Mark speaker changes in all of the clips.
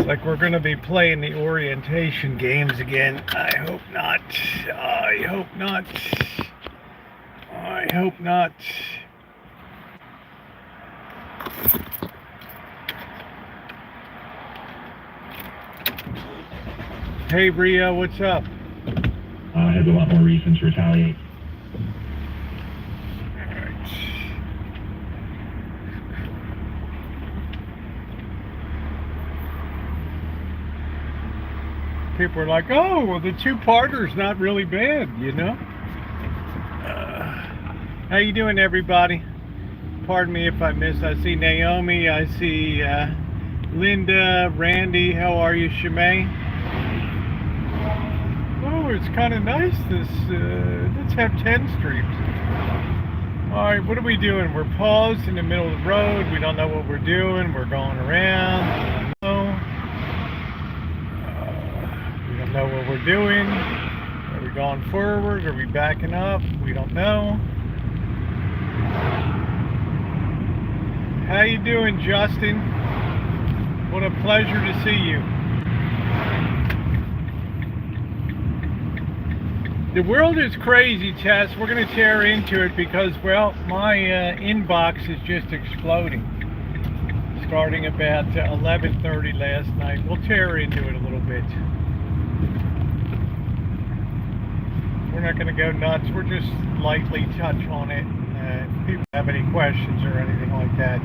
Speaker 1: Like we're going to be playing the orientation games again. I hope not. I hope not. I hope not. Hey, Rio, what's up?
Speaker 2: I have a lot more reasons to retaliate.
Speaker 1: People are like, oh, well, the two-parter's not really bad, you know? How you doing, everybody? Pardon me if I missed. I see Naomi. I see Linda, Randy. How are you, Shimei? Oh, it's kind of nice. Let's have 10 streams. All right, what are we doing? We're paused in the middle of the road. We don't know what we're doing. We're going around. We don't know what we're doing. Are we going forward? Are we backing up? We don't know. How you doing, Justin? What a pleasure to see you. The world is crazy, Tess. We're going to tear into it because, well, my inbox is just exploding. Starting about 11:30 last night. We'll tear into it a little bit. We're not going to go nuts. We're just lightly touch on it. If people have any questions or anything like that.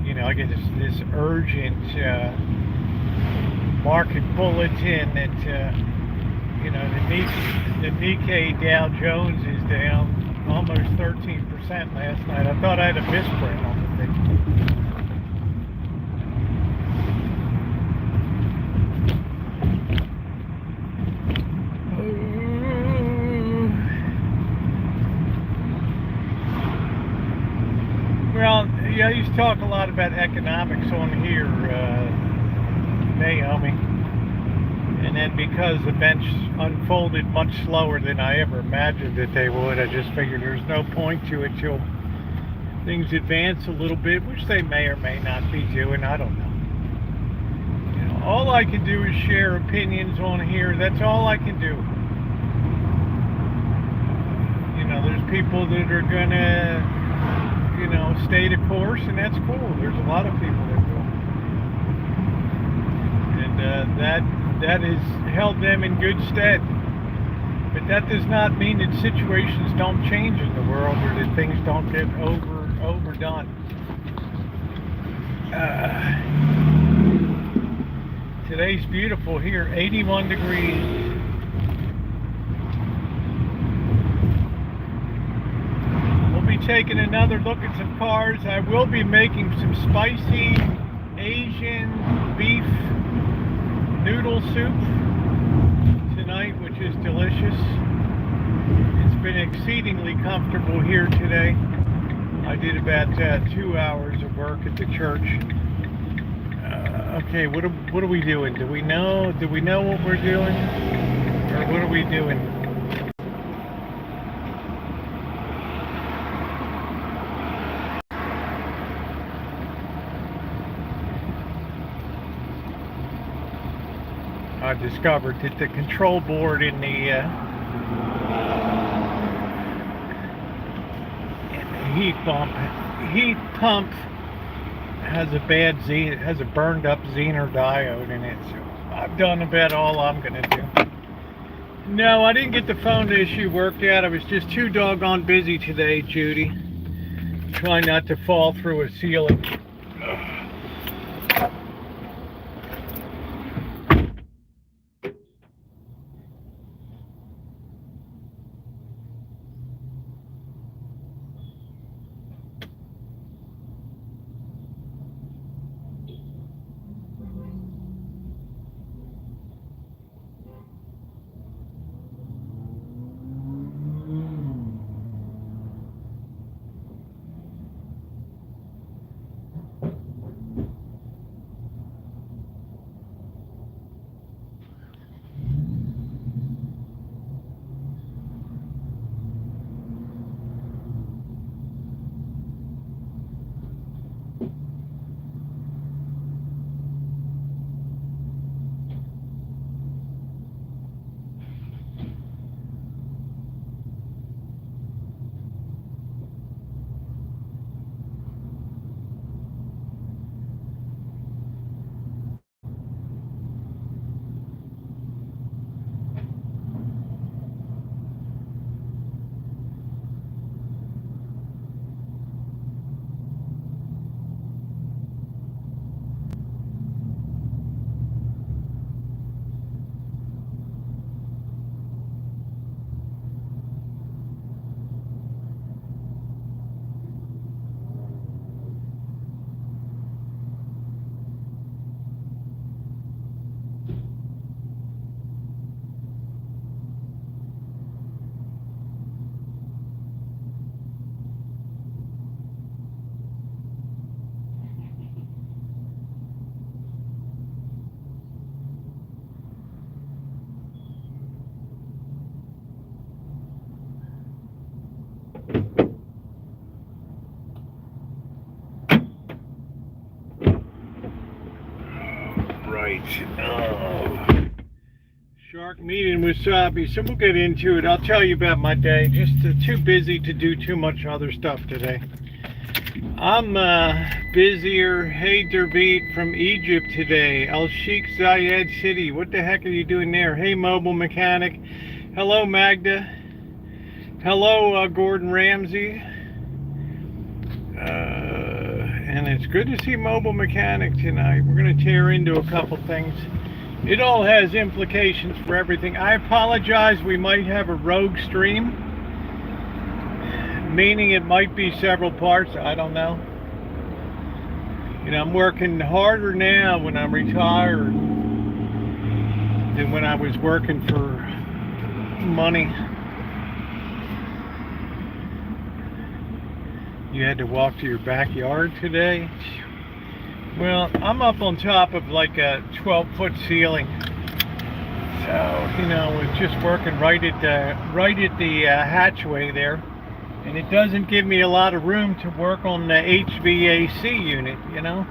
Speaker 1: You know, I get this urgent market bulletin that, you know, the Nikkei Dow Jones is down almost 13% last night. I thought I had a misprint on the thing. Well, yeah, I used to talk a lot about economics on here, Naomi. And then because events unfolded much slower than I ever imagined that they would, I just figured there's no point to it till things advance a little bit, which they may or may not be doing. I don't know. You know, all I can do is share opinions on here. That's all I can do. You know, there's people that are gonna, you know, stay the course, and that's cool. There's a lot of people that will. And that has held them in good stead. But that does not mean that situations don't change in the world or that things don't get overdone. Today's beautiful here, 81 degrees. We'll be taking another look at some cars. I will be making some spicy Asian beef noodle soup tonight, which is delicious. It's been exceedingly comfortable here today. I did about 2 hours of work at the church. Okay, what are we doing? Do we know what we're doing, or what are we doing? I discovered that the control board in the heat pump has a burned up Zener diode in it. So I've done about all I'm gonna do. No, I didn't get the phone issue worked out. I was just too doggone busy today, Judy. Trying not to fall through a ceiling. right. Oh. Shark meat and wasabi. So we'll get into it. I'll tell you about my day. Just too busy to do too much other stuff today. I'm busier. Hey Derbeat from Egypt today. Al Sheikh Zayed City. What the heck are you doing there? Hey Mobile Mechanic. Hello Magda. Hello Gordon Ramsay. And it's good to see Mobile Mechanic tonight. We're going to tear into a couple things. It all has implications for everything. I apologize, we might have a rogue stream, meaning it might be several parts, I don't know. You know, I'm working harder now when I'm retired than when I was working for money. You had to walk to your backyard today? Well, I'm up on top of like a 12-foot ceiling. So, you know, it's just working right at the hatchway there. And it doesn't give me a lot of room to work on the HVAC unit, you know.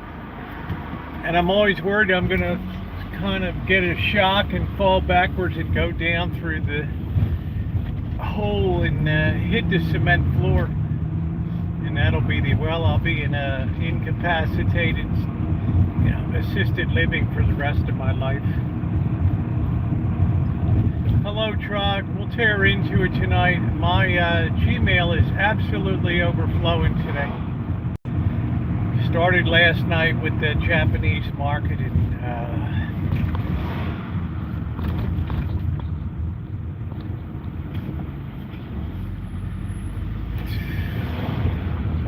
Speaker 1: And I'm always worried I'm going to kind of get a shock and fall backwards and go down through the hole and hit the cement floor. And that'll be I'll be in a incapacitated, you know, assisted living for the rest of my life. Hello, Trog. We'll tear into it tonight. My Gmail is absolutely overflowing today. Started last night with the Japanese market and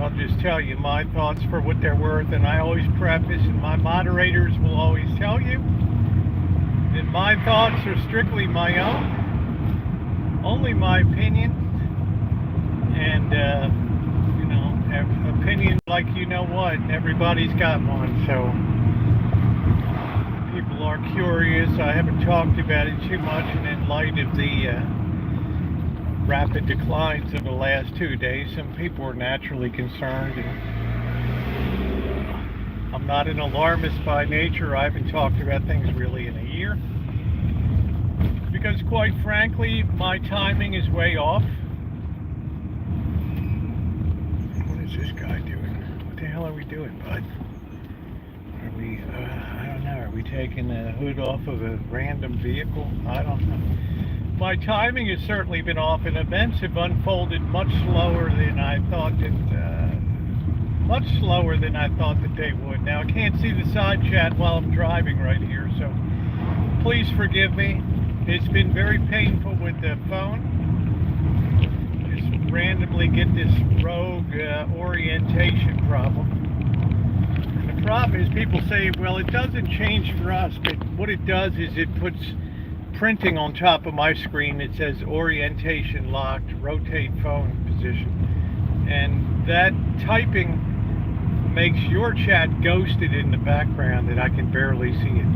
Speaker 1: I'll just tell you my thoughts for what they're worth, and I always preface, and my moderators will always tell you that my thoughts are strictly my own, only my opinion, and you know, opinion like you know what, everybody's got one, so people are curious. I haven't talked about it too much, and in light of the rapid declines of the last 2 days, some people are naturally concerned, and I'm not an alarmist by nature. I haven't talked about things really in a year because, quite frankly, my timing is way off. What is this guy doing? What the hell are we doing, bud? Are we I don't know, are we taking the hood off of a random vehicle? I don't know. My timing has certainly been off, and events have unfolded much slower than I thought that they would. Now, I can't see the side chat while I'm driving right here, so please forgive me. It's been very painful with the phone. Just randomly get this rogue orientation problem. And the problem is people say, well, it doesn't change for us, but what it does is it puts printing on top of my screen that says orientation locked, rotate phone position, and that typing makes your chat ghosted in the background that I can barely see it.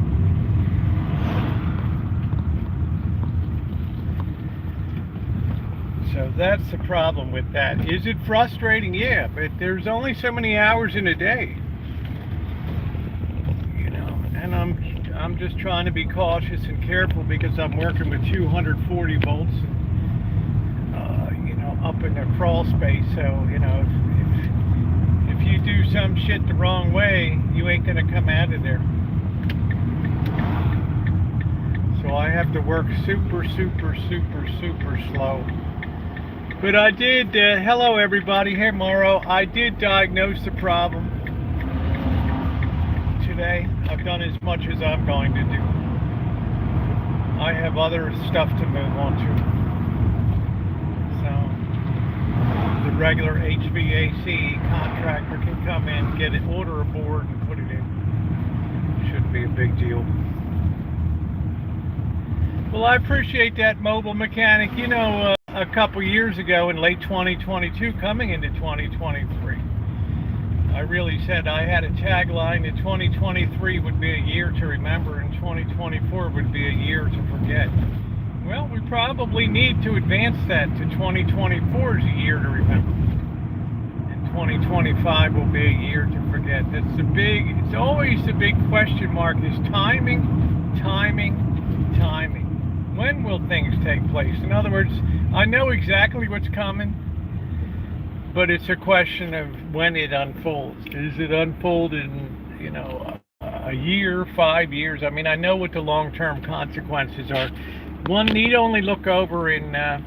Speaker 1: So that's the problem with that. Is it frustrating? Yeah, but there's only so many hours in a day, you know, and I'm just trying to be cautious and careful because I'm working with 240 volts, you know, up in the crawl space. So, you know, if you do some shit the wrong way, you ain't gonna come out of there. So I have to work super slow. But I did, hello everybody, hey Morrow, I did diagnose the problem today. I've done as much as I'm going to do. I have other stuff to move on to. So the regular HVAC contractor can come in, get an order a board and put it in. Shouldn't be a big deal. Well, I appreciate that, Mobile Mechanic. You know, a couple years ago in late 2022, coming into 2023, I really said I had a tagline that 2023 would be a year to remember and 2024 would be a year to forget. Well, we probably need to advance that to 2024 as a year to remember. And 2025 will be a year to forget. It's it's always the big question mark is timing. When will things take place? In other words, I know exactly what's coming, but it's a question of when it unfolds. Is it unfolded in, you know, a year, 5 years? I mean, I know what the long-term consequences are. One need only look over I'll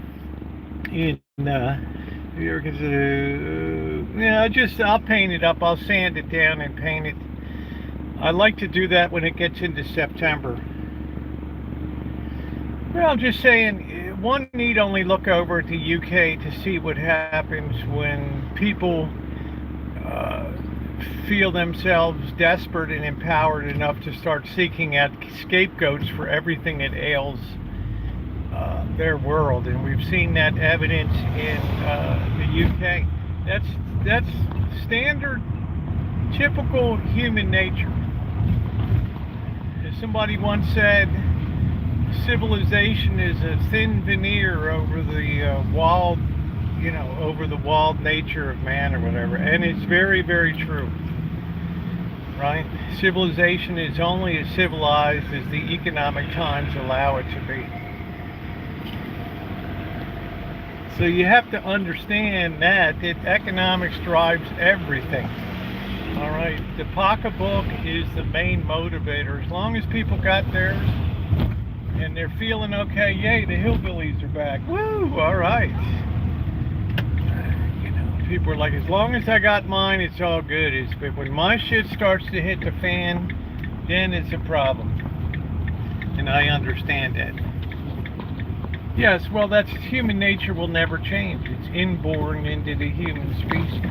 Speaker 1: paint it up. I'll sand it down and paint it. I like to do that when it gets into September. Well, I'm just saying, one need only look over at the UK to see what happens when people feel themselves desperate and empowered enough to start seeking out scapegoats for everything that ails their world. And we've seen that evidence in the UK. That's standard, typical human nature. As somebody once said, civilization is a thin veneer over the wild, you know, over the wild nature of man or whatever. And it's very, very true, right? Civilization is only as civilized as the economic times allow it to be. So you have to understand that economics drives everything. All right, the pocketbook is the main motivator. As long as people got theirs and they're feeling okay, yay, the hillbillies are back. Woo, all right. You know, people are like, as long as I got mine, it's all good. But when my shit starts to hit the fan, then it's a problem. And I understand that. Yes, well, that's human nature will never change. It's inborn into the human species.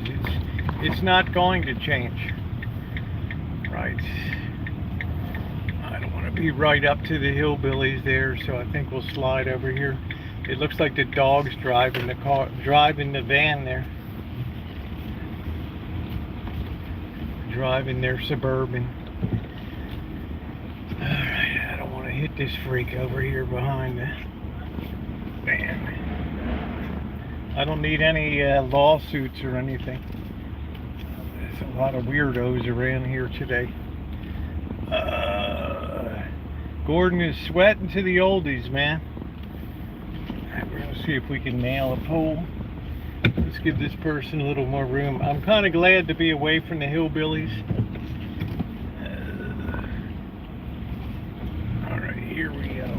Speaker 1: It's not going to change. Right. I don't want to be right up to the hillbillies there, so I think we'll slide over here. It looks like the dog's driving the van there. Driving their Suburban. Alright, I don't want to hit this freak over here behind the van. I don't need any lawsuits or anything. There's a lot of weirdos around here today. Gordon is sweating to the oldies, man. We're going to see if we can nail a pole. Let's give this person a little more room. I'm kind of glad to be away from the hillbillies. All right, here we go.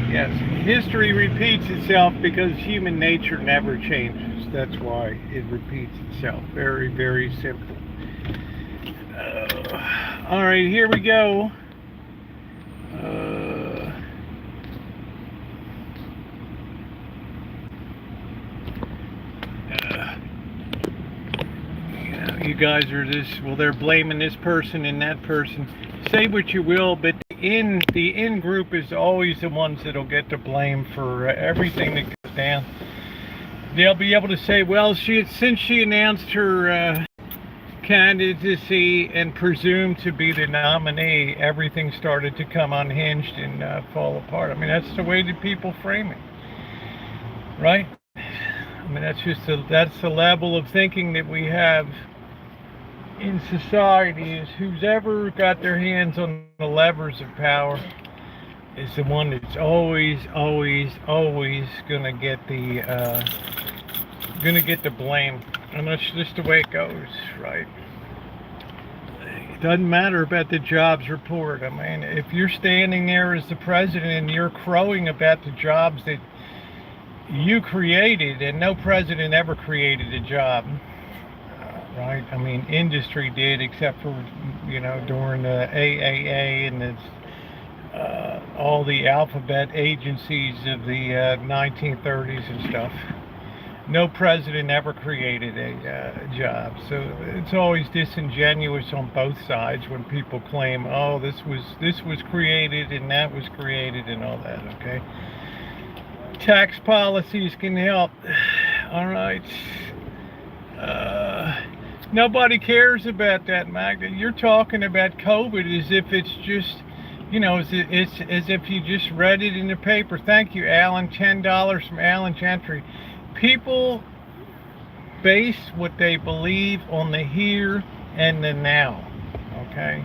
Speaker 1: Yes, history repeats itself because human nature never changes. That's why it repeats itself. Very, very simple. All right, here we go. You guys are this, well, they're blaming this person and that person. Say what you will, but the in group is always the ones that'll get the blame for everything that goes down. They'll be able to say, well, since she announced her candidacy and presumed to be the nominee, everything started to come unhinged and fall apart. I mean, that's the way that people frame it, right? I mean, that's the level of thinking that we have in society. Is who's ever got their hands on the levers of power is the one that's always gonna get the blame, and that's just the way it goes, right? It doesn't matter about the jobs report. I mean, if you're standing there as the president and you're crowing about the jobs that you created, and no president ever created a job, right? I mean, industry did, except for, you know, during the AAA and all the alphabet agencies of the 1930s and stuff. No president ever created a job. So it's always disingenuous on both sides when people claim, oh, this was created and that was created and all that, okay? Tax policies can help. All right. Nobody cares about that, Magda. You're talking about COVID as if it's just, it's as if you just read it in the paper. Thank you, Alan. $10 from Alan Gentry. People base what they believe on the here and the now. Okay,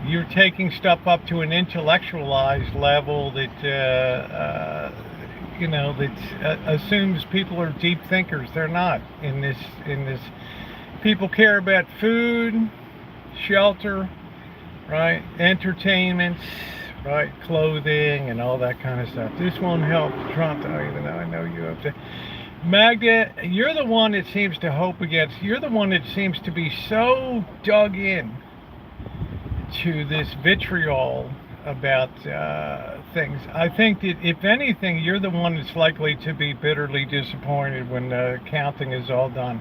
Speaker 1: you're taking stuff up to an intellectualized level that assumes people are deep thinkers. They're not in this. People care about food, shelter, right? Entertainment, right? Clothing and all that kind of stuff. This won't help Trump, even though I know you have to. Magda, you're the one that seems to hope against. You're the one that seems to be so dug in to this vitriol about things. I think that if anything, you're the one that's likely to be bitterly disappointed when the counting is all done.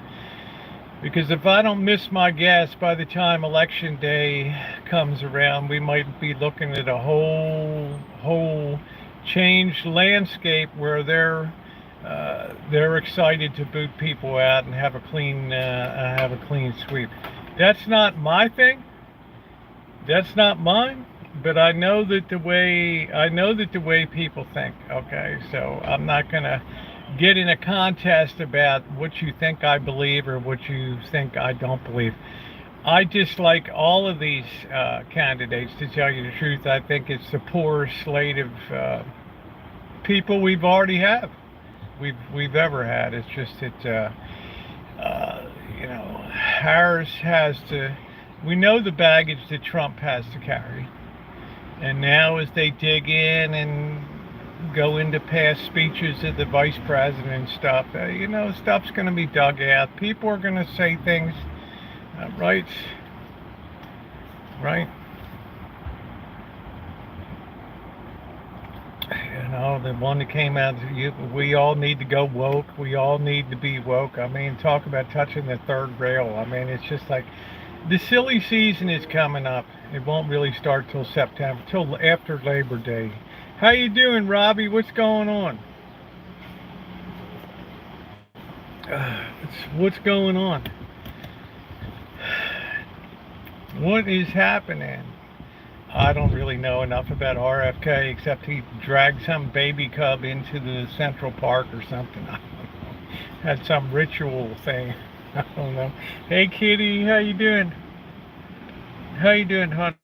Speaker 1: Because if I don't miss my guess, by the time election day comes around, we might be looking at a whole changed landscape where they're excited to boot people out and have a clean sweep. That's not my thing. That's not mine. But I know that the way people think. Okay, so I'm not gonna get in a contest about what you think I believe or what you think I don't believe. I dislike all of these candidates, to tell you the truth. I think it's the poorest slate of people we've ever had. It's just that Harris has to. We know the baggage that Trump has to carry, and now as they dig in and go into past speeches of the vice president and stuff, stuff's going to be dug out. People are going to say things, right? The one that came out, we all need to go woke. We all need to be woke. I mean, talk about touching the third rail. I mean, it's just like the silly season is coming up. It won't really start till September, till after Labor Day. How you doing, Robbie? What's going on? What's going on? What is happening? I don't really know enough about RFK except he dragged some baby cub into the Central Park or something. I don't know. Had some ritual thing. I don't know. Hey, Kitty, how you doing? How you doing, honey?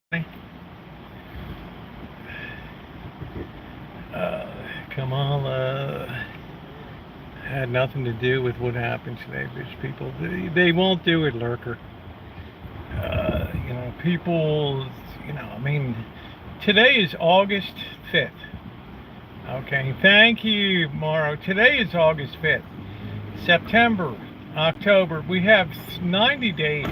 Speaker 1: Kamala had nothing to do with what happened today. There's people, they won't do it, Lurker. People, I mean, today is August 5th. Okay, thank you, Morrow. Today is August 5th. September, October, we have 90 days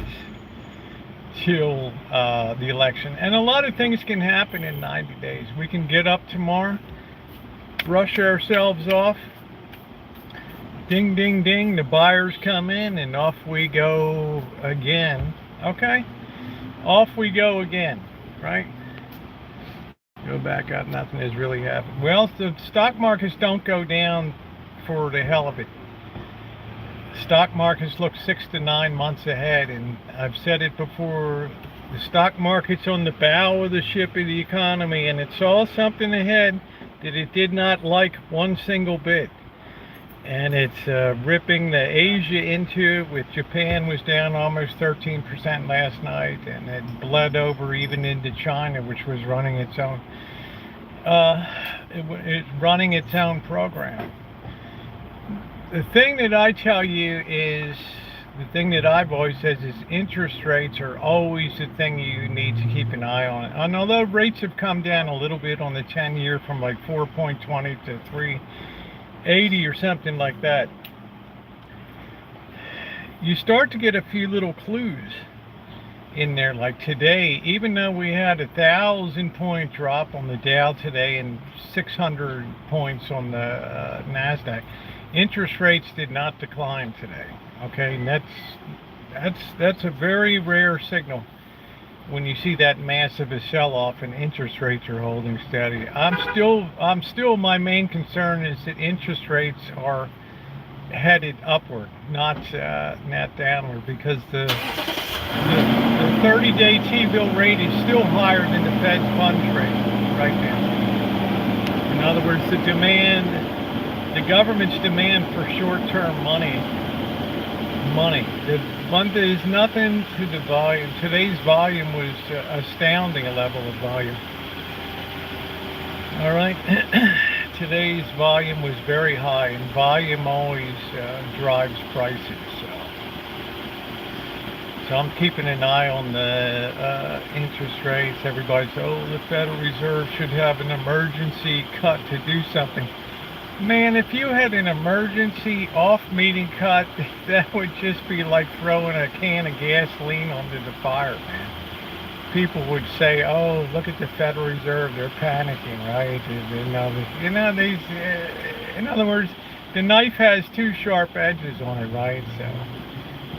Speaker 1: till the election. And a lot of things can happen in 90 days. We can get up tomorrow, brush ourselves off, ding, ding, ding, the buyers come in, and off we go again. Okay? Off we go again, right? Go back up, nothing has really happened. Well, the stock markets don't go down for the hell of it. Stock markets look 6 to 9 months ahead, and I've said it before, the stock market's on the bow of the ship of the economy, and it saw something ahead that it did not like one single bit. And it's ripping the Asia into it, with Japan was down almost 13% last night, and it bled over even into China, which was running its own program. The thing that I tell you is, the thing that I've always said is interest rates are always the thing you need to keep an eye on. And although rates have come down a little bit on the 10-year from like 4.20 to 3.80 or something like that, you start to get a few little clues in there. Like today, even though we had 1,000-point drop on the Dow today and 600 points on the NASDAQ, interest rates did not decline today. Okay, and that's a very rare signal when you see that massive a sell-off and interest rates are holding steady. I'm still my main concern is that interest rates are headed upward, not downward, because the 30-day T-bill rate is still higher than the Fed's funds rate right now. In other words, the government's demand for short-term money. There's nothing to the volume. Today's volume was astounding, a level of volume. All right. Today's volume was very high, and volume always drives prices. So I'm keeping an eye on the interest rates. Everybody's, the Federal Reserve should have an emergency cut to do something. Man, if you had an emergency off-meeting cut, that would just be like throwing a can of gasoline onto the fire, man. People would say, "Oh, look at the Federal Reserve; they're panicking, right?" In other words, the knife has two sharp edges on it, right? So,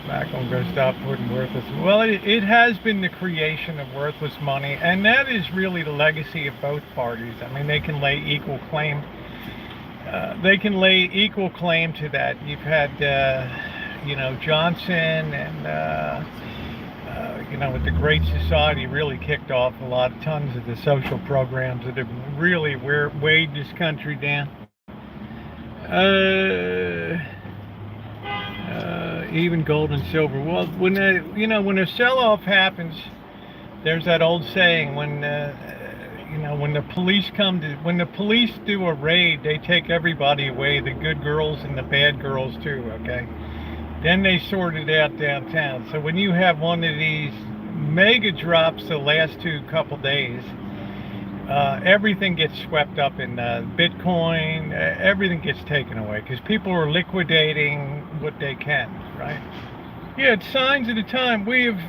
Speaker 1: back on go stop putting worthless. Well, it has been the creation of worthless money, and that is really the legacy of both parties. I mean, they can lay equal claim. To that. You've had, Johnson and. With the Great Society really kicked off tons of the social programs that have really weighed this country down. Even gold and silver. Well, when a sell-off happens, there's that old saying, when the police do a raid, they take everybody away, the good girls and the bad girls too, okay? Then they sort it out downtown. So when you have one of these mega drops the last couple days, everything gets swept up in Bitcoin. Everything gets taken away because people are liquidating what they can, right? Yeah, it's signs of the time. We have,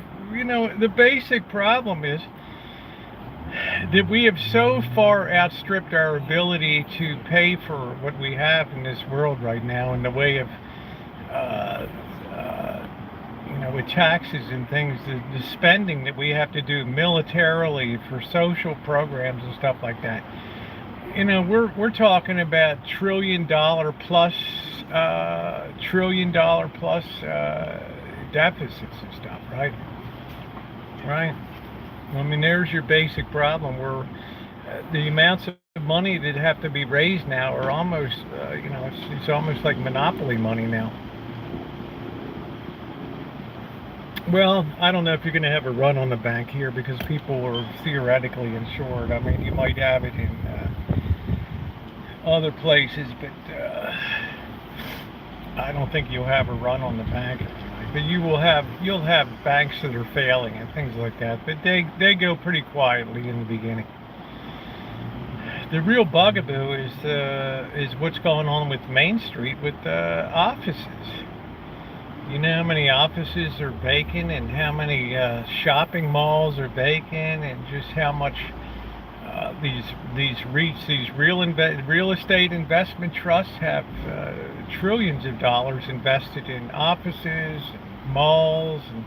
Speaker 1: the basic problem is that we have so far outstripped our ability to pay for what we have in this world right now in the way of with taxes and things, the spending that we have to do militarily for social programs and stuff like that. We're talking about $1 trillion plus deficits and stuff, right? Right. I mean, there's your basic problem. Where the amounts of money that have to be raised now are almost, it's almost like monopoly money now. Well, I don't know if you're going to have a run on the bank here because people are theoretically insured. I mean, you might have it in other places, but I don't think you'll have a run on the bank. But you'll have banks that are failing and things like that. But they go pretty quietly in the beginning. The real bugaboo is what's going on with Main Street with offices. You know how many offices are vacant and how many shopping malls are vacant, and just how much these REITs, these real estate investment trusts have trillions of dollars invested in offices, malls, and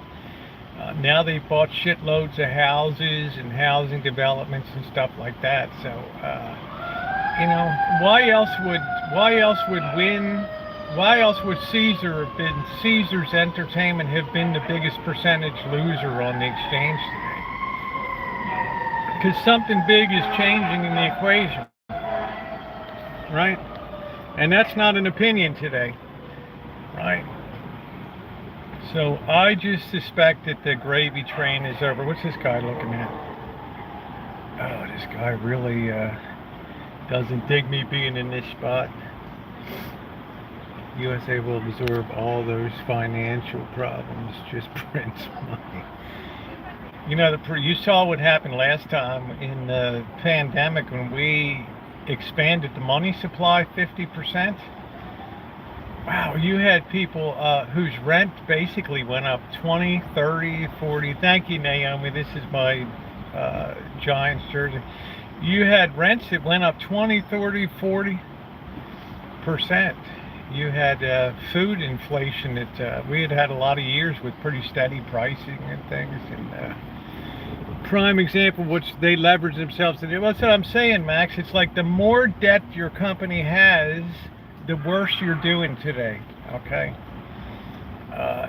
Speaker 1: now they've bought shitloads of houses and housing developments and stuff like that. So why else would Caesar's Entertainment have been the biggest percentage loser on the exchange today? Because something big is changing in the equation, right? And that's not an opinion today, right? So I just suspect that the gravy train is over. What's this guy looking at? Oh, this guy really doesn't dig me being in this spot. USA will absorb all those financial problems, just print money. You saw what happened last time in the pandemic when we expanded the money supply 50%. Wow, you had people whose rent basically went up 20, 30, 40. Thank you, Naomi. This is my Giants jersey. You had rents that went up 20, 30, 40%. You had food inflation that we had a lot of years with pretty steady pricing and things. And prime example, which they leverage themselves to do. That's what I'm saying, Max. It's like the more debt your company has, the worse you're doing today. okay?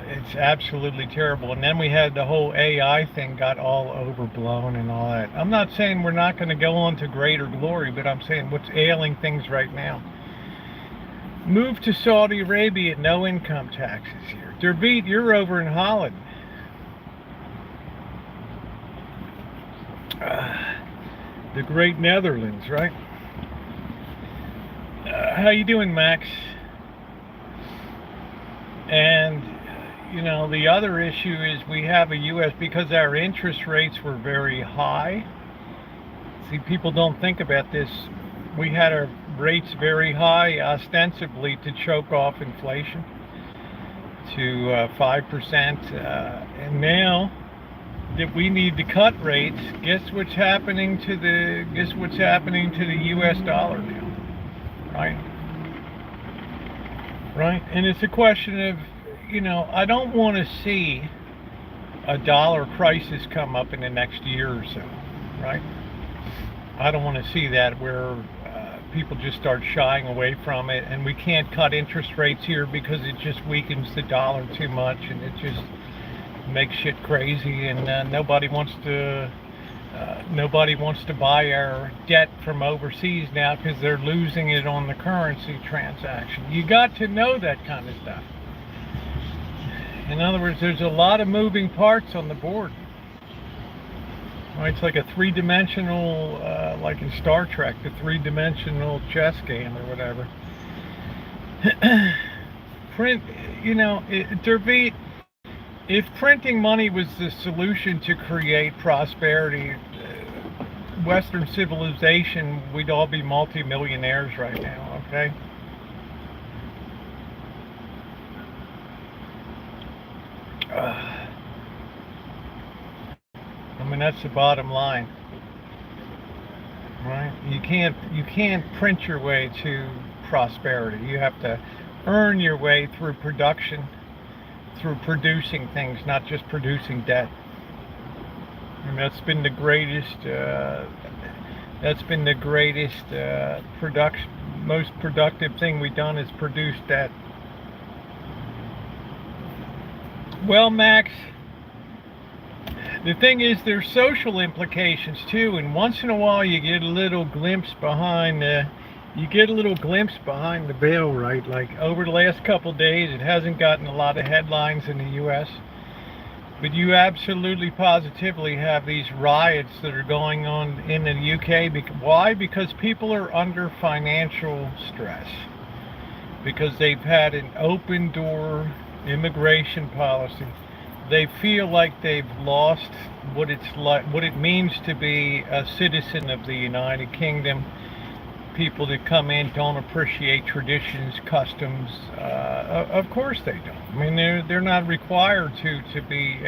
Speaker 1: It's absolutely terrible. And then we had the whole AI thing got all overblown and all that. I'm not saying we're not going to go on to greater glory, but I'm saying what's ailing things right now. Move to Saudi Arabia, no income taxes here. Derbeat, you're over in Holland. The great Netherlands, right? How you doing, Max? And, you know, the other issue is we have a U.S., because our interest rates were very high. See, people don't think about this. We had our rates very high, ostensibly to choke off inflation to 5%. And now that we need to cut rates, guess what's happening to the U.S. dollar now, right? Right, and it's a question of, you know, I don't want to see a dollar crisis come up in the next year or so, right? I don't want to see that where people just start shying away from it, and we can't cut interest rates here because it just weakens the dollar too much, and it just makes shit crazy, and nobody wants to buy our debt from overseas now because they're losing it on the currency transaction. You got to know that kind of stuff. In other words, there's a lot of moving parts on the board. Right, it's like a three-dimensional, like in Star Trek, the three-dimensional chess game or whatever. Print, you know, Derbeat, if printing money was the solution to create prosperity, Western civilization, we'd all be multi-millionaires right now, okay? I mean, that's the bottom line, right? You can't print your way to prosperity. You have to earn your way through production, through producing things, not just producing debt. And that's been the greatest most productive thing we've done is produce debt. Well, Max, the thing is, there's social implications too, and once in a while you get a little glimpse behind the veil, right? Like over the last couple of days, it hasn't gotten a lot of headlines in the U.S., but you absolutely positively have these riots that are going on in the UK. Why? Because people are under financial stress, because they've had an open door immigration policy. They feel like they've lost what it means to be a citizen of the United Kingdom. People that come in don't appreciate traditions, customs. Of course they don't. I mean, they're not required to be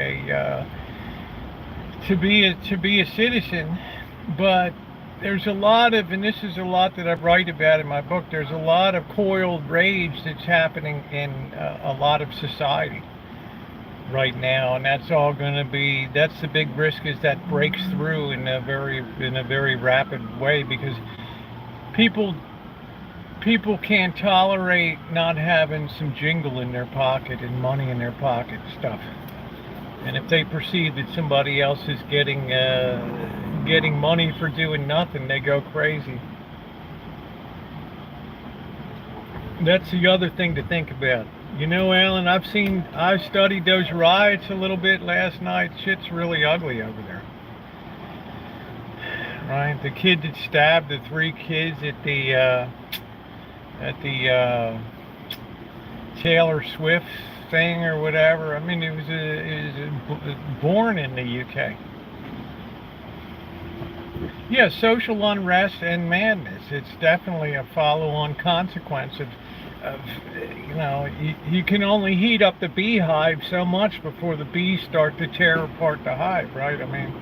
Speaker 1: a citizen. But there's a lot of, and this is a lot that I write about in my book, there's a lot of coiled rage that's happening in a lot of society right now, and that's all going to be, that's the big risk, is that breaks through in a very rapid way, because people can't tolerate not having some jingle in their pocket and money in their pocket stuff. And if they perceive that somebody else is getting money for doing nothing, they go crazy. That's the other thing to think about. You know, Alan, I studied those riots a little bit last night. Shit's really ugly over there. Right? The kid that stabbed the 3 kids at the Taylor Swift thing or whatever. I mean, it was born in the UK. Yeah, social unrest and madness. It's definitely a follow-on consequence of you know, you can only heat up the beehive so much before the bees start to tear apart the hive, right? I mean,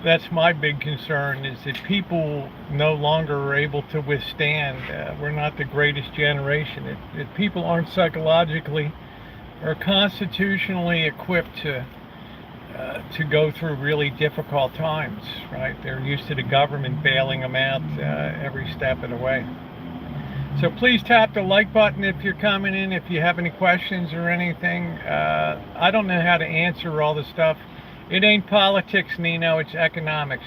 Speaker 1: that's my big concern, is that people no longer are able to withstand. We're not the greatest generation. If people aren't psychologically or constitutionally equipped to go through really difficult times, right? They're used to the government bailing them out every step of the way. So please tap the like button if you're coming in, if you have any questions or anything. I don't know how to answer all this stuff. It ain't politics, Nino, it's economics.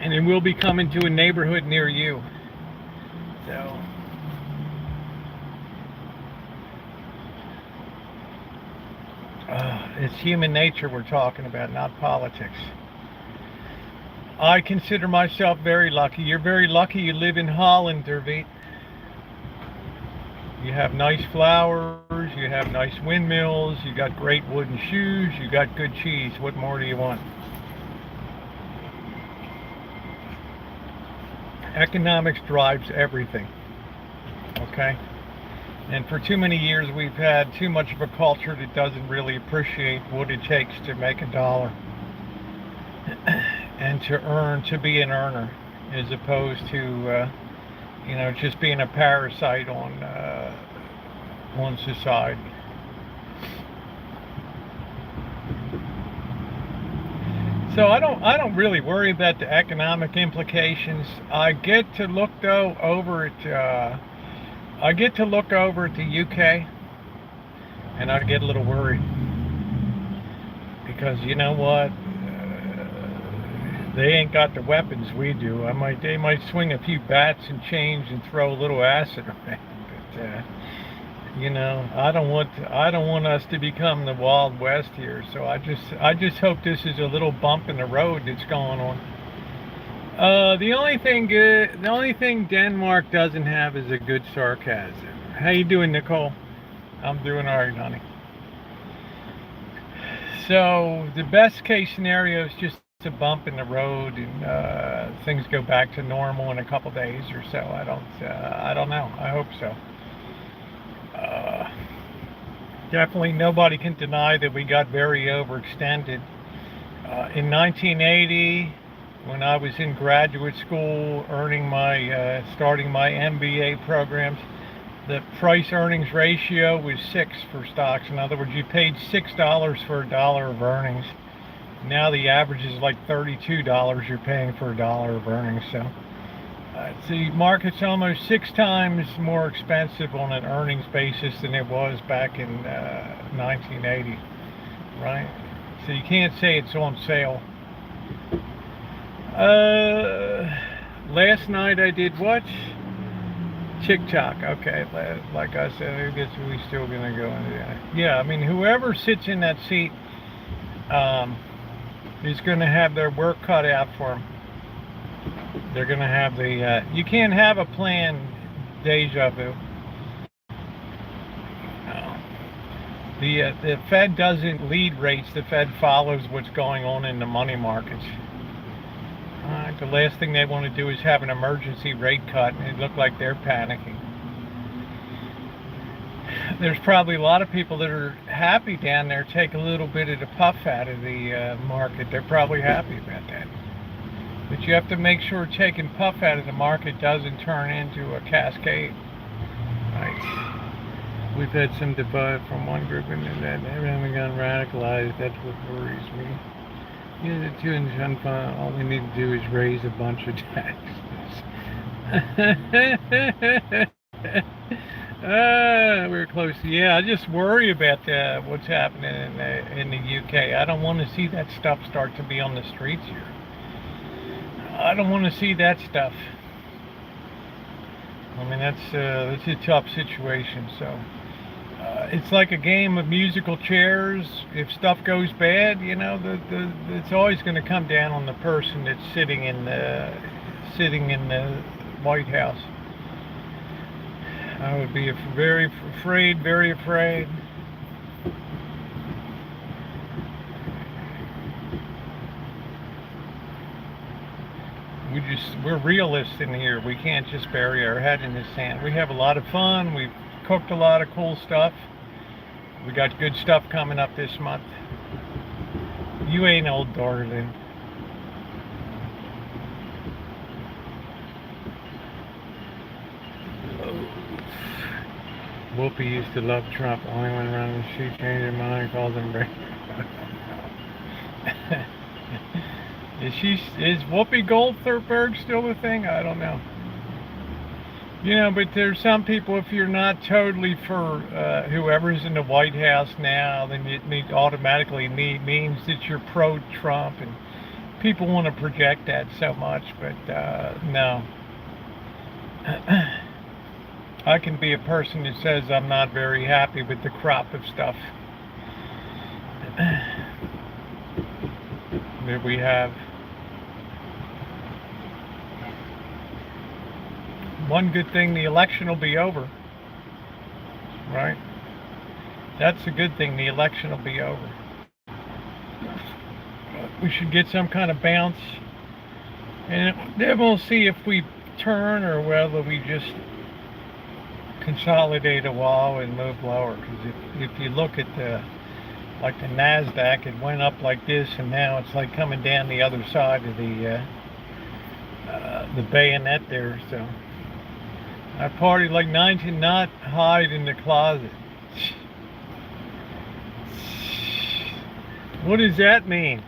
Speaker 1: And it will be coming to a neighborhood near you. So, it's human nature we're talking about, not politics. I consider myself very lucky. You're very lucky you live in Holland, Dervit. You have nice flowers, you have nice windmills, you got great wooden shoes, you got good cheese. What more do you want? Economics drives everything, okay? And for too many years we've had too much of a culture that doesn't really appreciate what it takes to make a dollar and to be an earner, as opposed to just being a parasite on society. So I don't really worry about the economic implications. I get to look over at the UK, and I get a little worried because you know what? They ain't got the weapons we do. They might swing a few bats and chains and throw a little acid around, but I don't want us to become the Wild West here. So I just hope this is a little bump in the road that's going on. The only thing Denmark doesn't have is a good sarcasm. How you doing, Nicole? I'm doing all right, honey. So the best case scenario is just a bump in the road and things go back to normal in a couple days or so. I don't know. I hope so. Definitely nobody can deny that we got very overextended. In 1980, when I was in graduate school starting my MBA programs, the price earnings ratio was 6 for stocks. In other words, you paid $6 for a dollar of earnings. Now the average is like $32 you're paying for a dollar of earnings. So the market's almost 6 times more expensive on an earnings basis than it was back in 1980, right? So you can't say it's on sale. Last night I did what? TikTok. Okay, like I said, I guess we're still gonna go into that. Yeah, I mean, whoever sits in that seat is gonna have their work cut out for them. They're gonna have you can't have a plan deja vu. No. The Fed doesn't lead rates. The Fed follows what's going on in the money markets. The last thing they want to do is have an emergency rate cut, and it look like they're panicking. There's probably a lot of people that are happy down there, take a little bit of the puff out of the market. They're probably happy about that. But you have to make sure taking puff out of the market doesn't turn into a cascade. Right. We've had some divide from one group into that. They haven't gotten radicalized. That's what worries me. Yeah, the 2 and 10 fund, all we need to do is raise a bunch of taxes. We're close. Yeah, I just worry about what's happening in the UK. I don't want to see that stuff start to be on the streets here. I don't want to see that stuff. I mean, that's a tough situation. So it's like a game of musical chairs. If stuff goes bad, it's always going to come down on the person that's sitting in the White House. I would be very afraid. We're realists in here. We can't just bury our head in the sand. We have a lot of fun. We've cooked a lot of cool stuff. We got good stuff coming up this month. You ain't old darling. Whoopi used to love Trump. Only went around and she changed her mind, called him break. Is Whoopi Goldberg still a thing? I don't know. You know, but there's some people, if you're not totally for whoever's in the White House now, then it automatically means that you're pro-Trump, and people want to project that so much, but no. I can be a person that says I'm not very happy with the crop of stuff that we have. One good thing, the election will be over, right? That's a good thing, the election will be over. We should get some kind of bounce, and then we'll see if we turn or whether we just consolidate a while and move lower. Because if you look at like the NASDAQ, it went up like this, and now it's like coming down the other side of the bayonet there. So I party like 19, not hide in the closet. What does that mean?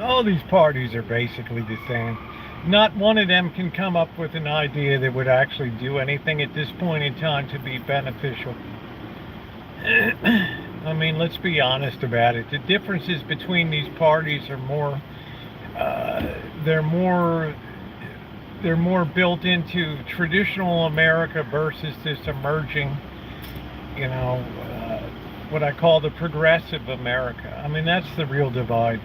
Speaker 1: All these parties are basically the same. Not one of them can come up with an idea that would actually do anything at this point in time to be beneficial. I mean, let's be honest about it. The differences between these parties are more, they're more built into traditional America versus this emerging, you know, what I call the progressive America. I mean, that's the real divide.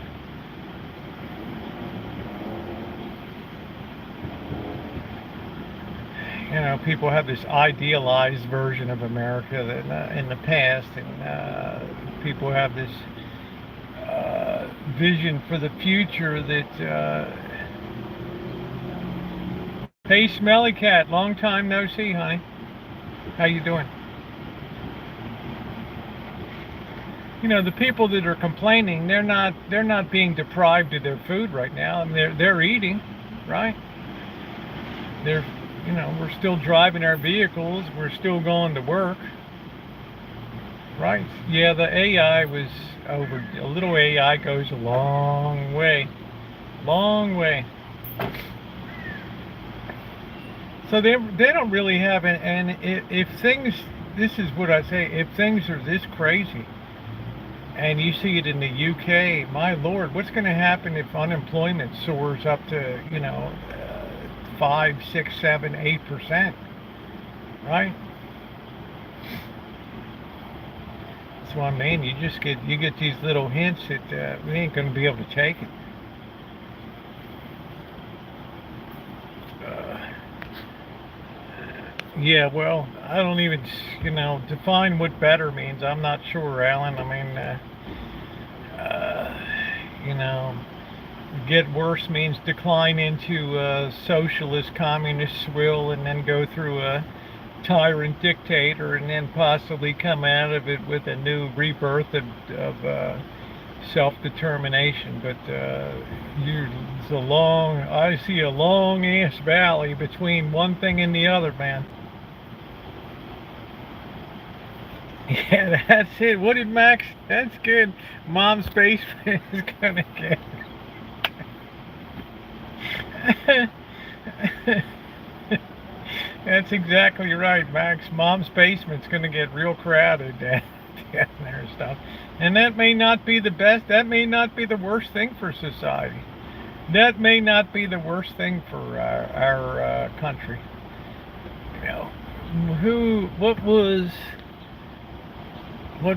Speaker 1: You know, people have this idealized version of America that in the past, and people have this vision for the future that. Hey, Smelly Cat, long time no see, honey. How you doing? You know, the people that are complaining, they're not being deprived of their food right now. I mean, they're eating, right? They're, you know, we're still driving our vehicles, we're still going to work, right? Yeah, the AI was over. A little AI goes a long way, long way. So they don't really have it. And if things, this is what I say, if things are this crazy, and you see it in the UK, my Lord, what's going to happen if unemployment soars up to, you know, 5, 6, 7, 8%, right? That's what I mean. You get these little hints that we ain't going to be able to take it. Yeah, well, I don't even, you know, define what better means. I'm not sure, Alan. I mean, you know, get worse means decline into socialist, communist swill, and then go through a tyrant dictator, and then possibly come out of it with a new rebirth of self-determination. But it's a long, I see a long ass valley between one thing and the other, man. Yeah, that's it. What did Max? That's good. Mom's basement is gonna get. That's exactly right, Max. Mom's basement's gonna get real crowded down there and stuff. And that may not be the best. That may not be the worst thing for society. That may not be the worst thing for our country. You know, what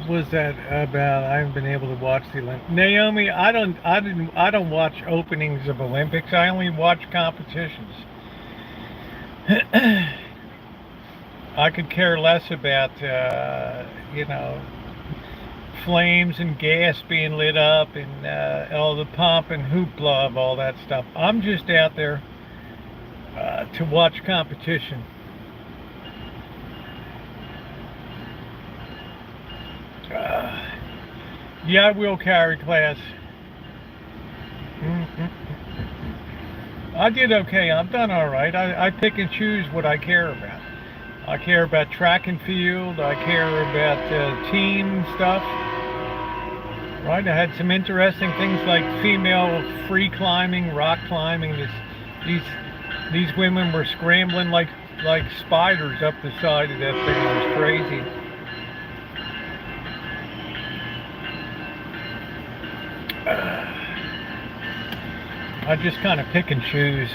Speaker 1: was that about? I haven't been able to watch the Olympics. Naomi, I don't watch openings of Olympics. I only watch competitions. I could care less about you know, flames and gas being lit up and all the pomp and hoopla of all that stuff. I'm just out there to watch competition. Yeah, I will carry class. I did okay. I've done all right. I pick and choose what I care about. I care about track and field. I care about team stuff. Right? I had some interesting things like female free climbing, rock climbing, this These women were scrambling like spiders up the side of that thing. It was crazy. I just kind of pick and choose.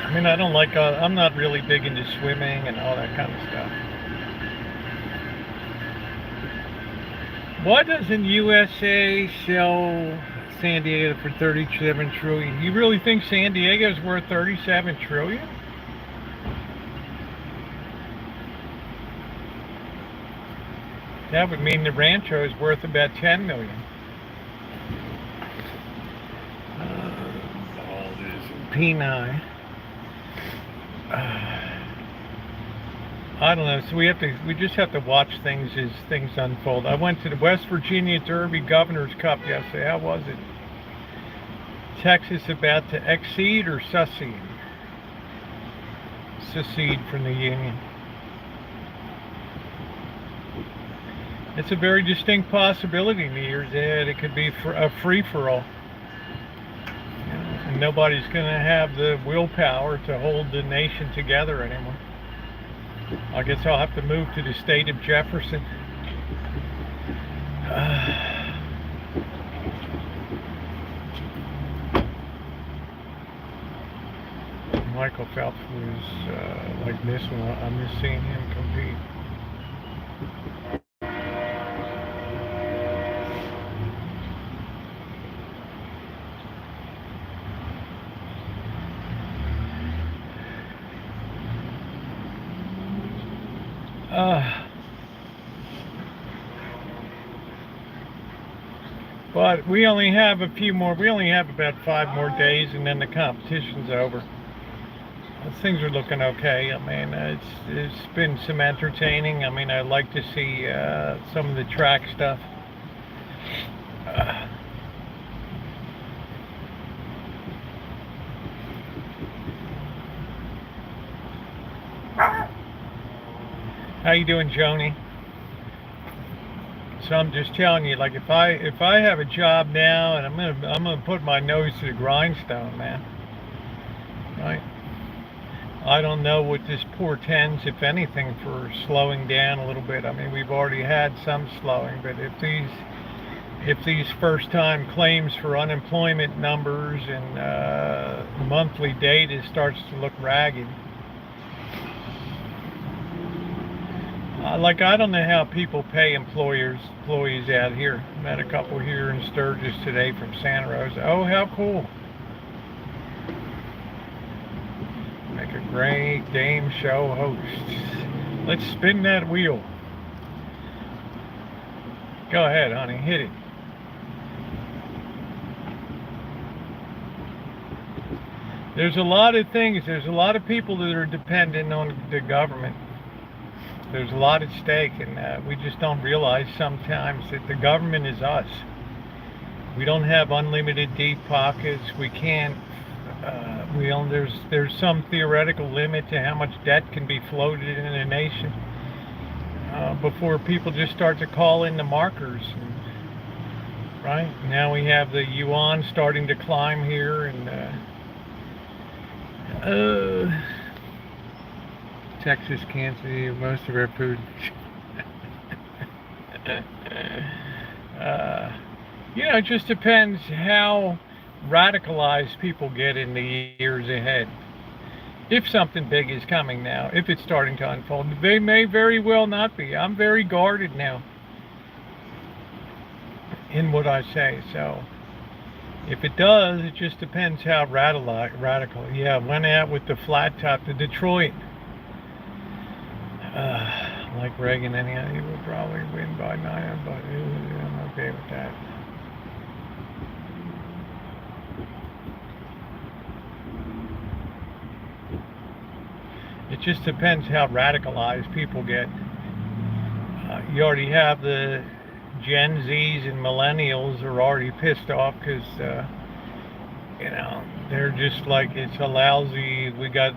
Speaker 1: I mean, I don't like. I'm not really big into swimming and all that kind of stuff. Why doesn't USA sell San Diego for 37 trillion? You really think San Diego is worth 37 trillion? That would mean the Rancho is worth about 10 million. All this P9. I don't know. So we just have to watch things as things unfold. I went to the West Virginia Derby Governor's Cup yesterday. How was it? Texas about to exceed or secede? Secede from the Union. It's a very distinct possibility in the years ahead. It could be a free-for-all. And nobody's going to have the willpower to hold the nation together anymore. I guess I'll have to move to the state of Jefferson. Michael Phelps was like this one. I miss seeing him compete. But we only have a few more. We only have about 5 more days, and then the competition's over. Things are looking okay. I mean, it's been some entertaining. I mean, I like to see some of the track stuff. How you doing, Joni? So I'm just telling you, like if I have a job now, and I'm gonna put my nose to the grindstone, man. Right? I don't know what this portends, if anything, for slowing down a little bit. I mean, we've already had some slowing, but if these first-time claims for unemployment numbers and monthly data starts to look ragged. Like, I don't know how people pay employees out here. Met a couple here in Sturgis today from Santa Rosa. Oh, how cool. Make a great game show host. Let's spin that wheel. Go ahead, honey, hit it. There's a lot of things. There's a lot of people that are dependent on the government. There's a lot at stake, and we just don't realize sometimes that the government is us. We don't have unlimited deep pockets. We can't. There's some theoretical limit to how much debt can be floated in a nation before people just start to call in the markers. Right now we have the yuan starting to climb here, and Texas can't see most of our food. It just depends how radicalized people get in the years ahead. If something big is coming now, if it's starting to unfold, they may very well not be. I'm very guarded now in what I say. So if it does, it just depends how radical. Yeah, went out with the flat top to Detroit. Like Reagan, he will probably win by 9, but I'm okay with that. It just depends how radicalized people get. You already have the Gen Zs and millennials are already pissed off because, they're just like, it's a lousy, we got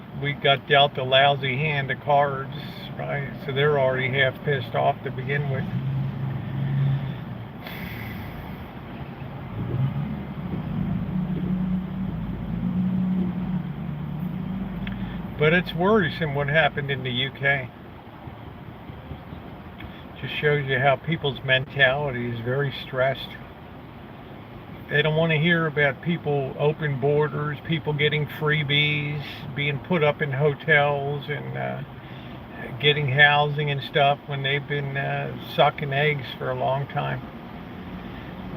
Speaker 1: dealt a lousy hand of cards, right? So they're already half pissed off to begin with. But it's worrisome what happened in the UK. Just shows you how people's mentality is very stressed. They don't want to hear about people open borders, people getting freebies, being put up in hotels and getting housing and stuff when they've been sucking eggs for a long time.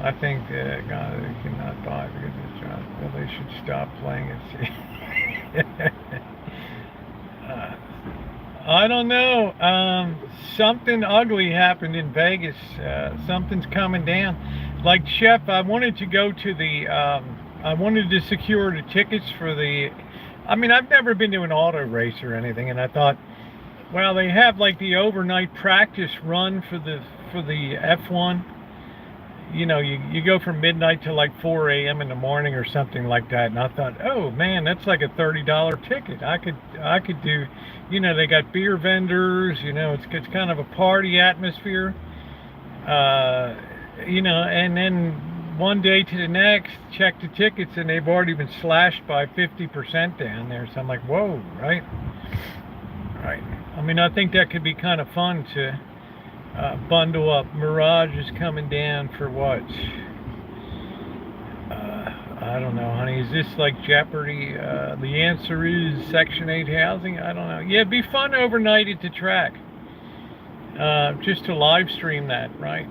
Speaker 1: I think God, they cannot buy because it's well, they should stop playing it. I don't know. Something ugly happened in Vegas. Something's coming down. Like Chef, I wanted to go to the. I wanted to secure the tickets for the. I mean, I've never been to an auto race or anything, and I thought, well, they have like the overnight practice run for the F1. You know, you go from midnight to like 4 a.m. in the morning or something like that, and I thought, oh man, that's like a $30 ticket. I could do, you know, they got beer vendors, you know, it's kind of a party atmosphere, you know, and then one day to the next, check the tickets and they've already been slashed by 50% down there. So I'm like, whoa, right? I mean, I think that could be kind of fun to bundle up. Mirage is coming down for what? I don't know, honey. Is this like Jeopardy? The answer is Section 8 housing. I don't know. Yeah, it'd be fun overnight at the track. Just to live stream that, right?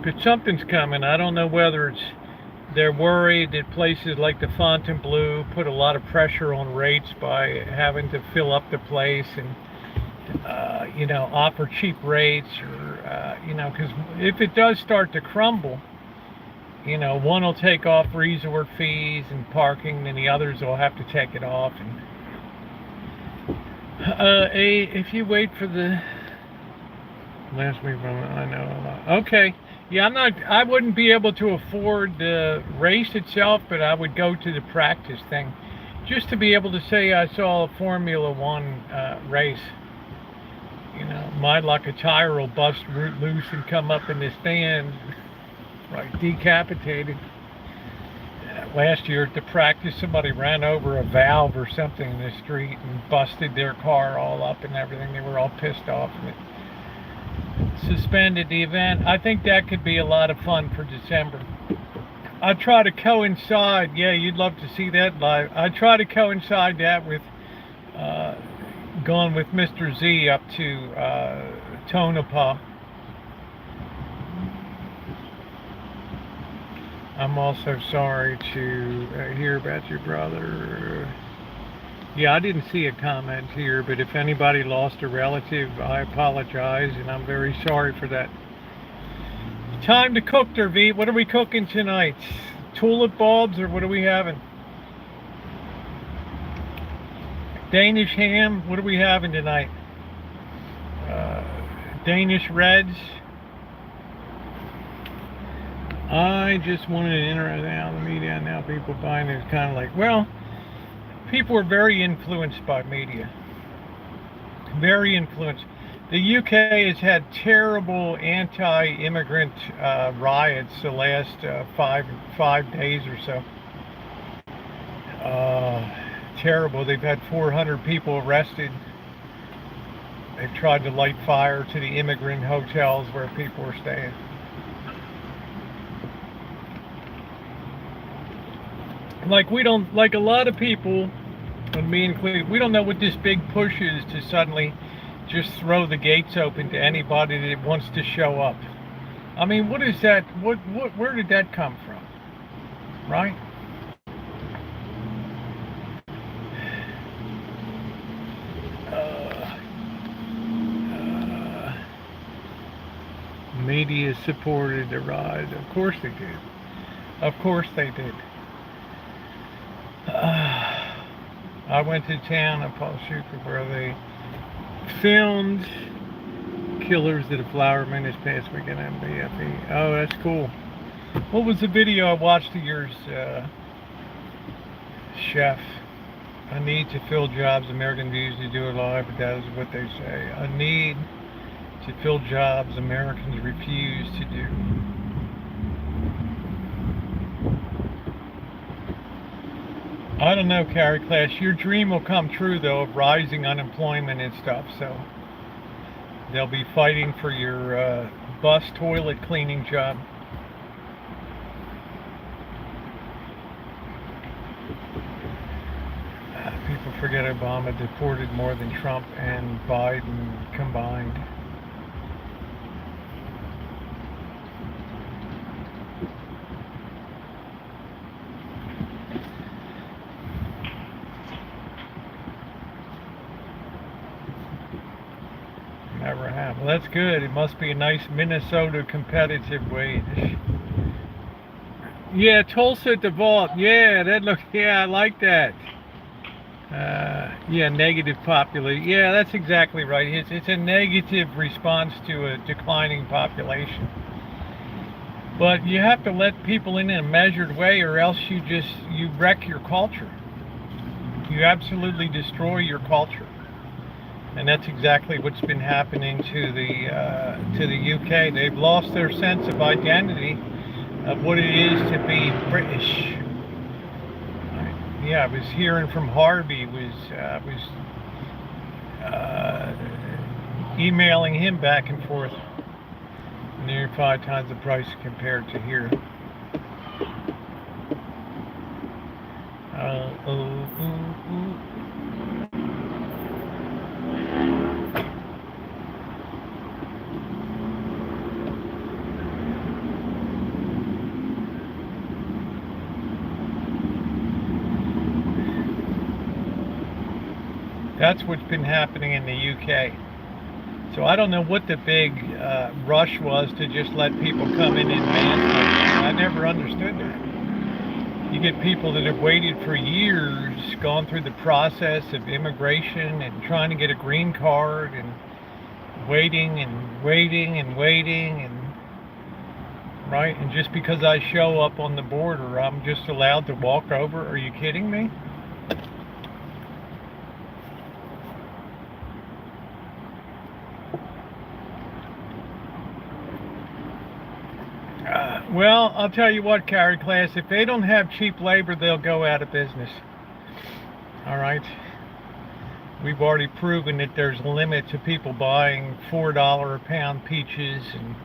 Speaker 1: But something's coming. I don't know whether it's they're worried that places like the Fontainebleau put a lot of pressure on rates by having to fill up the place and you know, offer cheap rates, or you know, because if it does start to crumble, you know, one will take off resort fees and parking, and the others will have to take it off. And if you wait for the last week, I know. Okay, yeah, I wouldn't be able to afford the race itself, but I would go to the practice thing, just to be able to say I saw a Formula One race. You know, my luck, a tire will bust loose and come up in the stand, right, decapitated. Last year at the practice, somebody ran over a valve or something in the street and busted their car all up and everything. They were all pissed off and it suspended the event. I think that could be a lot of fun for December. I try to coincide, yeah, you'd love to see that live. I try to coincide that with going with Mr. Z up to Tonopah. I'm also sorry to hear about your brother. Yeah, I didn't see a comment here, but if anybody lost a relative, I apologize, and I'm very sorry for that. Time to cook, Dervit. What are we cooking tonight? Tulip bulbs, or what are we having? Danish ham. What are we having tonight? Danish reds. I just wanted to enter now the media. Now people buying it, kind of like, well, people are very influenced by media. Very influenced. The UK has had terrible anti-immigrant riots the last five days or so. Terrible. They've had 400 people arrested. They've tried to light fire to the immigrant hotels where people are staying. Like we don't, like a lot of people, and me included, we don't know what this big push is to suddenly just throw the gates open to anybody that wants to show up. I mean, what is that? Where did that come from? Right? Media supported the rise. Of course they did. Of course they did. I went to town at Paul Schuker where they filmed Killers of the Flower Moon this past weekend at MBFE. Oh, that's cool. What was the video I watched of yours, Chef? A need to fill jobs. Americans usually do it live, but that is what they say. A need to fill jobs Americans refuse to do. I don't know, Carrie Class. Your dream will come true, though, of rising unemployment and stuff. So they'll be fighting for your bus toilet cleaning job. People forget Obama deported more than Trump and Biden combined. Never have. Well, that's good. It must be a nice Minnesota competitive wage. Yeah, Tulsa at the vault. Yeah, that look. Yeah, I like that. Yeah, negative population. Yeah, that's exactly right. It's a negative response to a declining population. But you have to let people in a measured way, or else you wreck your culture. You absolutely destroy your culture. And that's exactly what's been happening to the UK. They've lost their sense of identity of what it is to be British. Yeah, I was hearing from Harvey. Was emailing him back and forth. Near 5 times the price compared to here. That's what's been happening in the UK. So I don't know what the big rush was to just let people come in mass. I never understood that. You get people that have waited for years, gone through the process of immigration and trying to get a green card and waiting and waiting and waiting right? And just because I show up on the border, I'm just allowed to walk over? Are you kidding me? Well, I'll tell you what, Carrie Class, if they don't have cheap labor, they'll go out of business. All right? We've already proven that there's a limit to people buying $4 a pound peaches and,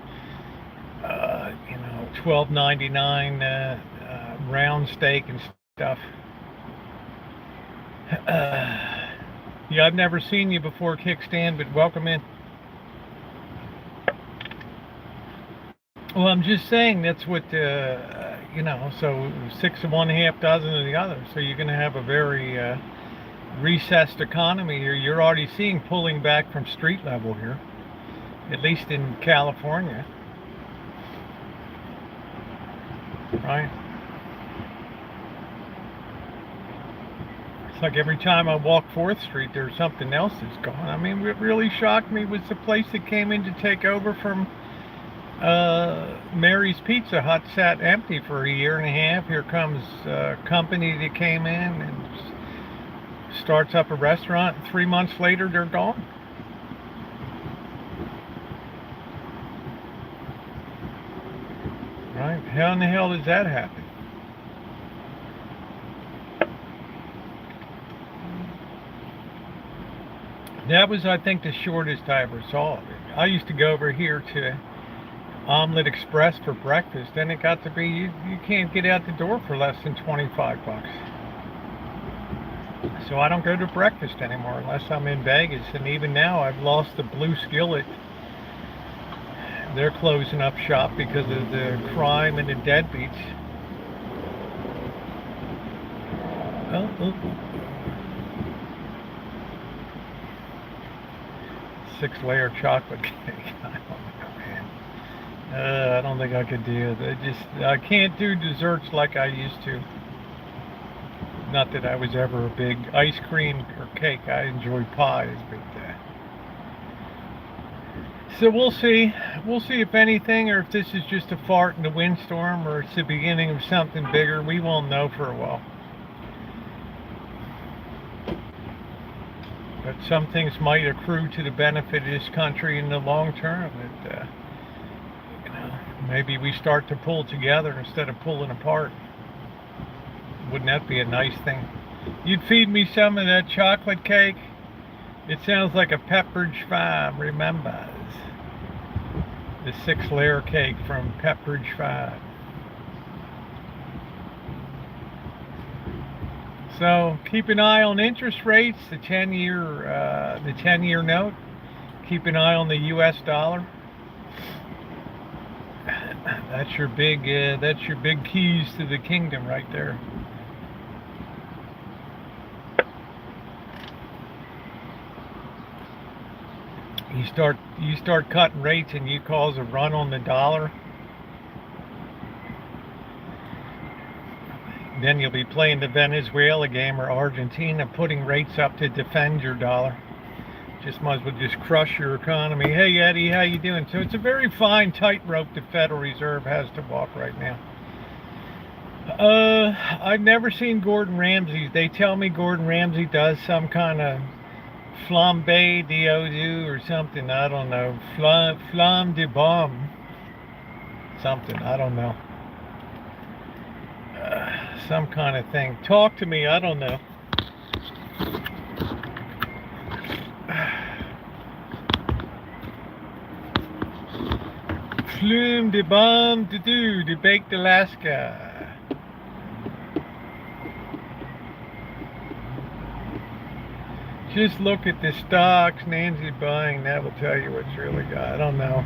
Speaker 1: $12.99 round steak and stuff. Yeah, I've never seen you before, Kickstand, but welcome in. Well, I'm just saying that's what, so 6 of one, half dozen of the other. So you're going to have a very recessed economy here. You're already seeing pulling back from street level here, at least in California. Right? It's like every time I walk 4th Street, there's something else that's gone. I mean, what really shocked me was the place that came in to take over from Mary's Pizza Hut sat empty for a year and a half. Here comes a company that came in and starts up a restaurant. 3 months later, they're gone. Right? How in the hell does that happen? That was, I think, the shortest I ever saw. I used to go over here to Omelet Express for breakfast, and it got to be you can't get out the door for less than $25. So I don't go to breakfast anymore unless I'm in Vegas, and even now I've lost the Blue Skillet. They're closing up shop because of the crime and the deadbeats. Oh. 6-layer chocolate cake. I don't know, man. I don't think I could do it. I can't do desserts like I used to. Not that I was ever a big ice cream or cake. I enjoy pies, but so we'll see. We'll see if anything, or if this is just a fart in the windstorm, or it's the beginning of something bigger. We won't know for a while. But some things might accrue to the benefit of this country in the long term. That maybe we start to pull together instead of pulling apart. Wouldn't that be a nice thing? You'd feed me some of that chocolate cake? It sounds like a Pepperidge Farm remembers. The 6-layer cake from Pepperidge Farm. So keep an eye on interest rates, the 10-year note. Keep an eye on the U.S. dollar. That's your big keys to the kingdom right there. You start cutting rates and you cause a run on the dollar. Then you'll be playing the Venezuela game or Argentina, putting rates up to defend your dollar. Just might as well just crush your economy. Hey Eddie, how you doing? So it's a very fine tightrope the Federal Reserve has to walk right now. I've never seen Gordon Ramsay's. They tell me Gordon Ramsay does some kind of flambe d'eau or something. I don't know. Flamme de bombe. Something. I don't know. Some kind of thing. Talk to me. I don't know. Flume de bombe de baked Alaska. Just look at the stocks Nancy's buying. That will tell you what's really got. I don't know.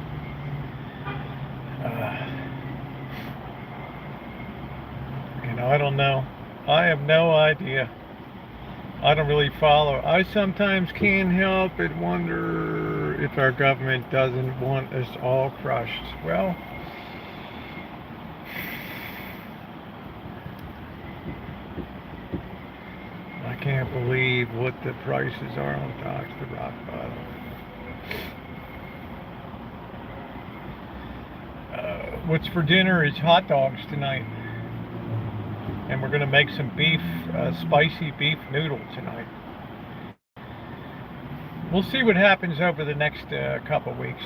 Speaker 1: I don't know. I have no idea. I don't really follow. I sometimes can't help but wonder if our government doesn't want us all crushed. Well, I can't believe what the prices are on stocks to rock bottom. What's for dinner is hot dogs tonight. And we're going to make some spicy beef noodle tonight. We'll see what happens over the next couple weeks.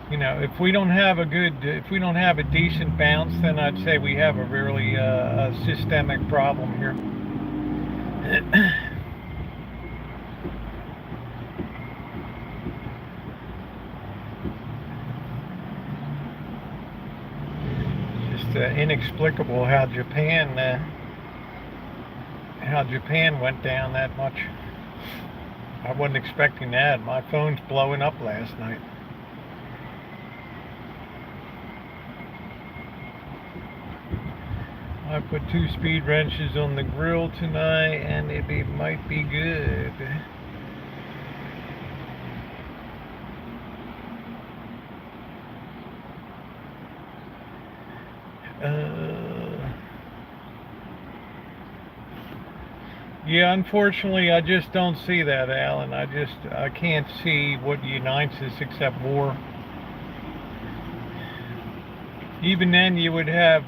Speaker 1: If we don't have a decent bounce, then I'd say we have a really systemic problem here. Inexplicable how Japan went down that much. I wasn't expecting that. My phone's blowing up last night. I put 2 speed wrenches on the grill tonight and it might be good. Yeah, unfortunately, I just don't see that, Alan. I can't see what unites us except war. Even then, you'd have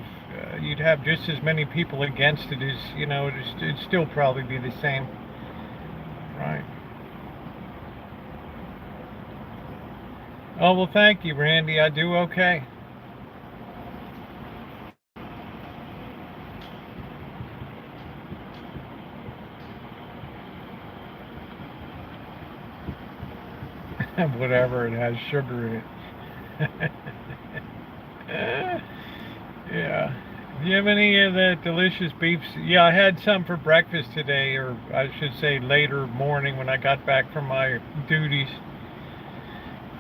Speaker 1: just as many people against it as, it'd still probably be the same, right? Oh, well, thank you, Randy. I do okay. Whatever, it has sugar in it. Yeah. Do you have any of that delicious beef? Yeah, I had some for breakfast today, or I should say later morning when I got back from my duties.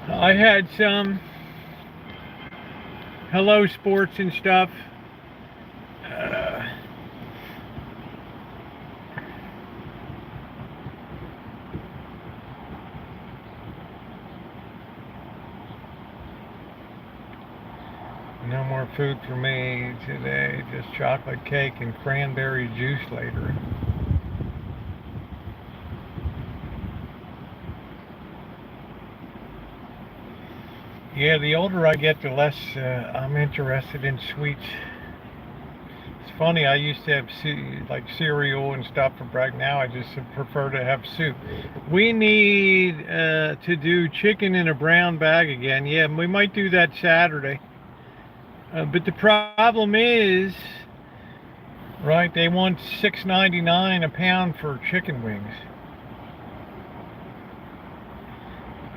Speaker 1: I had some Hello Sports and stuff. No more food for me today, just chocolate cake and cranberry juice later. Yeah, the older I get, the less I'm interested in sweets. It's funny, I used to have like cereal and stuff for breakfast. Now I just prefer to have soup. We need to do chicken in a brown bag again. Yeah, we might do that Saturday. But the problem is, Right? They want $6.99 a pound for chicken wings.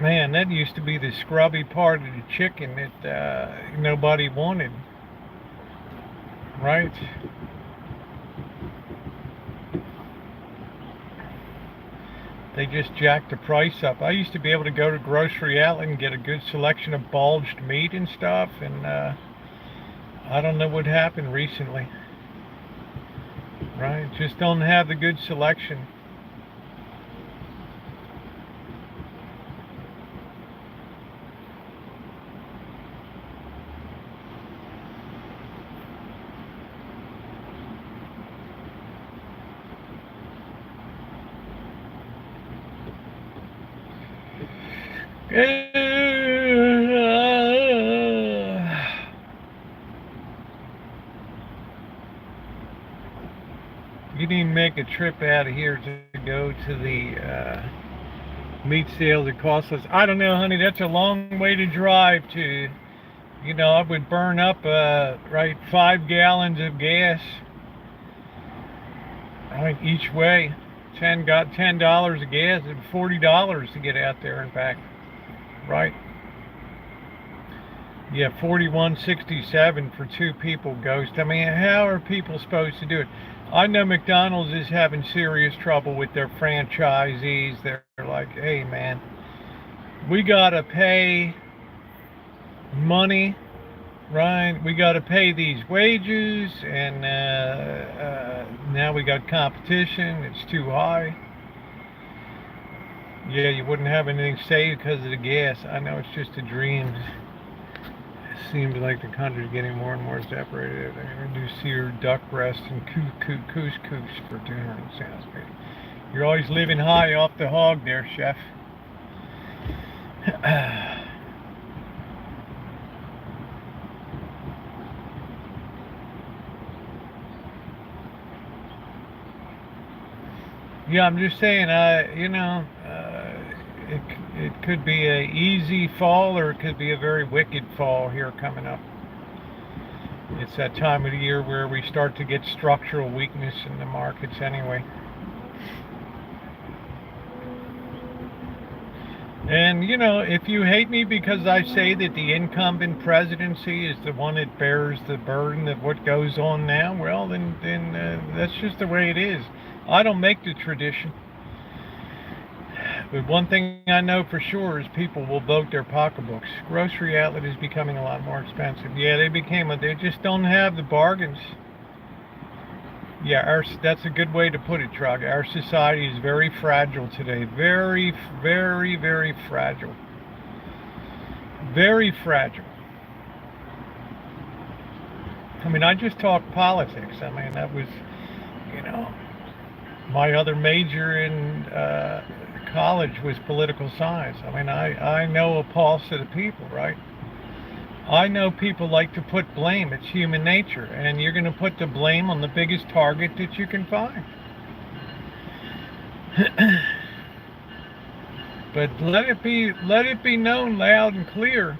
Speaker 1: Man, that used to be the scrubby part of the chicken that nobody wanted. Right? They just jacked the price up. I used to be able to go to grocery outlet and get a good selection of bulged meat and stuff, and I don't know what happened recently. Right? Just don't have the good selection. You need to make a trip out of here to go to the meat sales at costless. I don't know, honey. That's a long way to drive to. You know, I would burn up right 5 gallons of gas right each way. Got $10 of gas and $40 to get out there and back. Right? Yeah, 41.67 for 2 people, Ghost. I mean, how are people supposed to do it? I know McDonald's is having serious trouble with their franchisees. They're like, hey, man, we got to pay money, right? We got to pay these wages, and now we got competition. It's too high. Yeah, you wouldn't have anything saved because of the gas. I know it's just a dream. It seems like the country's getting more and more separated. They're going to do sear, duck breast, and couscous for dinner. It sounds good. You're always living high off the hog there, chef. Yeah, I'm just saying, it could be a easy fall, or it could be a very wicked fall here coming up. It's that time of the year where we start to get structural weakness in the markets anyway. And, you know, if you hate me because I say that the incumbent presidency is the one that bears the burden of what goes on now, well, then that's just the way it is. I don't make the tradition. But one thing I know for sure is people will vote their pocketbooks. Grocery outlet is becoming a lot more expensive. Yeah, they just don't have the bargains. Yeah, that's a good way to put it, Trug. Our society is very fragile today. Very, very, very fragile. Very fragile. I mean, I just talked politics. I mean, that was, you know, my other major in college was political science. I mean, I know a pulse of the people, right? I know people like to put blame. It's human nature, and you're going to put the blame on the biggest target that you can find. But let it be known loud and clear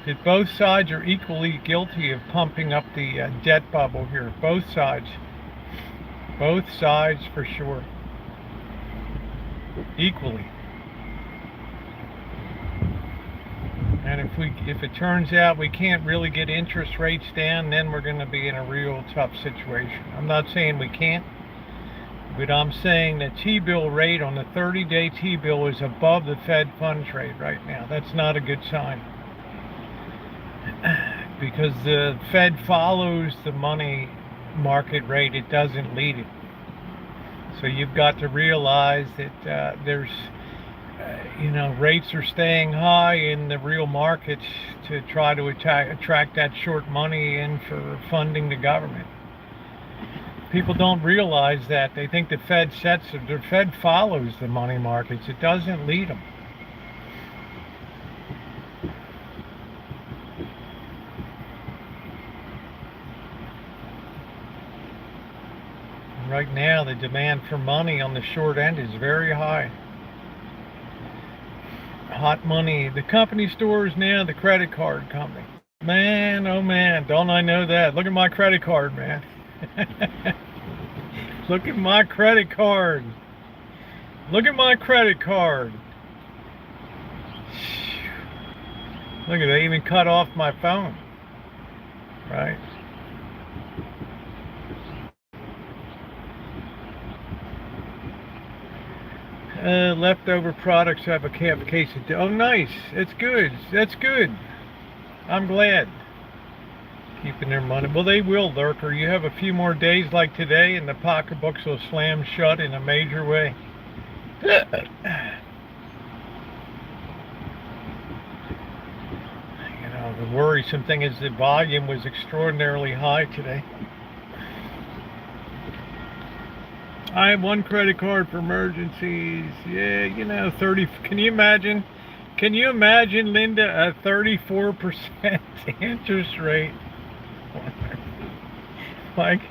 Speaker 1: that both sides are equally guilty of pumping up the debt bubble here. Both sides for sure, equally. And if it turns out we can't really get interest rates down, then we're going to be in a real tough situation. I'm not saying we can't, but I'm saying the T-bill rate on the 30-day T-bill is above the Fed funds rate right now. That's not a good sign, because the Fed follows the money market rate. It doesn't lead it. So you've got to realize that rates are staying high in the real markets to try to attract that short money in for funding the government. People don't realize that. They think the Fed sets it. The Fed follows the money markets. It doesn't lead them. Right now, the demand for money on the short end is very high. Hot money. The company store is now the credit card company. Man, oh man, don't I know that? Look at my credit card, man. Look at my credit card. Look at my credit card. Look at, they even cut off my phone. Right? Leftover products have a case of... Oh, nice. It's good. That's good. I'm glad. Keeping their money. Well, they will, Lurker. You have a few more days like today, and the pocketbooks will slam shut in a major way. You know, the worrisome thing is the volume was extraordinarily high today. I have one credit card for emergencies. Yeah, you know, 30. Can you imagine? Can you imagine, Linda, a 34% interest rate? Like,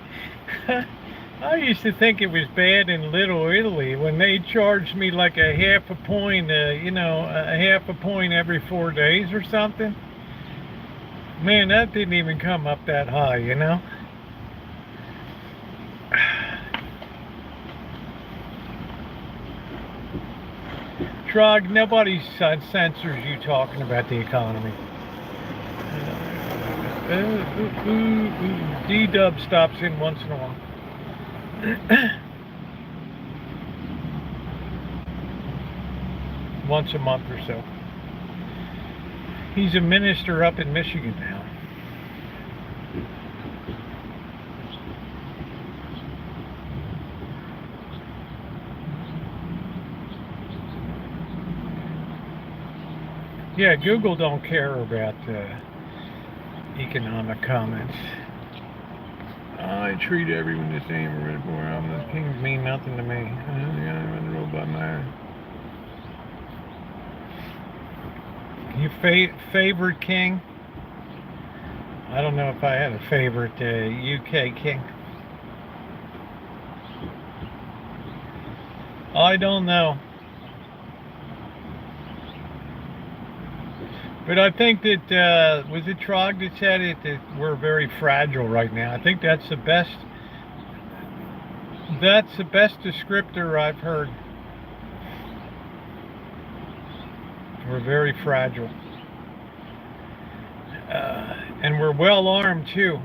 Speaker 1: I used to think it was bad in Little Italy when they charged me like a half a point, you know, a half a point every 4 days or something. Man, that didn't even come up that high, you know? Trog, nobody censors you talking about the economy. D-Dub stops in once in a while. Once a month or so. He's a minister up in Michigan now. Yeah, Google don't care about economic comments. I treat everyone the same. The kings mean nothing to me. I'm ruled by my... Your favorite king? I don't know if I had a favorite UK king. I don't know. But I think that, was it Trog that said it, that we're very fragile right now? I think that's the best descriptor I've heard. We're very fragile. And we're well armed too.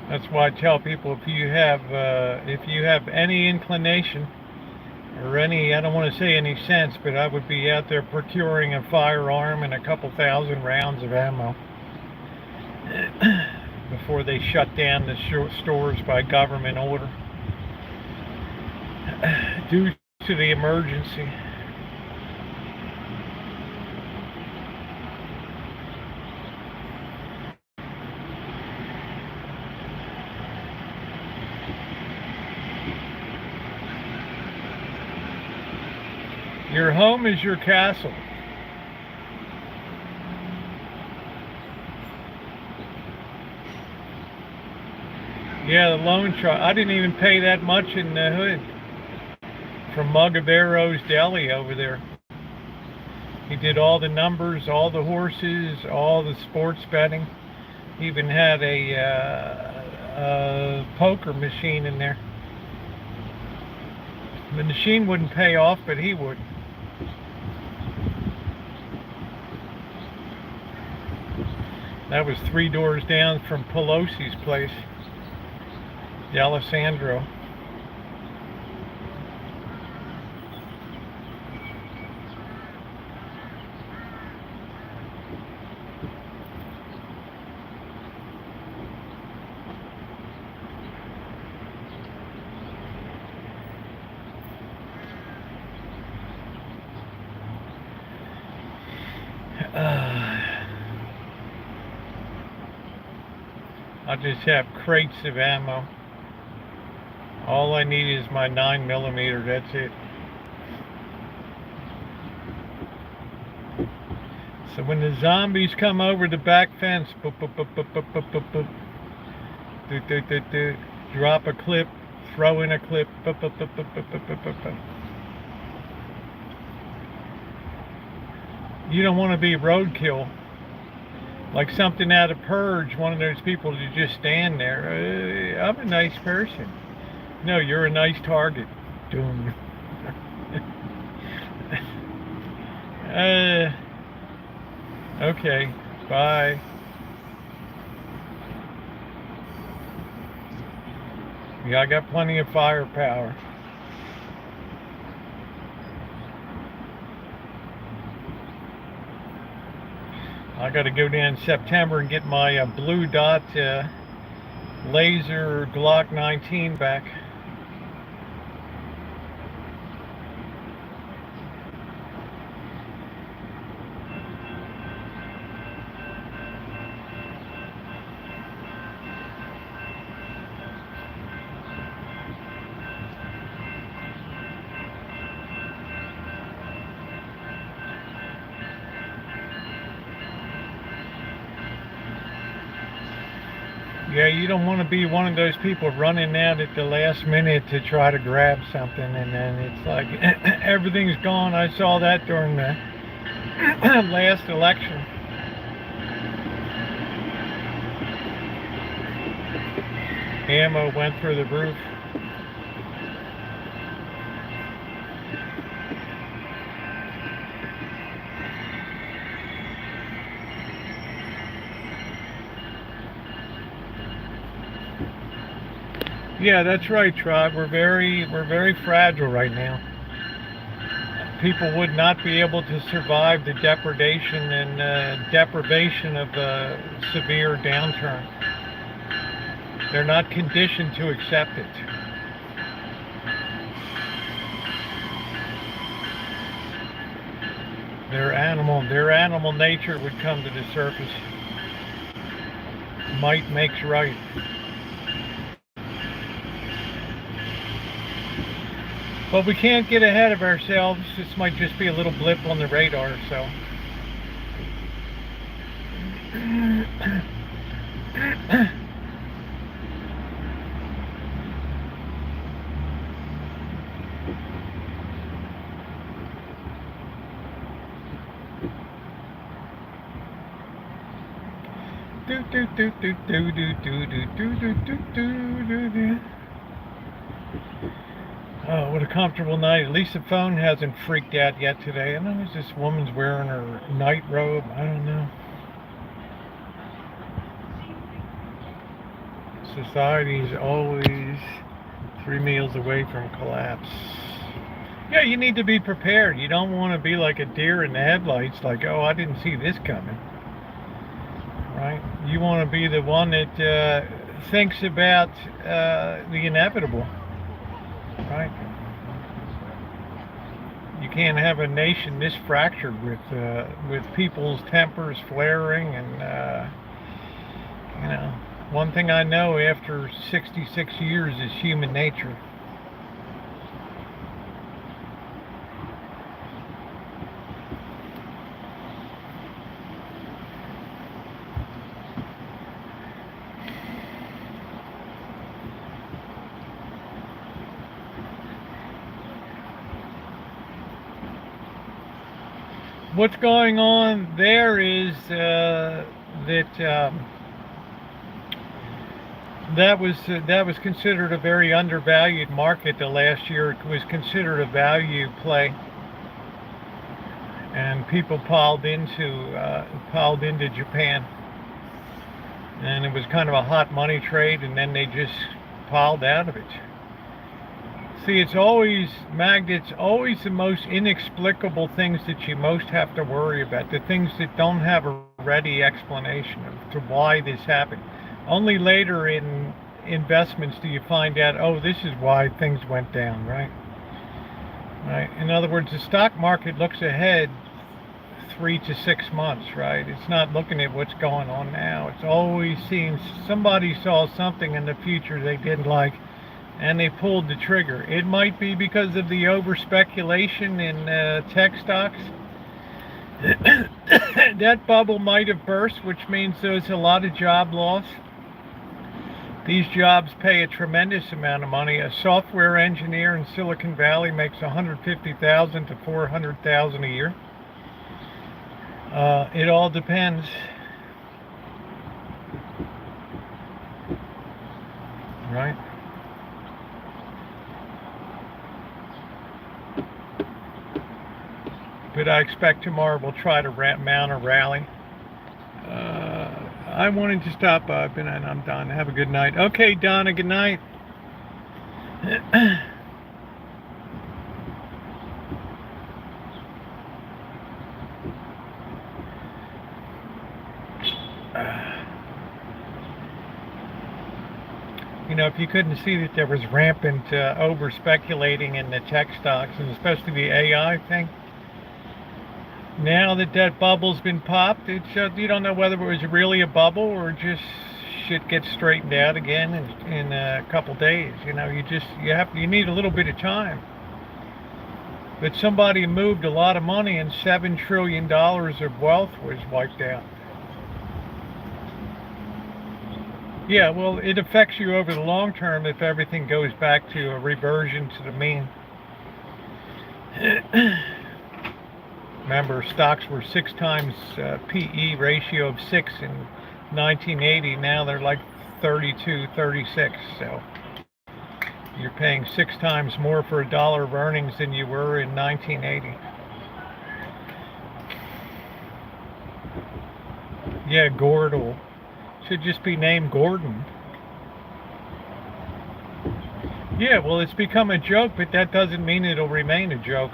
Speaker 1: That's why I tell people, if you have any inclination or any, I don't want to say any sense, but I would be out there procuring a firearm and a couple thousand rounds of ammo before they shut down the stores by government order due to the emergency. Your home is your castle. Yeah, the loan chart. I didn't even pay that much in the hood from Mugabero's Deli over there. He did all the numbers, all the horses, all the sports betting. He even had a poker machine in there. The machine wouldn't pay off, but he would. That was 3 doors down from Pelosi's place, the Alessandro. I just have crates of ammo. All I need is my 9mm, that's it. So when the zombies come over the back fence, boop, boop, boop, boop, boop, boop, boop, boop, do, do, do, do, drop a clip, throw in a clip, boop, boop, boop, boop, boop, boop, boop, boop. You don't want to be roadkill. Like something out of Purge, one of those people to just stand there. I'm a nice person. No, you're a nice target. Doom. Okay, bye. Yeah, I got plenty of firepower. I got to go down in September and get my blue dot laser Glock 19 back. Yeah, you don't want to be one of those people running out at the last minute to try to grab something, and then it's like everything's gone. I saw that during the last election. Ammo went through the roof. Yeah, that's right, Tribe. We're very fragile right now. People would not be able to survive the depredation and deprivation of a severe downturn. They're not conditioned to accept it. Their animal nature would come to the surface. Might makes right. But we can't get ahead of ourselves. This might just be a little blip on the radar, so. Oh, what a comfortable night. At least the phone hasn't freaked out yet today. I don't know if this woman's wearing her night robe. I don't know. Society's always 3 meals away from collapse. Yeah, you need to be prepared. You don't want to be like a deer in the headlights, like, oh, I didn't see this coming. Right? You want to be the one that thinks about the inevitable. Right? You can't have a nation this fractured with people's tempers flaring, and you know, one thing I know after 66 years is human nature. What's going on there is that was considered a very undervalued market the last year. It was considered a value play, and people piled into Japan, and it was kind of a hot money trade, and then they just piled out of it. See, it's always the most inexplicable things that you most have to worry about, the things that don't have a ready explanation to why this happened. Only later in investments do you find out, oh, this is why things went down, right? Right. In other words, the stock market looks ahead 3 to 6 months, right? It's not looking at what's going on now. It's always seeing somebody saw something in the future they didn't like, and they pulled the trigger. It might be because of the over speculation in tech stocks. That bubble might have burst, which means there's a lot of job loss. These jobs pay a tremendous amount of money. A software engineer in Silicon Valley makes $150,000 to $400,000 a year. It all depends. Right? But I expect tomorrow we'll try to mount a rally. I wanted to stop by, and I'm done. Have a good night. Okay, Donna, good night. You know, if you couldn't see that there was rampant over speculating in the tech stocks, and especially the AI thing, now that that bubble's been popped, it's you don't know whether it was really a bubble or just shit gets straightened out again in a couple days. You know, you need a little bit of time. But somebody moved a lot of money, and $7 trillion of wealth was wiped out. Yeah, well, it affects you over the long term if everything goes back to a reversion to the mean. Remember, stocks were 6 times PE ratio of 6 in 1980. Now they're like 32, 36. So you're paying 6 times more for $1 of earnings than you were in 1980. Yeah, Gordle. Should just be named Gordon. Yeah, well, it's become a joke, but that doesn't mean it'll remain a joke.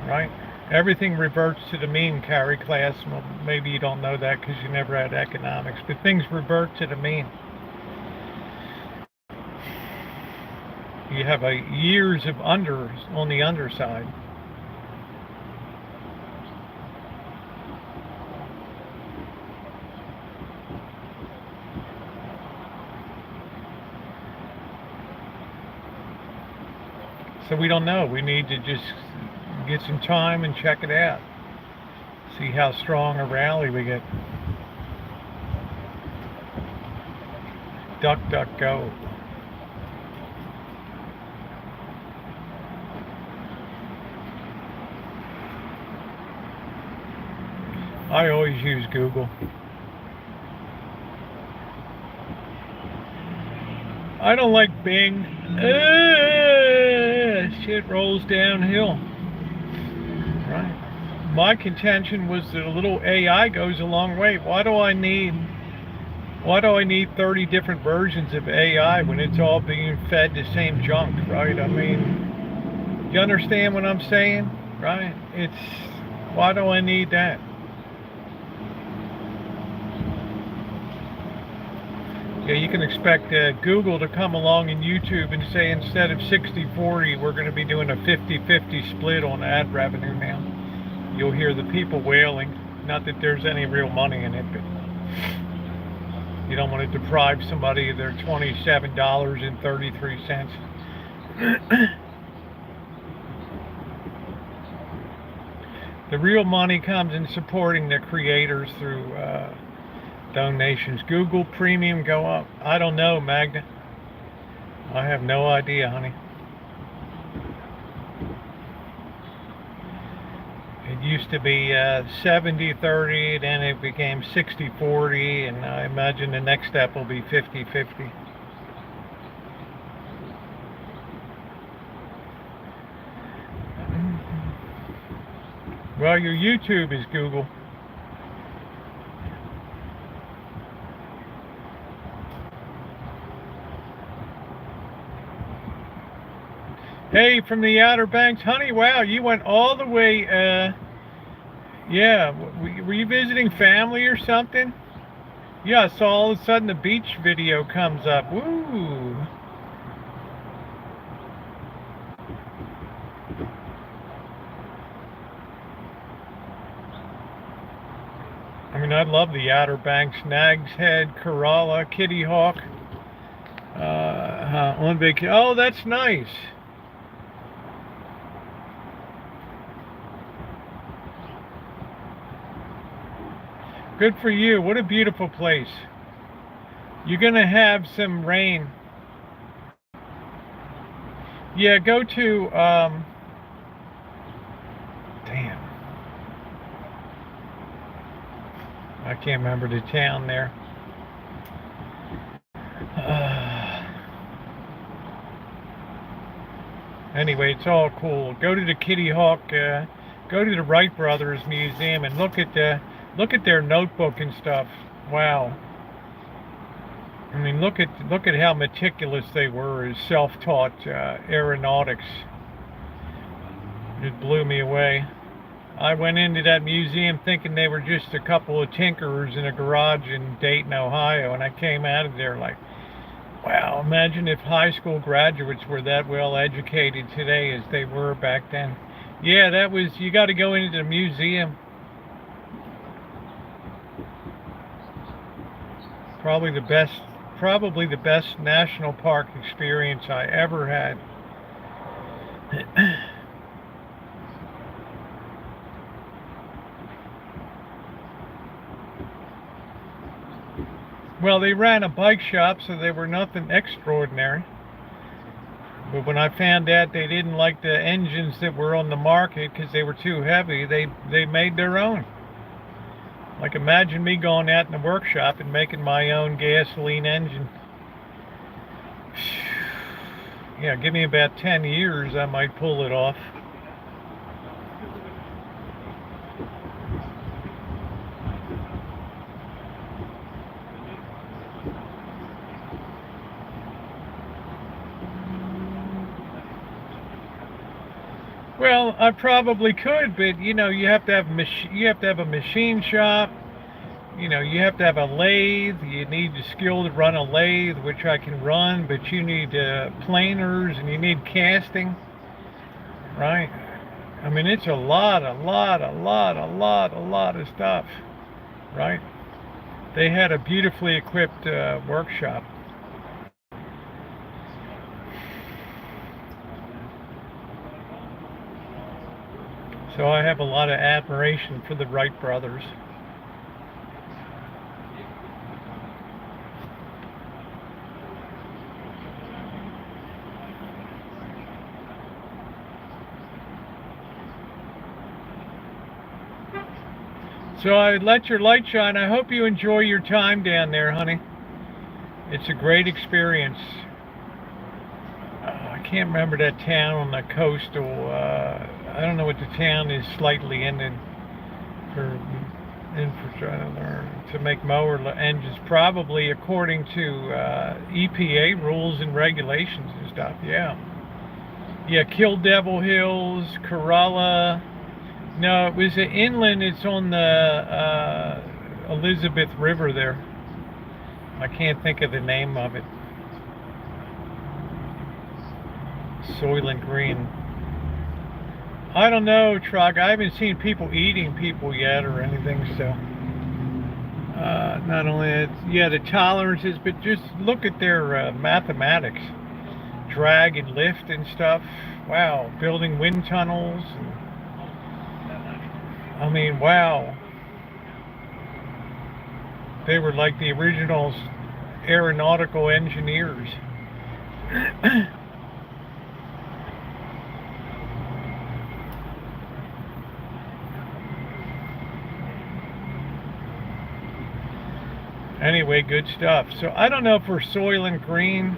Speaker 1: Right? Everything reverts to the mean, Carrie class. Well, maybe you don't know that because you never had economics, but things revert to the mean. You have years of unders on the underside. So we don't know. We need to just get some time and check it out. See how strong a rally we get. Duck, duck, go. I always use Google. I don't like Bing. Shit rolls downhill. Right. My contention was that a little AI goes a long way. Why do I need 30 different versions of AI when it's all being fed the same junk, right? I mean, you understand what I'm saying, right? Why do I need that? Yeah, you can expect Google to come along in YouTube and say instead of 60-40, we're going to be doing a 50-50 split on ad revenue now. You'll hear the people wailing. Not that there's any real money in it, but you don't want to deprive somebody of their $27.33. The real money comes in supporting the creators through donations. Google Premium go up? I don't know, Magda. I have no idea, honey. It used to be 70-30, then it became 60-40, and I imagine the next step will be 50-50. Well, your YouTube is Google. Hey, from the Outer Banks, honey, wow, you went all the way, yeah, were you visiting family or something? Yeah, so all of a sudden the beach video comes up, woo! I mean, I love the Outer Banks, Nag's Head, Corolla, Kitty Hawk, on vacation. Oh, that's nice. Good for you. What a beautiful place. You're going to have some rain. Yeah, go to, damn. I can't remember the town there. Anyway, it's all cool. Go to the Kitty Hawk, go to the Wright Brothers Museum and look at their notebook and stuff. Wow. I mean, look at how meticulous they were as self-taught aeronautics. It blew me away. I went into that museum thinking they were just a couple of tinkerers in a garage in Dayton, Ohio, and I came out of there like, wow, imagine if high school graduates were that well educated today as they were back then. Yeah, that was, you got to go into the museum. Probably the best national park experience I ever had. Well, they ran a bike shop, so they were nothing extraordinary. But when I found out they didn't like the engines that were on the market because they were too heavy, they made their own. Like, imagine me going out in the workshop and making my own gasoline engine. Yeah, give me about 10 years, I might pull it off. Well, I probably could, but you know, you have to have a machine shop. You know, you have to have a lathe. You need the skill to run a lathe, which I can run, but you need planers and you need casting, right? I mean, it's a lot of stuff, right? They had a beautifully equipped workshop. So I have a lot of admiration for the Wright brothers. So I let your light shine. I hope you enjoy your time down there, honey. It's a great experience. I can't remember that town on the coastal. I don't know what the town is slightly ended for infrastructure to make mower engines, probably according to EPA rules and regulations and stuff. Yeah, Kill Devil Hills, Corolla. No, it was inland. It's on the Elizabeth River there. I can't think of the name of it. Soylent Green. I don't know, Trog. I haven't seen people eating people yet or anything, so. Not only, the tolerances, but just look at their mathematics. Drag and lift and stuff. Wow, building wind tunnels. I mean, wow. They were like the original aeronautical engineers. Anyway, good stuff. So I don't know if we're Soylent Green,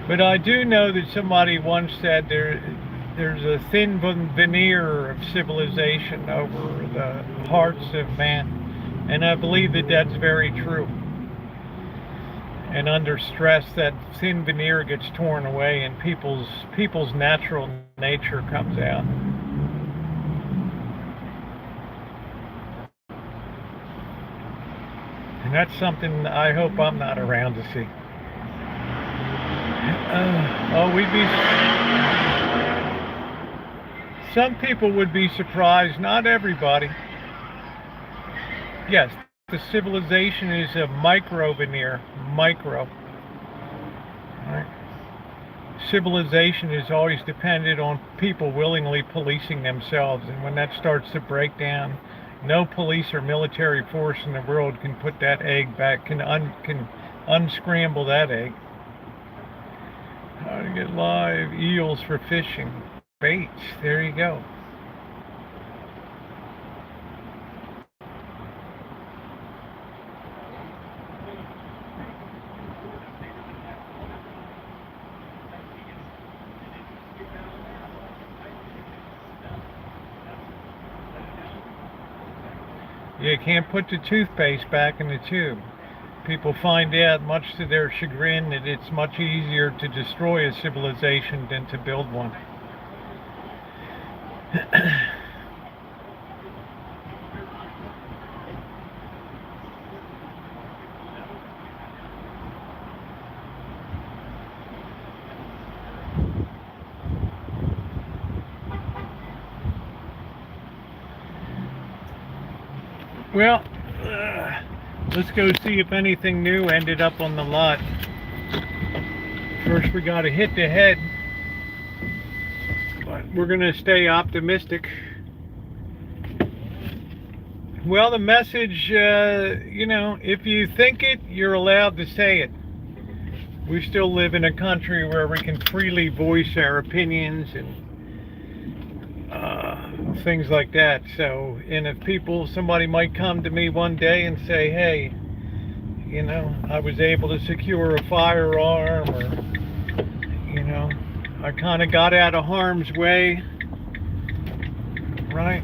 Speaker 1: but I do know that somebody once said there's a thin veneer of civilization over the hearts of man, and I believe that that's very true. And under stress, that thin veneer gets torn away, and people's natural nature comes out. And that's something I hope I'm not around to see. Some people would be surprised, not everybody. Yes, the civilization is a micro veneer, micro. Right? Civilization is always dependent on people willingly policing themselves, and when that starts to break down, no police or military force in the world can put that egg back, can unscramble that egg. How to get live eels for fishing. Baits, there you go. You can't put the toothpaste back in the tube. People find out, much to their chagrin, that it's much easier to destroy a civilization than to build one. Well, let's go see if anything new ended up on the lot. First we got to hit the head, but we're going to stay optimistic. Well, the message, you know, if you think it, you're allowed to say it. We still live in a country where we can freely voice our opinions and things like that. So, and if somebody might come to me one day and say, hey, you know, I was able to secure a firearm, or, you know, I kind of got out of harm's way, right?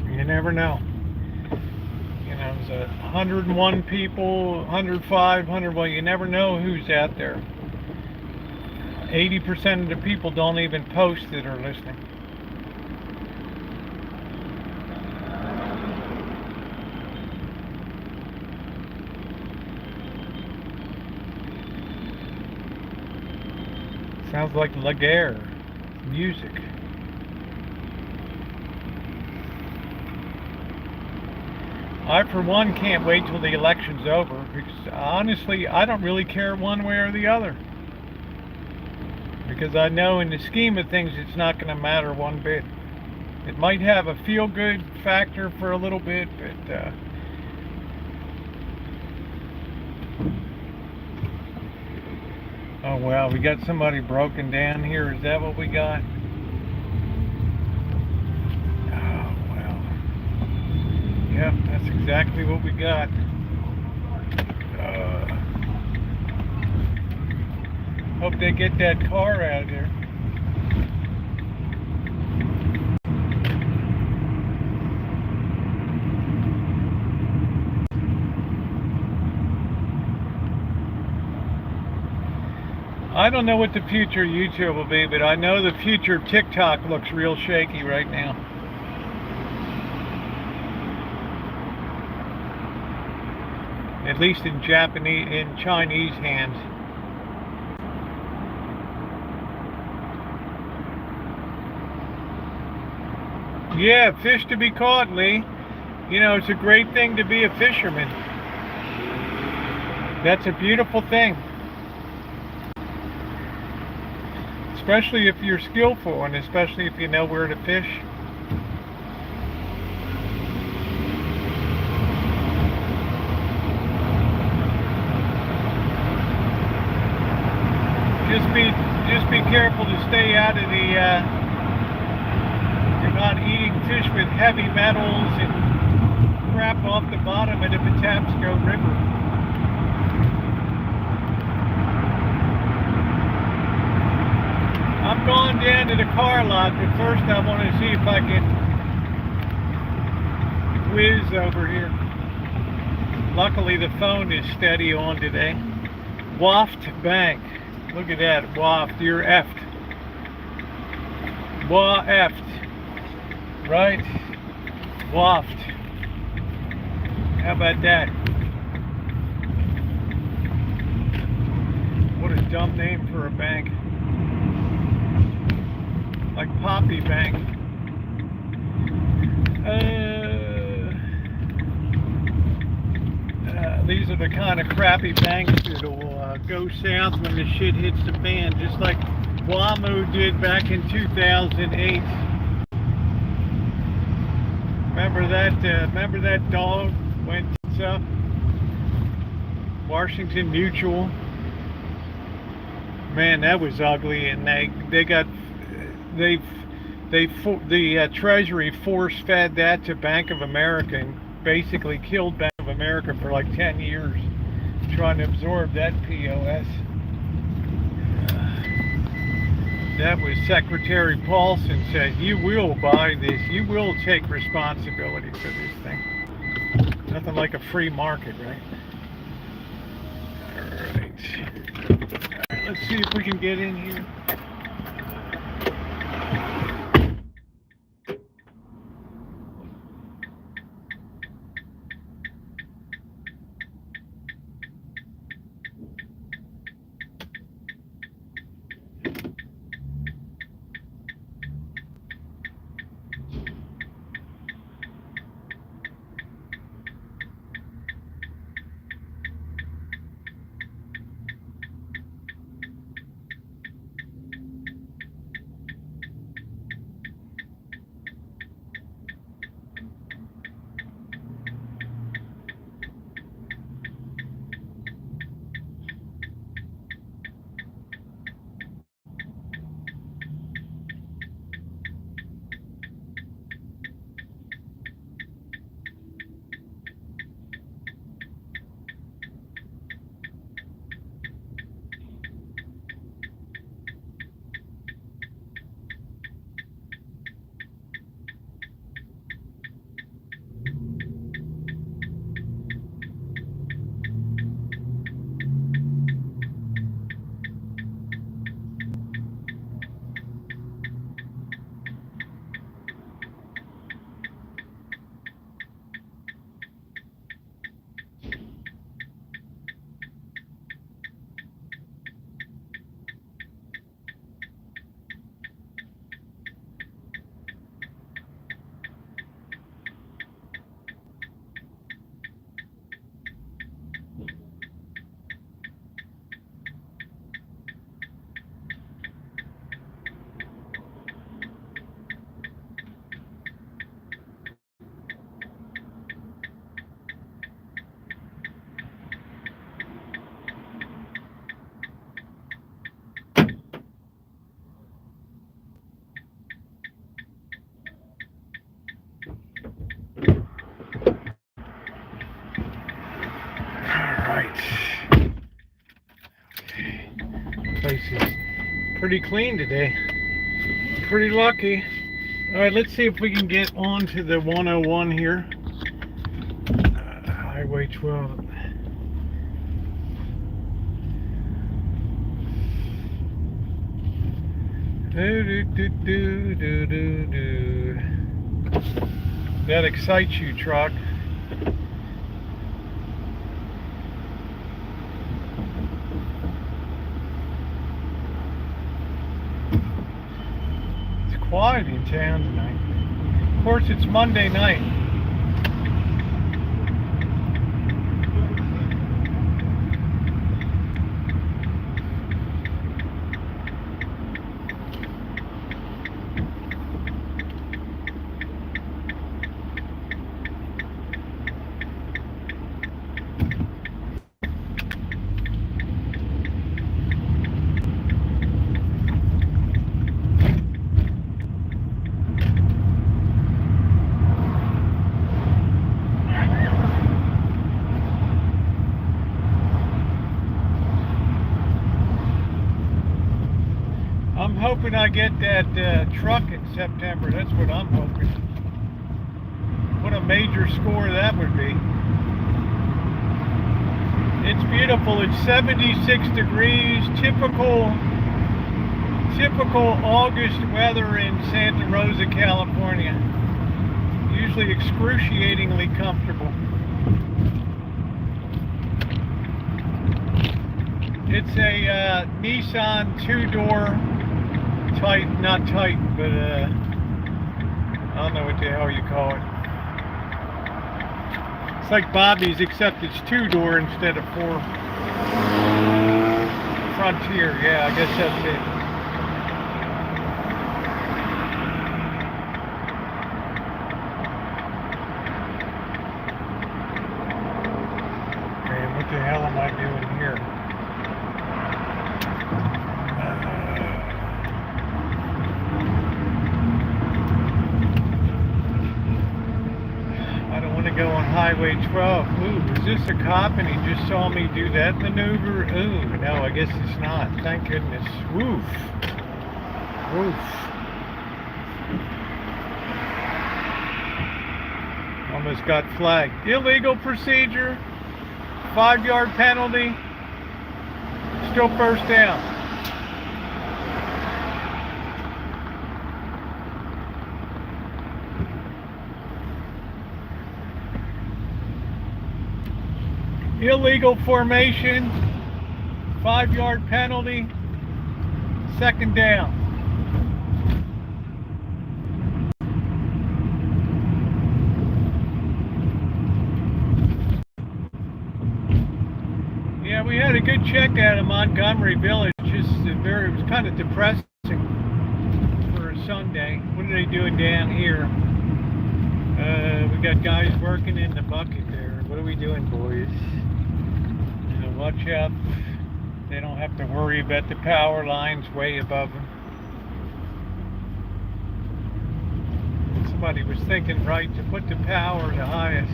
Speaker 1: You never know. You know, there's 101 people, 105, 100, well, you never know who's out there. 80% of the people don't even post that are listening. Sounds like Laguerre music. I, for one, can't wait till the election's over, because honestly, I don't really care one way or the other. Because I know in the scheme of things, it's not going to matter one bit. It might have a feel-good factor for a little bit, but oh wow, we got somebody broken down here. Is that what we got? Oh wow. Yep, that's exactly what we got. Hope they get that car out of there. I don't know what the future of YouTube will be, but I know the future of TikTok looks real shaky right now. At least in Chinese hands. Yeah, fish to be caught, Lee. You know, it's a great thing to be a fisherman. That's a beautiful thing. Especially if you're skillful, and especially if you know where to fish. Just be careful to stay out of the you're not eating fish with heavy metals and crap off the bottom of the Patapsco River. I'm going down to the car lot, but first I want to see if I can whiz over here. Luckily the phone is steady on today. Waft Bank. Look at that, waft, you're effed. Effed. Right? Waft. How about that? What a dumb name for a bank. Like Poppy Bank. These are the kind of crappy banks that'll go south when the shit hits the fan, just like WAMU did back in 2008. Remember that dog went up? Washington Mutual. Man, that was ugly, and the Treasury force-fed that to Bank of America and basically killed Bank of America for like 10 years, trying to absorb that POS. That was Secretary Paulson said, you will buy this, you will take responsibility for this thing. Nothing like a free market, right? Alright, let's see if we can get in here. Place is pretty clean today. Pretty lucky. Alright, let's see if we can get onto the 101 here. Highway 12. That excites you, truck. Quiet in town tonight. Of course, it's Monday night. I'm hoping I get that truck in September. That's what I'm hoping. What a major score that would be. It's beautiful. It's 76 degrees. Typical August weather in Santa Rosa, California. Usually excruciatingly comfortable. It's a Nissan two-door. Not Titan, but I don't know what the hell you call it. It's like Bobby's, except it's two-door instead of four. Frontier, yeah, I guess that's it. Man, what the hell am I doing here? Go on Highway 12. Ooh, is this a cop and he just saw me do that maneuver? Ooh, no, I guess it's not. Thank goodness. Woof. Oof. Almost got flagged. Illegal procedure, 5-yard penalty, still first down. Illegal formation, 5-yard penalty, second down. Yeah, we had a good check out of Montgomery Village. It was kind of depressing for a Sunday. What are they doing down here? We got guys working in the bucket there. What are we doing, boys? Watch out. They don't have to worry about the power lines way above them. Somebody was thinking right to put the power the highest.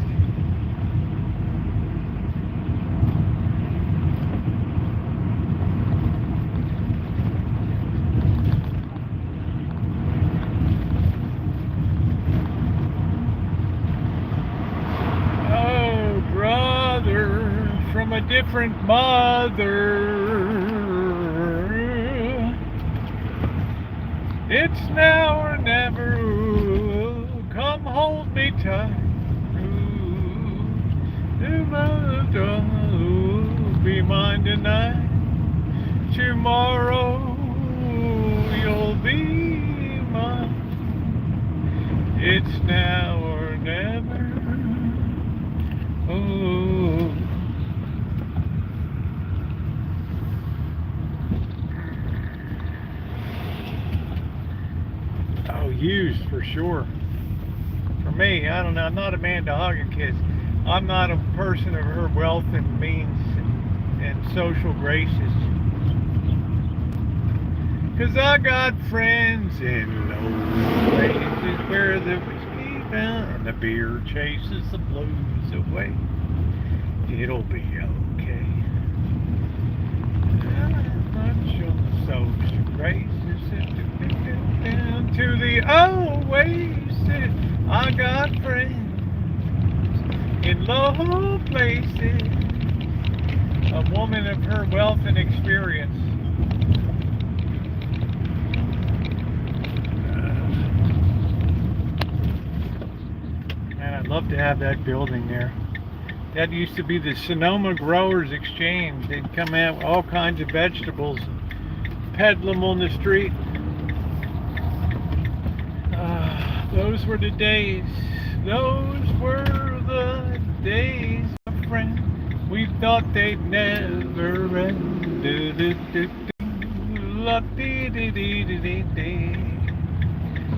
Speaker 1: From a different mother. It's now or never. Ooh, come hold me tight. Ooh, be mine tonight. Tomorrow you'll be mine. It's now or never. Ooh. Used for sure. For me, I don't know, I'm not a man to hug a kiss. I'm not a person of her wealth and means and social graces. Cause I got friends in low places where the whiskey found and the beer chases the blues away. It'll be okay. Much on the social graces down to the oasis. I got friends in low places. A woman of her wealth and experience. Man, I'd love to have that building there. That used to be the Sonoma Growers Exchange. They'd come out with all kinds of vegetables and peddle them on the street. Those were the days. Those were the days, my friend. We thought they'd never end. La dee dee dee dee dee dee.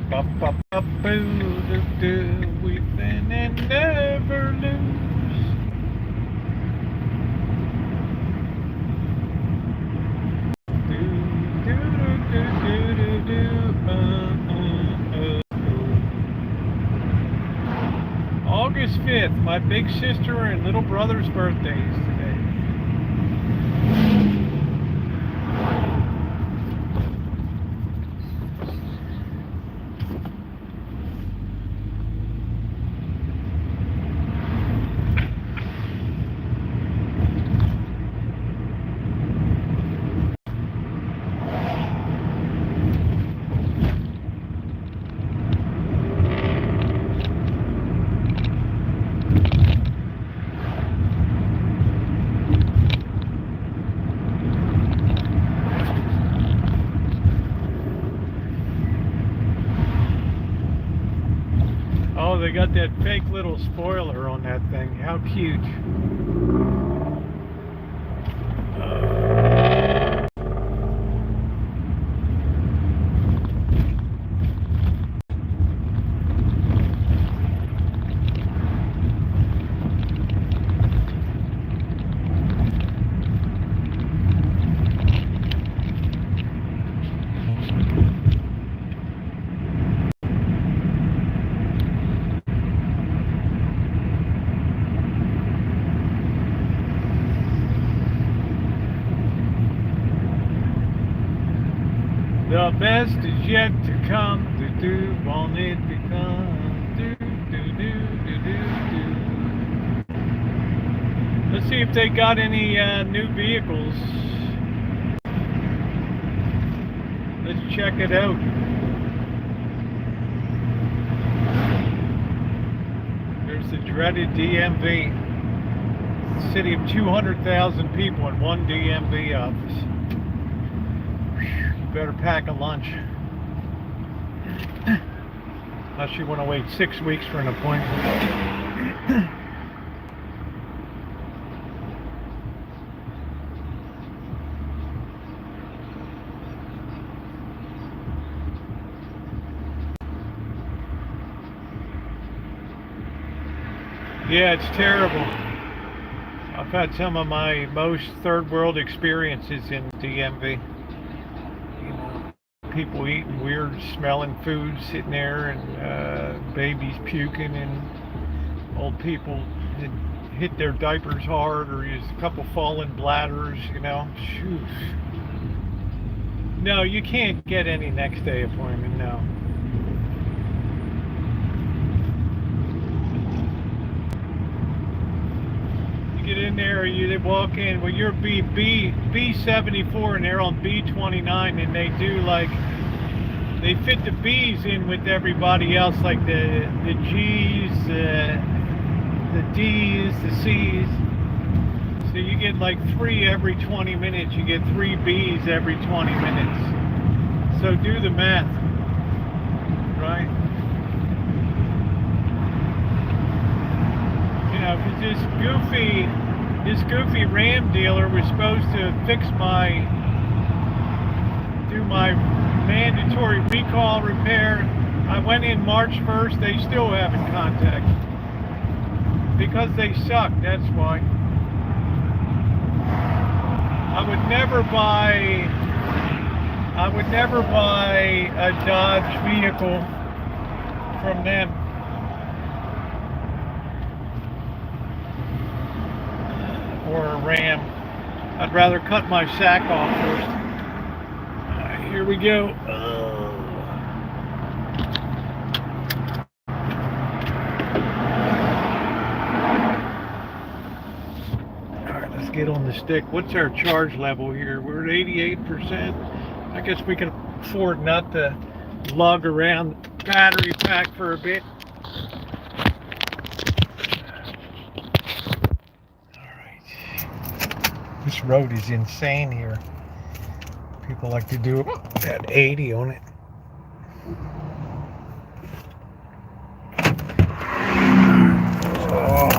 Speaker 1: Ba ba ba boo doo doo. We win and never lose. August 5th, my big sister and little brother's birthdays today. They got that fake little spoiler on that thing. How cute. The best is yet to come. Do won't it become? Do. Let's see if they got any new vehicles. Let's check it out. There's the dreaded DMV. City of 200,000 people in one DMV office. You better pack a lunch. Unless you want to wait 6 weeks for an appointment. Yeah, it's terrible. I've had some of my most third world experiences in DMV. You know, people eating weird smelling food sitting there, and babies puking, and old people that hit their diapers hard, or use a couple fallen bladders, you know. Shoot. No, you can't get any next day appointment, no. Get in there, you walk in, well, you're B74 and they're on B29, and they do like, they fit the B's in with everybody else, like the G's, the D's, the C's. So you get like 3 every 20 minutes, you get 3 B's every 20 minutes. So do the math, right? You know, because this goofy Ram dealer was supposed to do my mandatory recall repair. I went in March 1st, they still haven't contacted. Because they suck, that's why. I would never buy a Dodge vehicle from them. Or a Ram. I'd rather cut my sack off first. Alright, here we go. Alright, let's get on the stick. What's our charge level here? We're at 88%. I guess we can afford not to lug around the battery pack for a bit. This road is insane here. People like to do at 80 on it. Oh.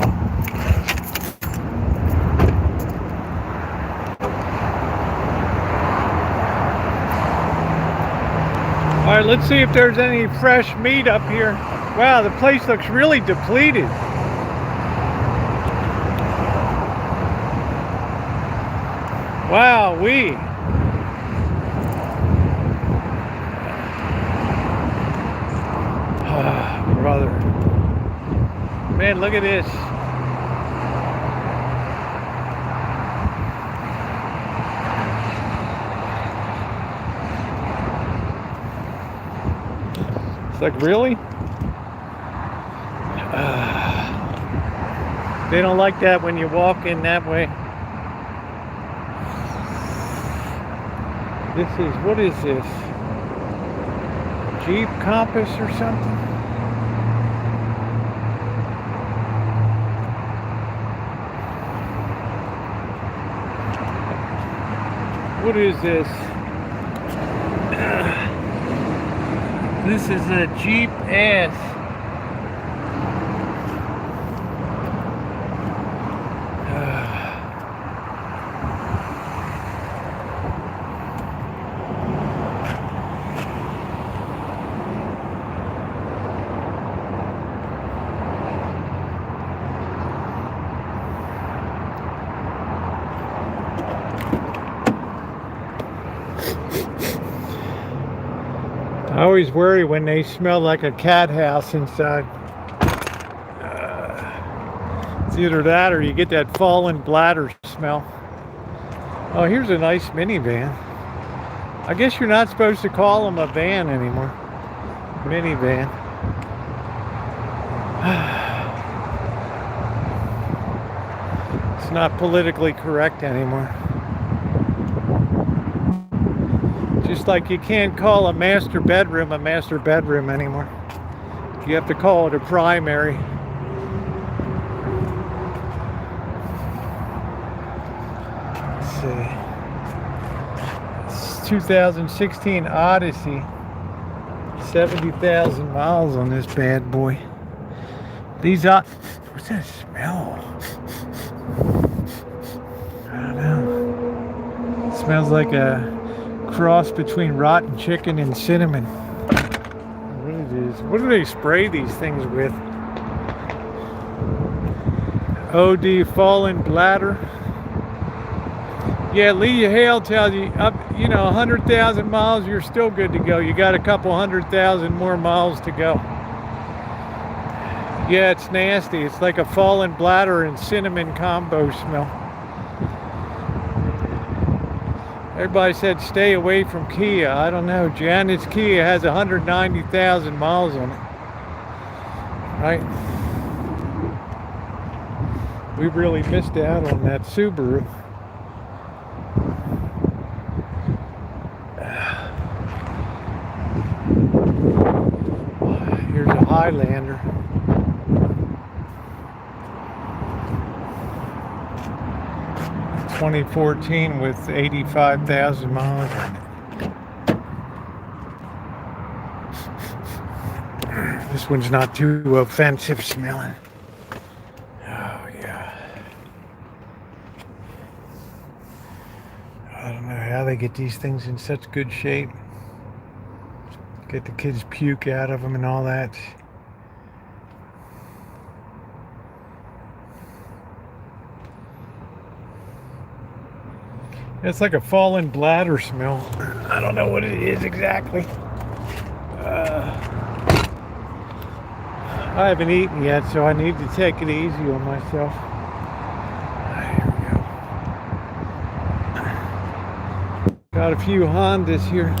Speaker 1: All right, let's see if there's any fresh meat up here. Wow, the place looks really depleted. Wow, brother. Man, look at this. It's like, really? They don't like that when you walk in that way. What is this? Jeep Compass or something? What is this? This is a Jeep S. I always worry when they smell like a cat house inside. It's either that or you get that fallen bladder smell. Oh, here's a nice minivan. I guess you're not supposed to call them a van anymore. Minivan. It's not politically correct anymore. Just like you can't call a master bedroom anymore. You have to call it a primary. Let's see. It's 2016 Odyssey. 70,000 miles on this bad boy. These are... What's that smell? I don't know. It smells like a cross between rotten chicken and cinnamon. What it is? What do they spray these things with? OD fallen bladder. Yeah, Lee Hale tells you, up, 100,000 miles, you're still good to go. You got a couple 100,000 more miles to go. Yeah, it's nasty. It's like a fallen bladder and cinnamon combo smell. Everybody said stay away from Kia. I don't know. Janet's Kia has 190,000 miles on it. Right? We really missed out on that Subaru. Here's a Highlander. '14 with 85,000 miles on it. This one's not too offensive smelling. Oh yeah. I don't know how they get these things in such good shape. Get the kids puke out of them and all that. It's like a fallen bladder smell. I don't know what it is exactly. I haven't eaten yet, so I need to take it easy on myself. Here we go. Got a few Hondas here.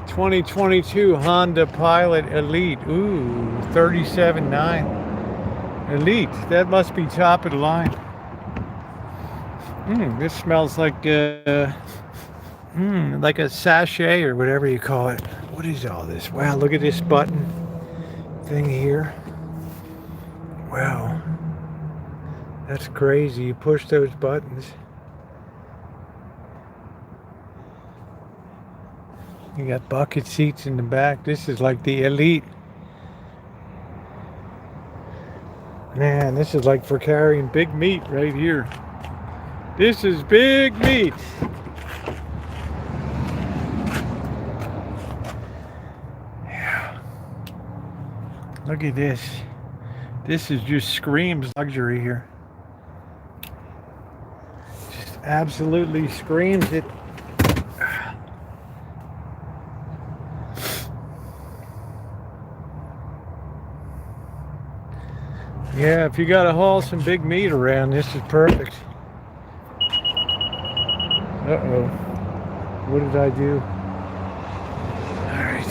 Speaker 1: '22 Honda Pilot Elite. Ooh, 37.9. Elite. That must be top of the line. This smells like a sachet or whatever you call it. What is all this? Wow, look at this button thing here. Wow. That's crazy. You push those buttons. You got bucket seats in the back. This is like the Elite. Man, this is like for carrying big meat right here. This is big meat. Yeah. Look at this. This is just screams luxury here. Just absolutely screams it. Yeah, if you got to haul some big meat around, this is perfect. Uh-oh. What did I do? Alright.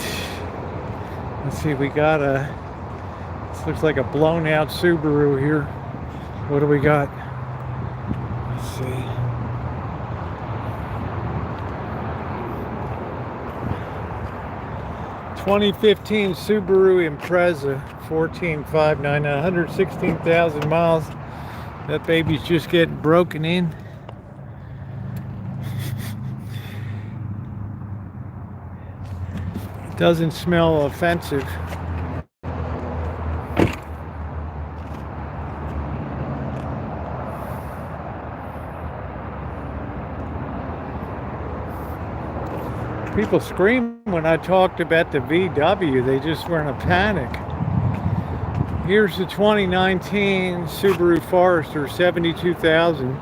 Speaker 1: Let's see, we got this looks like a blown out Subaru here. What do we got? Let's see. '15 Subaru Impreza, 14,599, 116,000 miles. That baby's just getting broken in. It doesn't smell offensive. People scream when I talked about the VW. They just were in a panic. Here's the 2019 Subaru Forester, 72,000,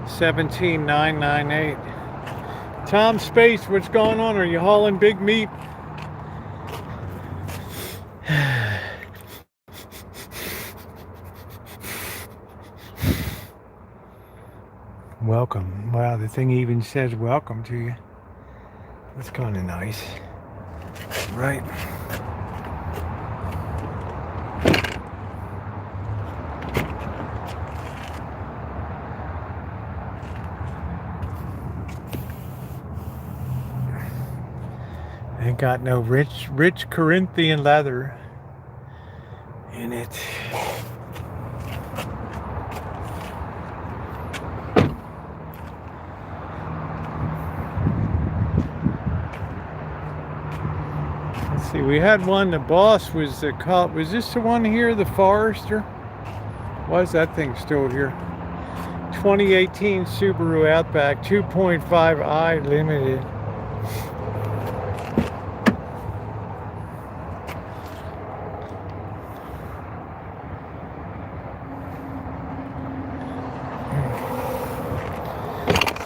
Speaker 1: 17,998. Tom Space, what's going on? Are you hauling big meat? Welcome. Wow, the thing even says welcome to you. That's kind of nice. Right. Ain't got no rich Corinthian leather in it. Let's see, we had one, the boss was the cop. Was this the one here, the Forester? Why is that thing still here? 2018 Subaru Outback 2.5i Limited.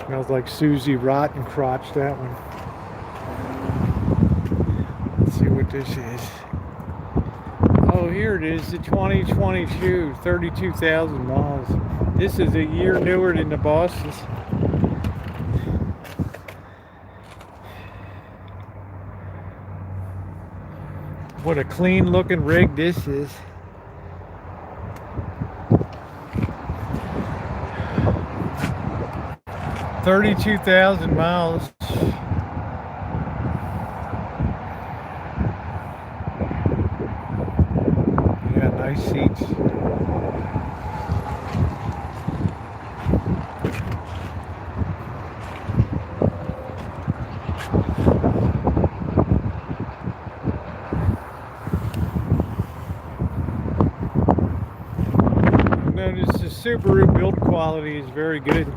Speaker 1: Smells like Susie Rotten Crotch, that one. Let's see what this is. Oh, here it is, the 2022, 32,000 miles. This is a year newer than the Bosses. What a clean looking rig this is. $32,000 miles. Yeah, nice seats. Notice the Subaru build quality is very good.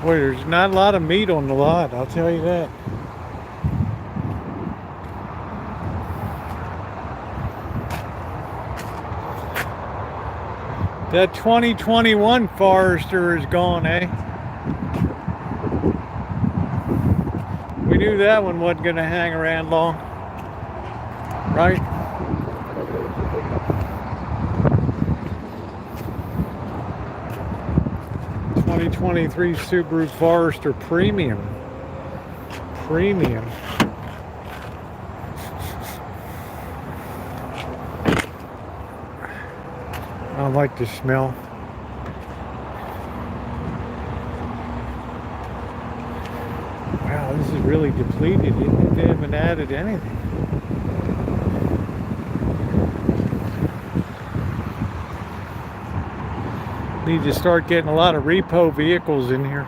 Speaker 1: Boy, there's not a lot of meat on the lot, I'll tell you that. That 2021 Forester is gone, eh? We knew that one wasn't going to hang around long, right? '23 Subaru Forester Premium. I like the smell. Wow, this is really depleted. They haven't added anything. Need to start getting a lot of repo vehicles in here.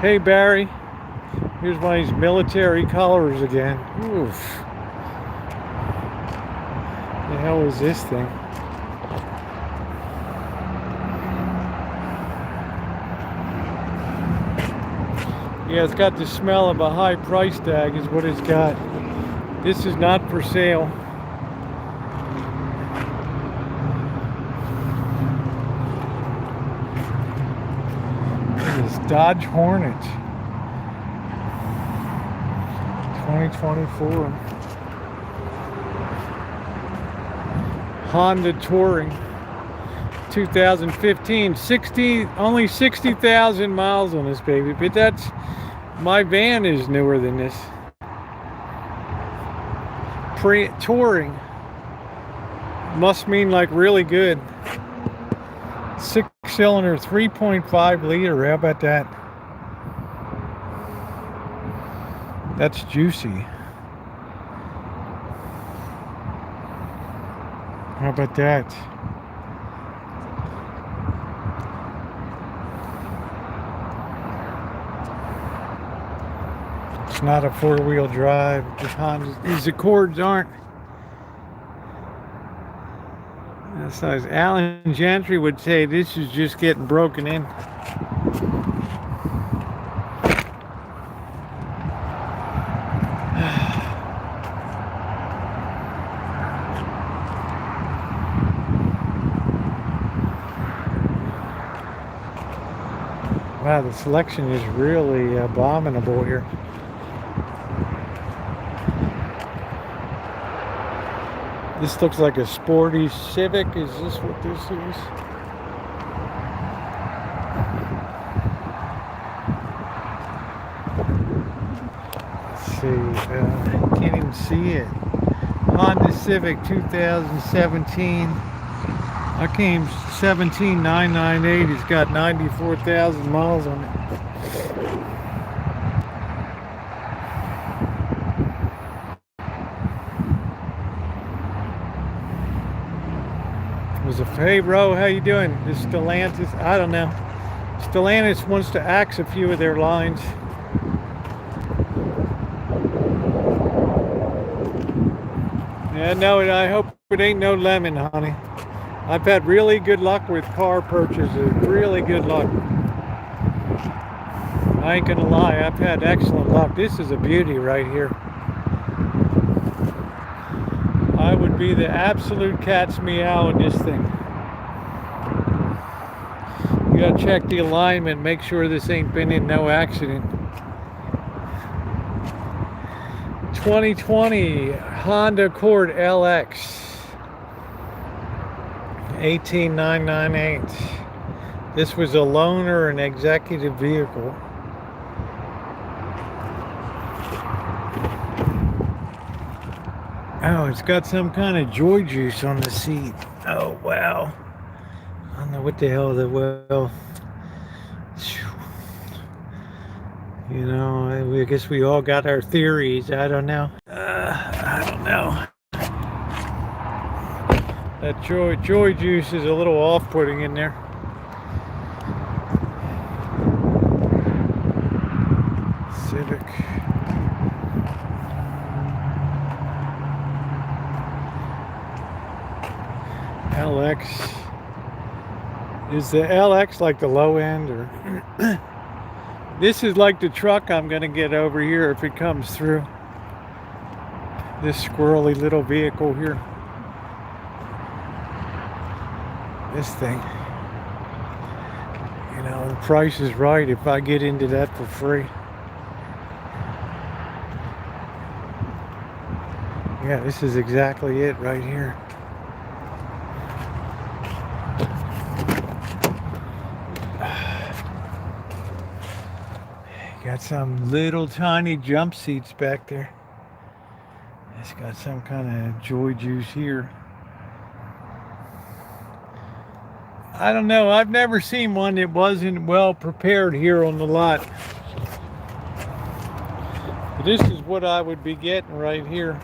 Speaker 1: Hey Barry, here's one of these military colors again. Oof. The hell is this thing? Yeah, it's got the smell of a high price tag is what it's got. This is not for sale. This Dodge Hornet 2024. Honda Touring 2015, only 60,000 miles on this baby, but that's, my van is newer than this. Touring must mean like really good. 6-cylinder 3.5 liter, how about that? That's juicy. How about that? It's not a four-wheel drive. These Accords aren't. That's nice. Alan Gentry would say this is just getting broken in. Wow, the selection is really abominable here. This looks like a sporty Civic. Is this what this is? Let's see. Can't even see it. Honda Civic 2017. I came 17998. It's got 94,000 miles on it. Hey, Ro, how you doing? This Stellantis, I don't know. Stellantis wants to axe a few of their lines. Yeah, no, I hope it ain't no lemon, honey. I've had really good luck with car purchases. Really good luck. I ain't gonna lie, I've had excellent luck. This is a beauty right here. I would be the absolute cat's meow in this thing. You gotta check the alignment, make sure this ain't been in no accident. 2020 Honda Accord LX 18998. This was a loaner and executive vehicle. Oh, it's got some kind of joy juice on the seat. Oh, wow. I don't know what the hell that will. You know, I guess we all got our theories. I don't know. I don't know. That joy juice is a little off-putting in there. Civic. LX. Is the LX like the low end, or this is like the truck I'm gonna get over here if it comes through. This squirrely little vehicle here. This thing. You know, the price is right if I get into that for free. Yeah, this is exactly it right here. Got some little tiny jump seats back there. It's got some kind of joy juice here. I don't know. I've never seen one that wasn't well prepared here on the lot. But this is what I would be getting right here.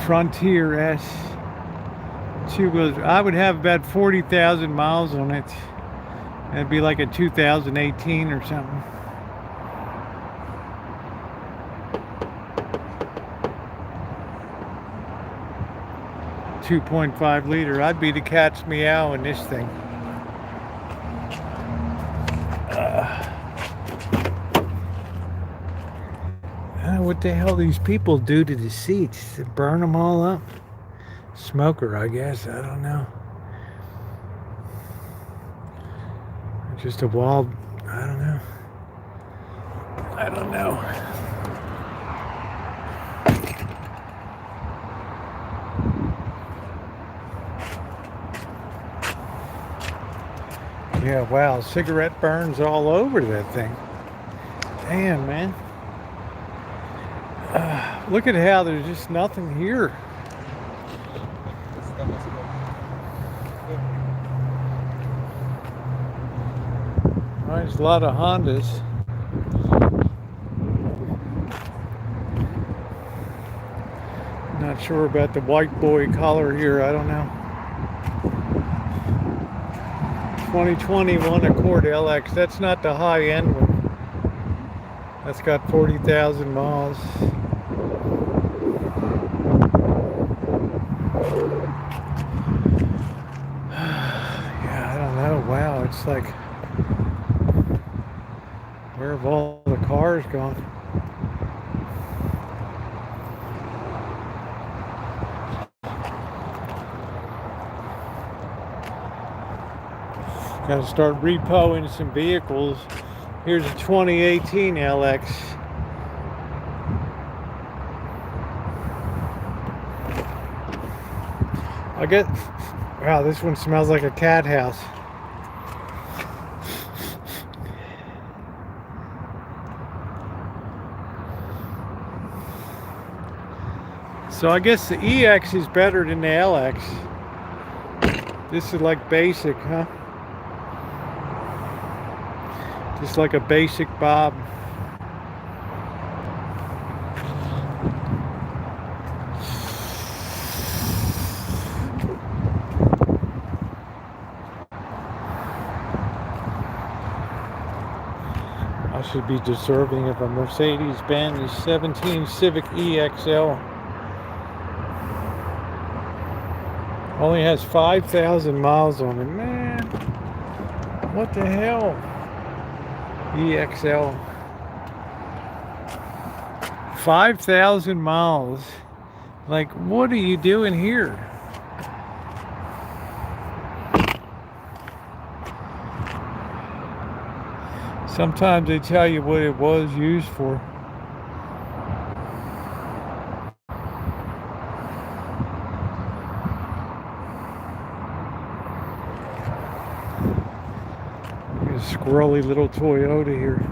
Speaker 1: Frontier S. I would have about 40,000 miles on it. That'd be like a 2018 or something. .5 liter. I'd be the cat's meow in this thing. I don't know what the hell these people do to the seats. They burn them all up. Smoker, I guess. I don't know. Just a wild. I don't know. I don't know. Yeah, wow. Cigarette burns all over that thing. Damn, man. Look at how there's just nothing here. There's a lot of Hondas. Not sure about the white boy color here. I don't know. 2021 Accord LX. That's not the high end one. That's got 40,000 miles. Yeah, I don't know. Wow, it's like, where have all the cars gone? Gotta start repoing some vehicles. Here's a 2018 LX. Wow, this one smells like a cat house. So I guess the EX is better than the LX. This is like basic, huh? Just like a basic Bob. I should be deserving of a Mercedes-Benz 17 Civic EXL. Only has 5,000 miles on it. Man, what the hell? EXL. 5,000 miles. Like, what are you doing here? Sometimes they tell you what it was used for. A squirrely little Toyota here.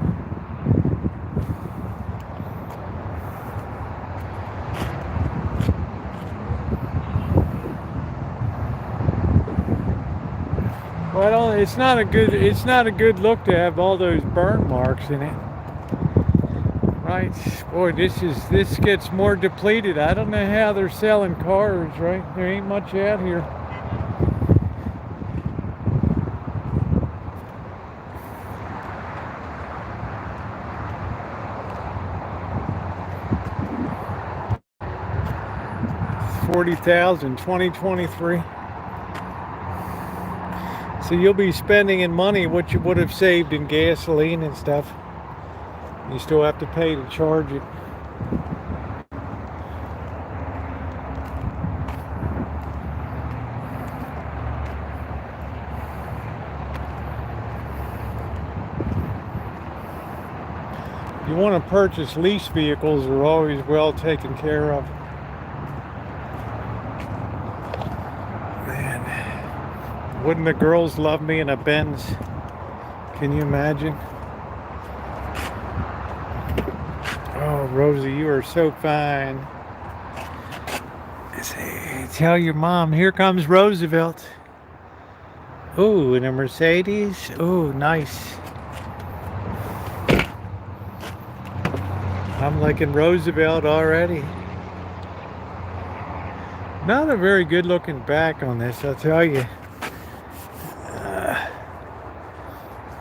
Speaker 1: Well, it's not a good look to have all those burn marks in it. Right? Boy, this gets more depleted. I don't know how they're selling cars, right? There ain't much out here. $40,000, 2023. So you'll be spending in money what you would have saved in gasoline and stuff. You still have to pay to charge it. You want to purchase lease vehicles, they're always well taken care of. Wouldn't the girls love me in a Benz? Can you imagine? Oh, Rosie, you are so fine. Say, tell your mom, here comes Roosevelt. Ooh, in a Mercedes. Ooh, nice. I'm liking Roosevelt already. Not a very good looking back on this, I'll tell you.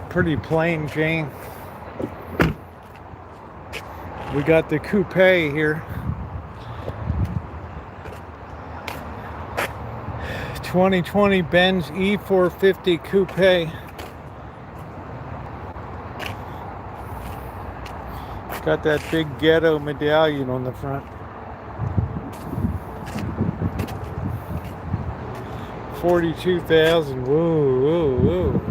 Speaker 1: Pretty plain Jane. We got the coupe here. 2020 Benz E450 coupe. Got that big ghetto medallion on the front. 42,000. Whoa, whoa, whoa.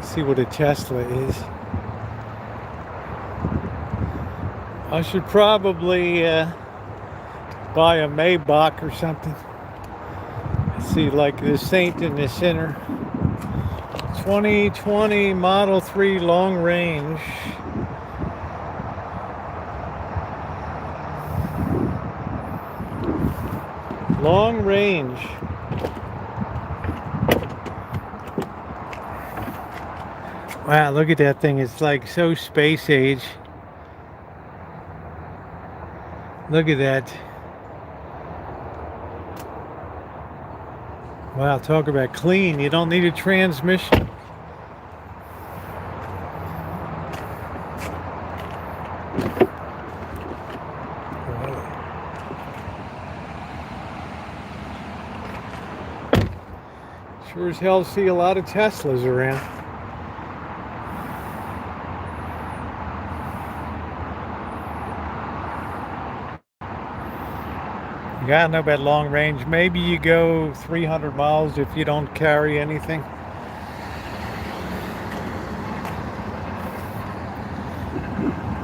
Speaker 1: See what a Tesla is. I should probably buy a Maybach or something. See, like the Saint in the center. 2020 Model 3 long range. Long range. Wow, look at that thing. It's like so space age. Look at that. Wow, talk about clean. You don't need a transmission. Sure as hell see a lot of Teslas around. You gotta know about long range. Maybe you go 300 miles if you don't carry anything.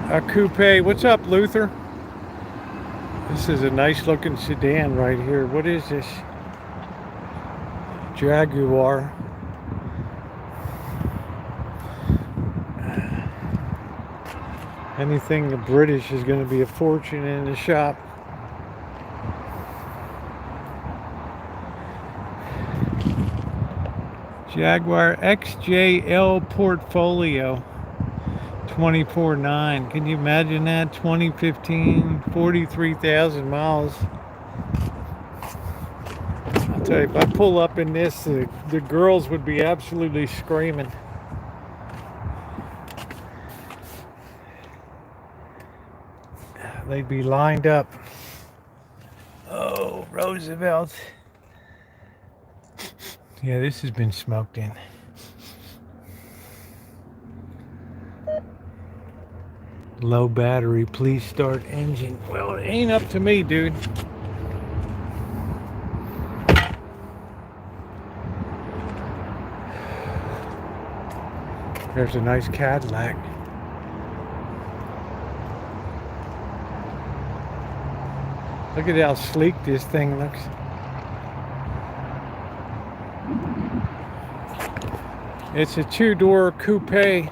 Speaker 1: A coupe. What's up, Luther? This is a nice looking sedan right here. What is this? Jaguar. Anything British is going to be a fortune in the shop. Jaguar XJL Portfolio 24.9. Can you imagine that? 2015, 43,000 miles. I'll tell you, if I pull up in this, the girls would be absolutely screaming. They'd be lined up. Oh, Roosevelt. Yeah, this has been smoked in. Low battery, please start engine. Well, it ain't up to me, dude. There's a nice Cadillac. Look at how sleek this thing looks. It's a two-door coupe. Man,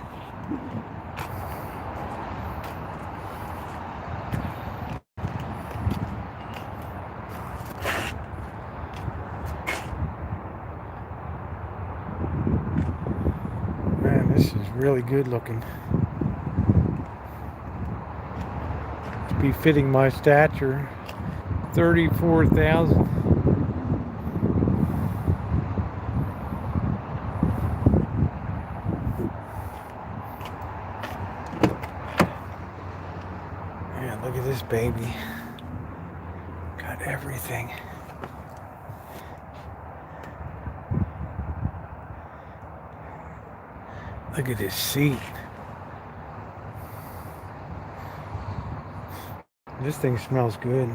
Speaker 1: this is really good looking. To be fitting my stature. 34,000. Man, look at this baby. Got everything. Look at this seat. This thing smells good.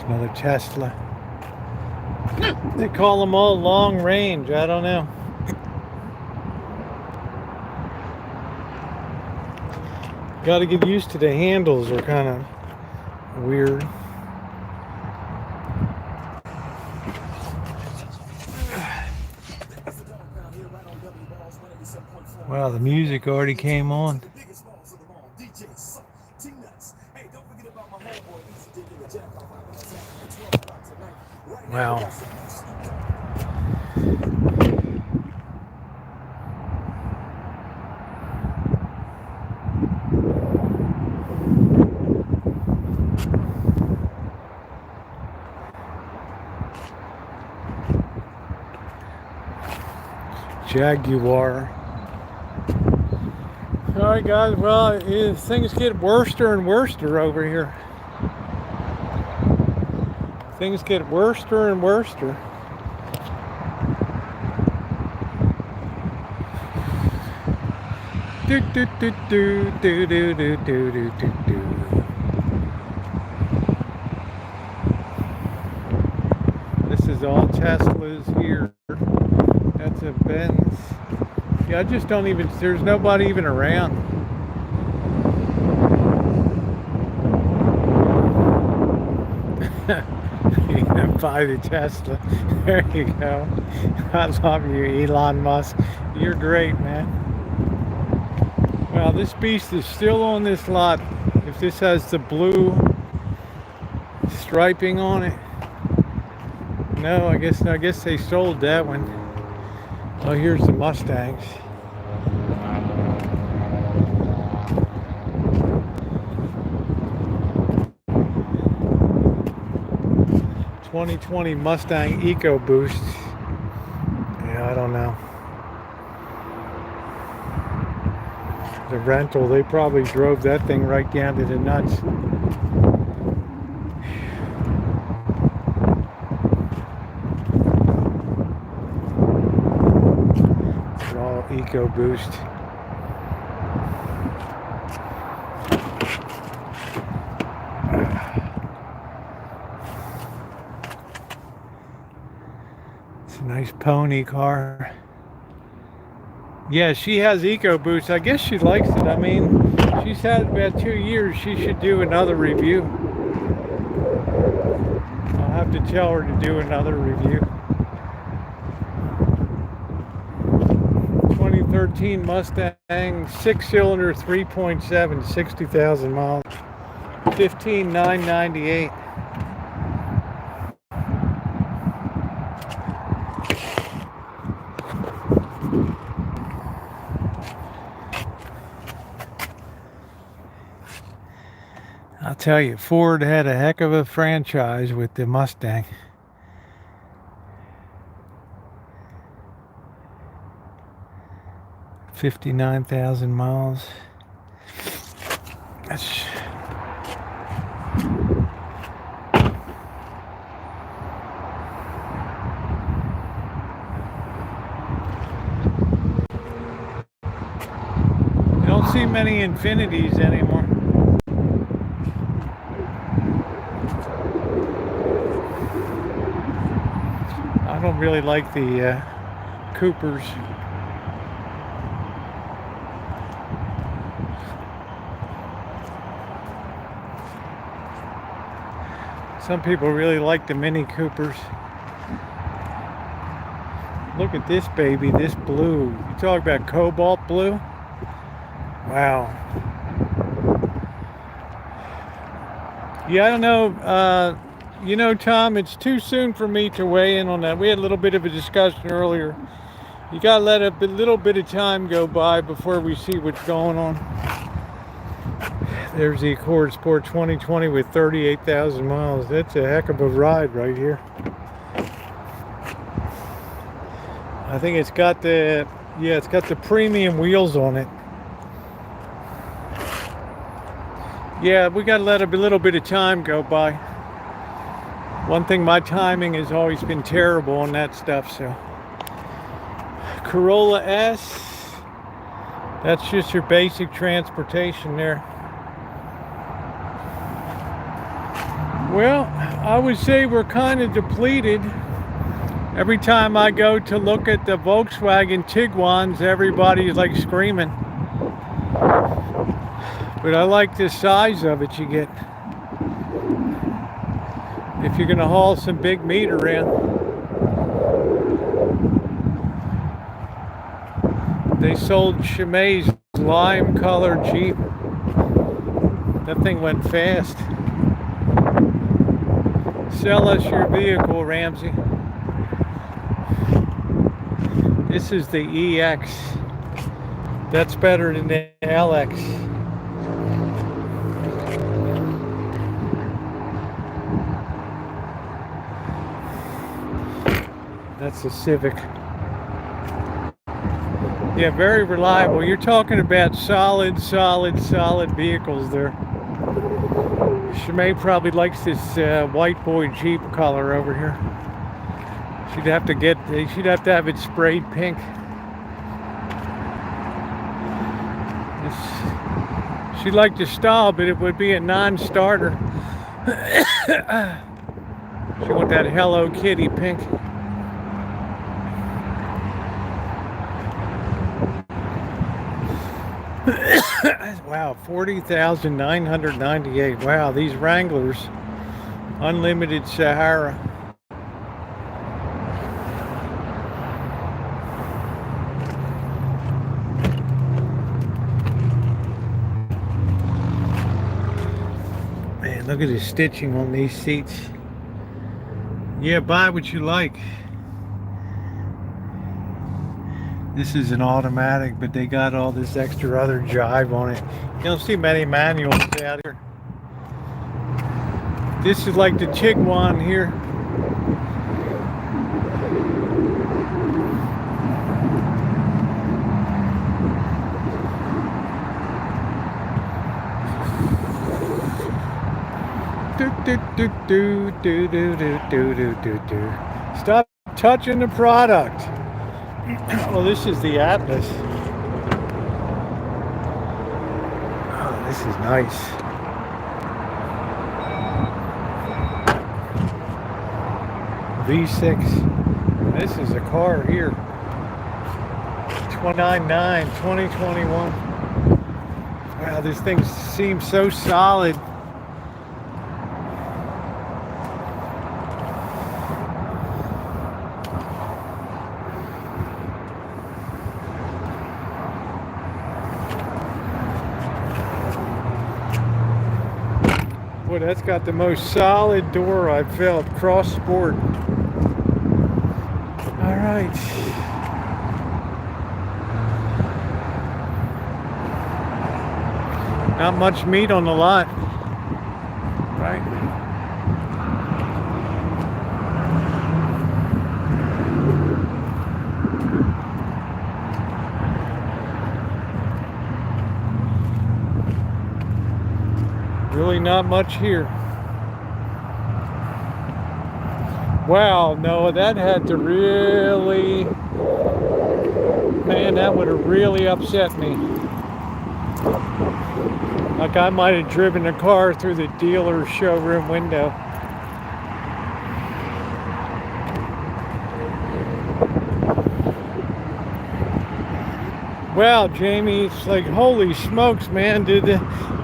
Speaker 1: Another Tesla. They call them all long range. I don't know. Got to get used to the handles. They're kind of weird. Wow, the music already came on. Wow. Jaguar. Alright guys, well, things get worse and worse over here. Things get worse and worse. Do do do do do do do do do do. This is all Teslas here. That's a Benz. Yeah, I just don't even, there's nobody even around. You can buy the Tesla. There you go. I love you, Elon Musk. You're great, man. Well, this beast is still on this lot. If this has the blue striping on it. No, I guess they sold that one. Oh, here's the Mustangs. '20 Mustang EcoBoost. Yeah, I don't know. The rental, they probably drove that thing right down to the nuts. EcoBoost. It's a nice pony car. Yeah, she has EcoBoost. I guess she likes it. I mean, she's had it about 2 years. She should do another review. I'll have to tell her to do another review. 2013 Mustang, 6-cylinder, 3.7, 60,000 miles, 15,998. I'll tell you, Ford had a heck of a franchise with the Mustang. $59,000 miles. That's you don't see many Infinities anymore. I don't really like the Coopers. Some people really like the Mini Coopers. Look at this baby, this blue. You talk about cobalt blue? Wow. Yeah, I don't know. You know, Tom, it's too soon for me to weigh in on that. We had a little bit of a discussion earlier. You gotta let a little bit of time go by before we see what's going on. There's the Accord Sport 2020 with 38,000 miles. That's a heck of a ride right here. I think it's got the, yeah, it's got the premium wheels on it. Yeah, we gotta let a little bit of time go by. One thing, my timing has always been terrible on that stuff, so. Corolla S, that's just your basic transportation there. Well, I would say we're kind of depleted. Every time I go to look at the Volkswagen Tiguan's, everybody's like screaming. But I like the size of it you get. If you're gonna haul some big meat around. They sold Chimay's lime colored Jeep. That thing went fast. Sell us your vehicle, Ramsey. This is the EX. That's better than the LX. That's the Civic. Yeah, very reliable. You're talking about solid vehicles there. Chimay probably likes this white boy Jeep color over here. She'd have to have it sprayed pink. She liked the style, but it would be a non-starter. She want that Hello Kitty pink. Wow, 40,998. Wow, these Wranglers, unlimited Sahara. Man, look at the stitching on these seats. Yeah, buy what you like. This is an automatic, but they got all this extra other jive on it. You don't see many manuals out here. This is like the Tiguan here. Stop touching the product. Well, this is the Atlas. This is nice. V6. This is a car here. 29.9, 2021. Wow, this thing seems so solid. Boy, that's got the most solid door I've felt. Cross Sport. All right. Not much meat on the lot, right? Really not much here. Wow, no, that had to really, man, that would have really upset me. Like I might have driven a car through the dealer's showroom window. Wow, Jamie, it's like, holy smokes, man, did the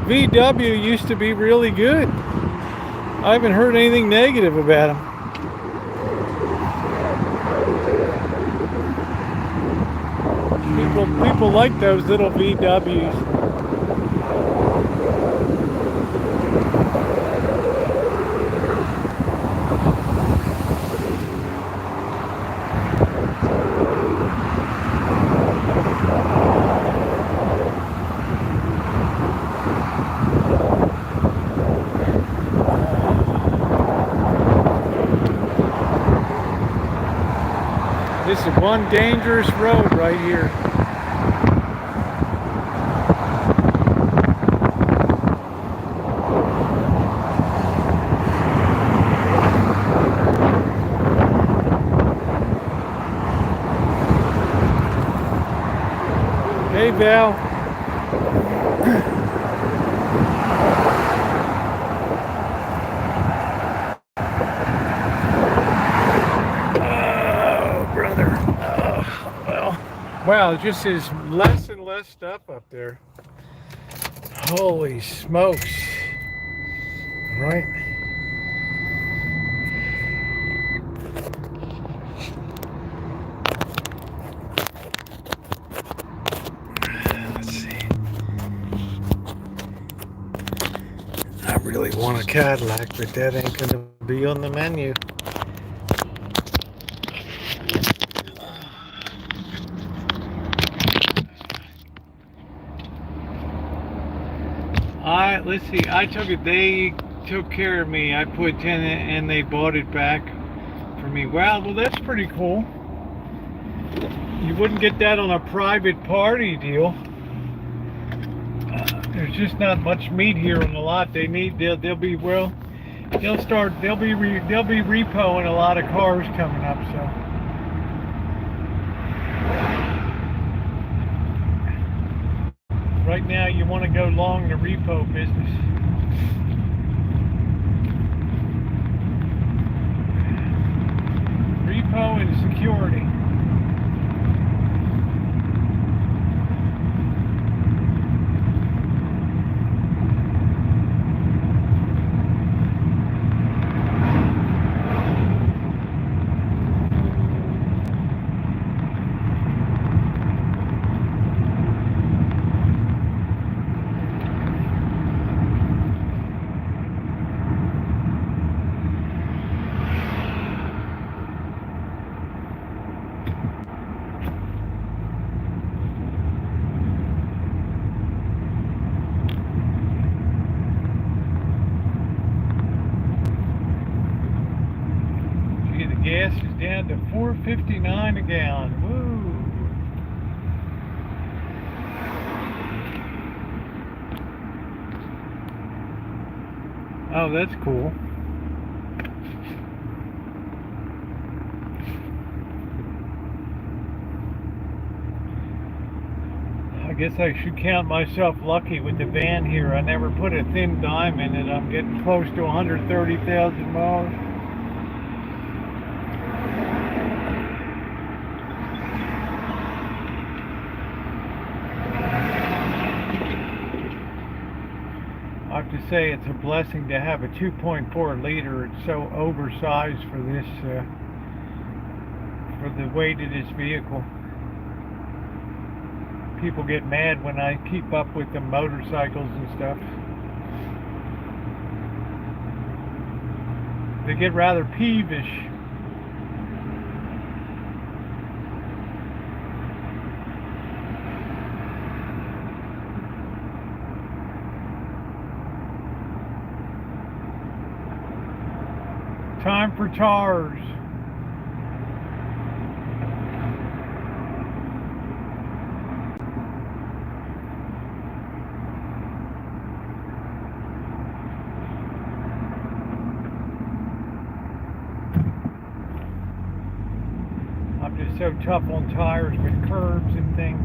Speaker 1: VW used to be really good. I haven't heard anything negative about them. People like those little VWs. This is one dangerous road right here. Hey, Val. Oh, brother. Oh, well. Wow, it just is less and less stuff up there. Holy smokes. Right? Let's see. I really want a Cadillac, but that ain't gonna be on the menu. Let's see, they took care of me. I put 10 in and they bought it back for me. Wow, well that's pretty cool. You wouldn't get that on a private party deal. There's just not much meat here on the lot. They'll be repoing a lot of cars coming up, so. Right now you want to go long the repo business. Repo and security. Gas is down to $4.59 a gallon. Woo! Oh, that's cool. I guess I should count myself lucky with the van here. I never put a thin dime in it. I'm getting close to 130,000 miles. I have to say it's a blessing to have a 2.4 liter. It's so oversized for this, for the weight of this vehicle. People get mad when I keep up with the motorcycles and stuff. They get rather peevish. Time for tars. I'm just so tough on tires with curbs and things.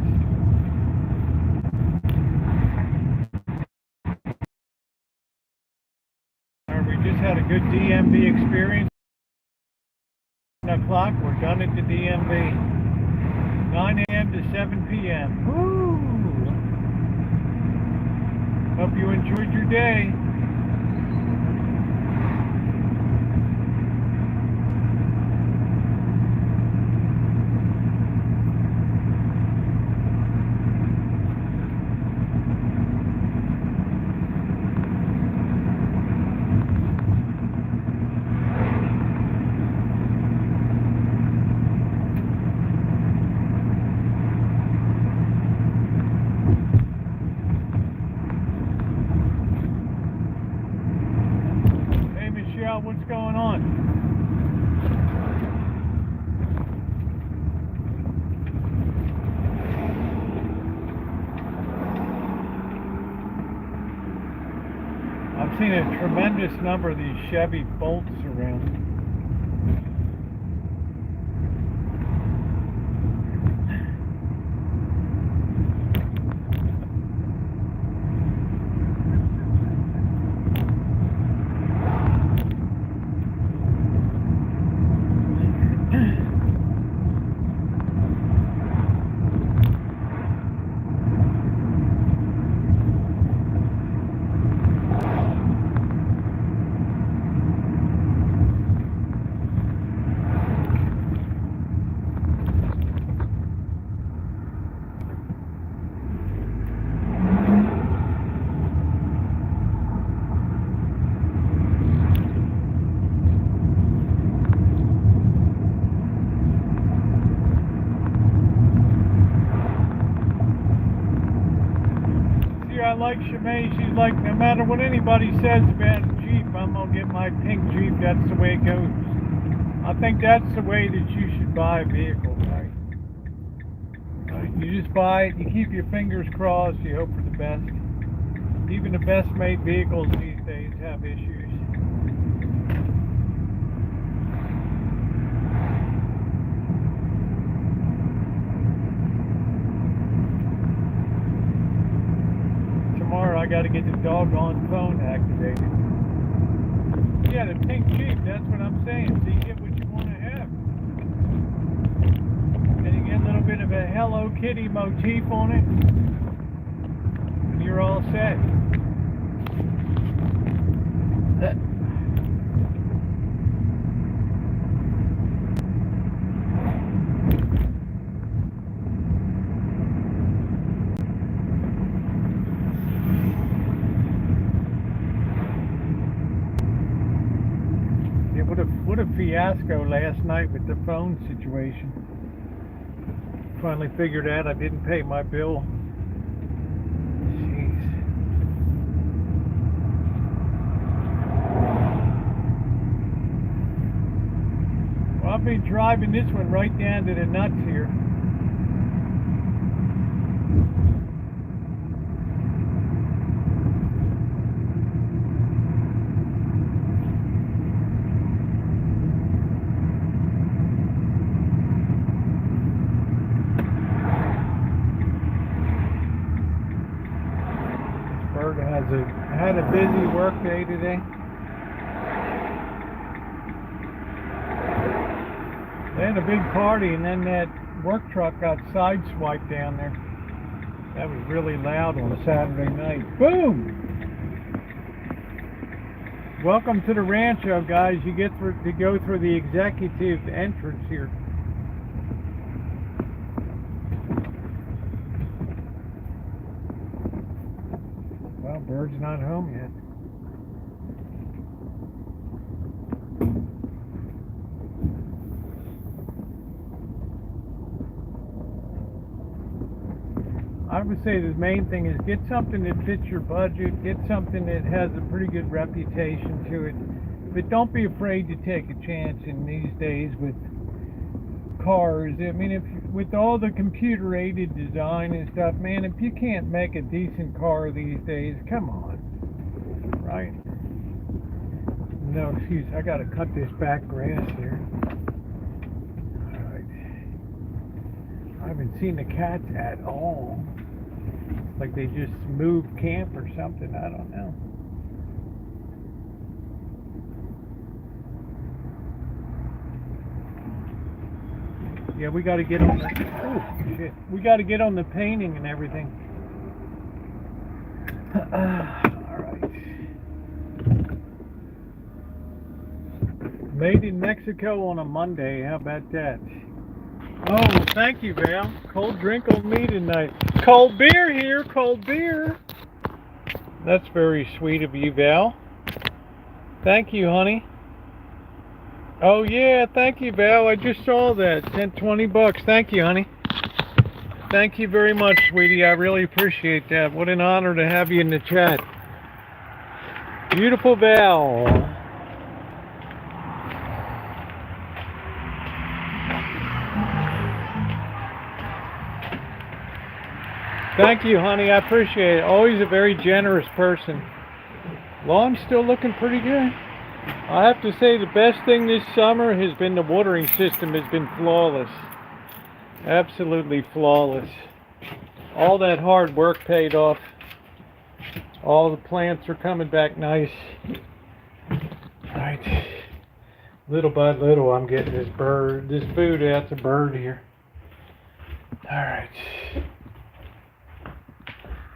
Speaker 1: We just had a good DMV experience. 9 o'clock, we're done at the DMV. 9 a.m. to 7 p.m. Woo! Hope you enjoyed your day. What's going on? I've seen a tremendous number of these Chevy Bolts around. I like Shimei. She's like, no matter what anybody says about Jeep, I'm going to get my pink Jeep. That's the way it goes. I think that's the way that you should buy a vehicle, right? You just buy it, you keep your fingers crossed, you hope for the best. Even the best made vehicles these days have issues. Tomorrow I got to get the doggone phone activated. Yeah, the pink Jeep, that's what I'm saying. So you get what you want to have. And you get a little bit of a Hello Kitty motif on it. And you're all set. What a fiasco last night with the phone situation. Finally figured out I didn't pay my bill. Jeez. Well, I'll be driving this one right down to the nuts here. had a busy work day today. They had a big party, and then that work truck got sideswiped down there. That was really loud on a Saturday night. Boom! Welcome to the Rancho, guys. You get to go through the executive entrance here. Well, Bird's not home yet. I would say the main thing is get something that fits your budget, get something that has a pretty good reputation to it, but don't be afraid to take a chance in these days with cars. I mean, if with all the computer-aided design and stuff, man, if you can't make a decent car these days, come on, right? No, excuse, I gotta cut this back grass here. All right. I haven't seen the cats at all. Like they just moved camp or something, I don't know. Yeah, we got to get on the, oh shit, we got to get on the painting and everything. Alright. Made in Mexico on a Monday, how about that? Oh, thank you, Val. Cold drink on me tonight. Cold beer here, cold beer. That's very sweet of you, Val. Thank you, honey. Oh, yeah, thank you, Val. I just saw that. Sent 20 bucks. Thank you, honey. Thank you very much, sweetie. I really appreciate that. What an honor to have you in the chat. Beautiful Val. Thank you, honey. I appreciate it. Always a very generous person. Lawn's still looking pretty good. I have to say the best thing this summer has been the watering system has been flawless. Absolutely flawless. All that hard work paid off. All the plants are coming back nice. Right. Little by little I'm getting this food out the bird here. Alright.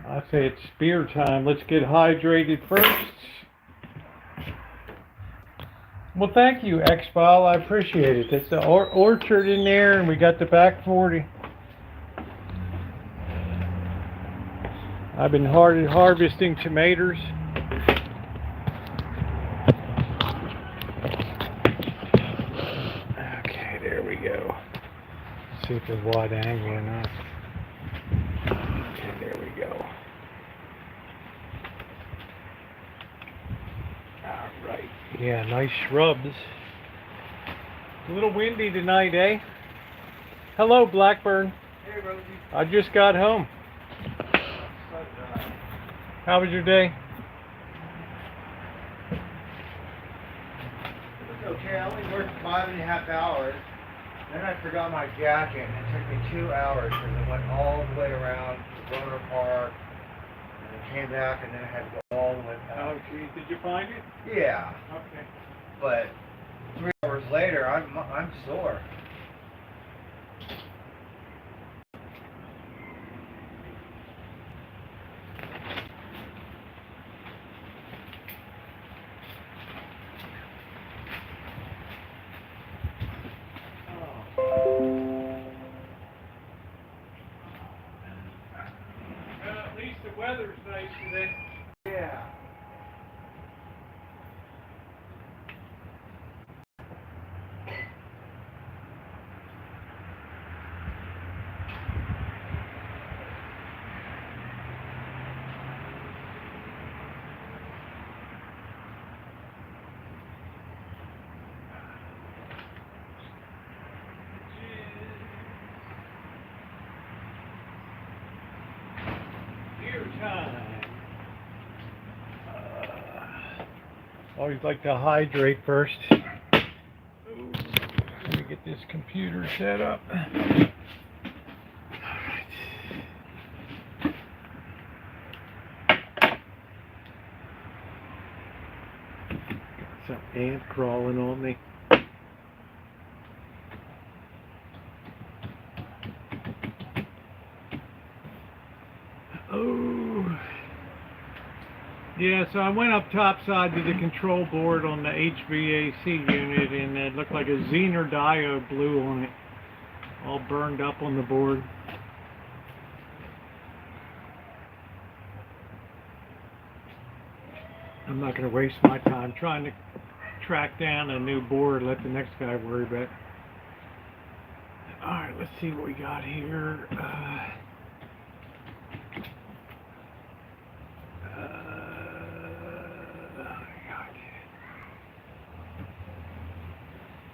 Speaker 1: I say it's beer time. Let's get hydrated first. Well, thank you, X-File. I appreciate it. It's the orchard in there, and we got the back 40. I've been harvesting tomatoes. Okay, there we go. Let's see if it's wide angle or not. Okay, there we go. All right. Yeah, nice shrubs. A little windy tonight, eh? Hello, Blackburn.
Speaker 3: Hey, Rosie.
Speaker 1: I just got home. How was your day?
Speaker 3: It's okay. I only worked 5.5 hours. Then I forgot my jacket. It took me 2 hours because I went all the way around to Boner Park. And I came back and then I had to go all the way back.
Speaker 1: Oh, geez. Did you find it?
Speaker 3: Yeah.
Speaker 1: Okay.
Speaker 3: But 3 hours later, I'm sore.
Speaker 1: At least the weather's nice today.
Speaker 3: Yeah.
Speaker 1: Beer time. Always like to hydrate first. Ooh, let me get this computer set up. ant crawling on me. Oh. Yeah, so I went up topside to the control board on the HVAC unit, and it looked like a Zener diode blew on it, all burned up on the board. I'm not going to waste my time trying to track down a new board. Let the next guy worry about it. Alright, let's see what we got here.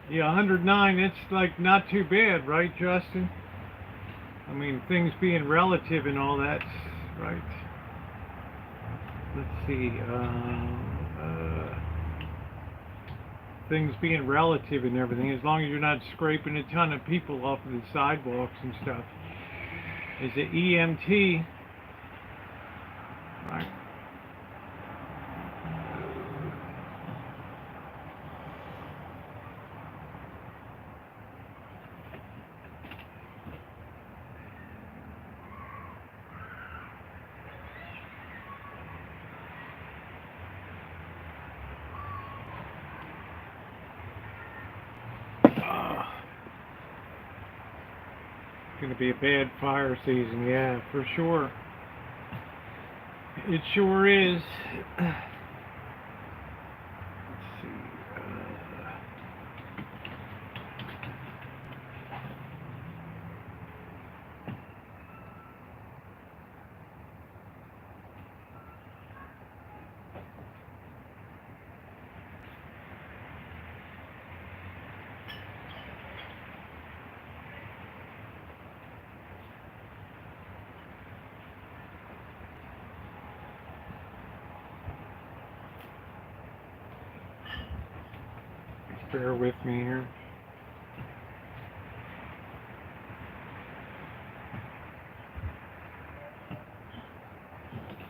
Speaker 1: Yeah, 109, it's like not too bad, right, Justin? I mean, things being relative and all that, right? Let's see, things being relative and everything, as long as you're not scraping a ton of people off of the sidewalks and stuff. Is it EMT? Right. Going to be a bad fire season, yeah, for sure. It sure is. Let's see. Bear with me here.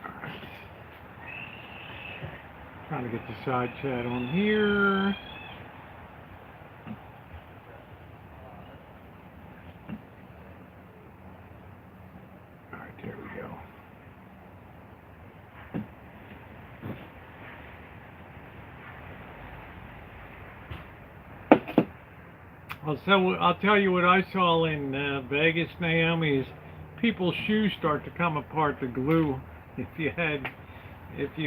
Speaker 1: Alright. Trying to get the side chat on here. Alright, there we go. I'll tell you what I saw in Vegas, Naomi, is people's shoes start to come apart. The glue, if you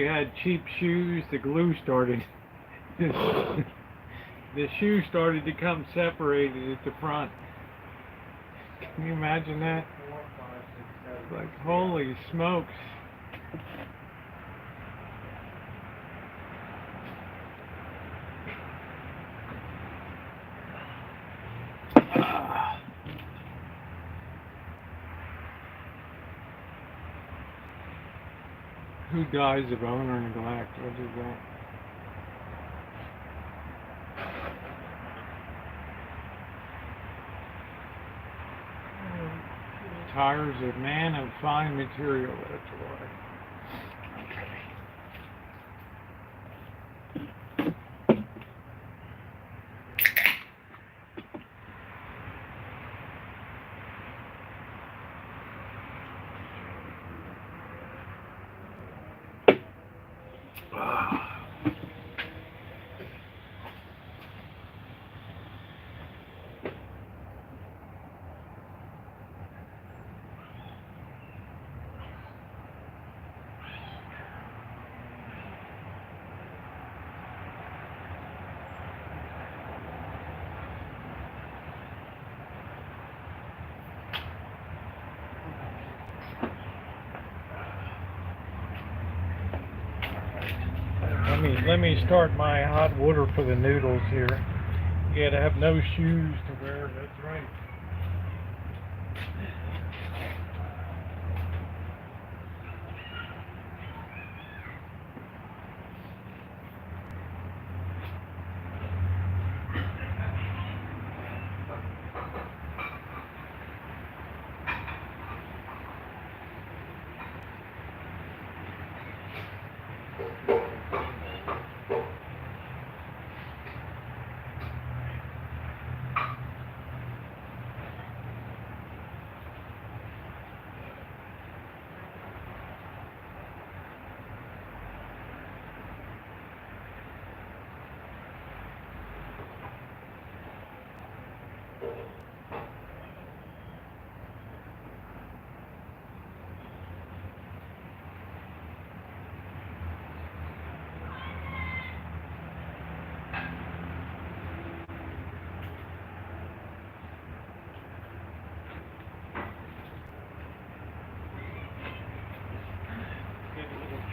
Speaker 1: had cheap shoes, the glue started. The shoe started to come separated at the front. Can you imagine that? Like, holy smokes. Who dies of owner neglect? What is that? Tires of man of fine material. That's why. Let me start my hot water for the noodles here. You gotta have no shoes to wear, that's right.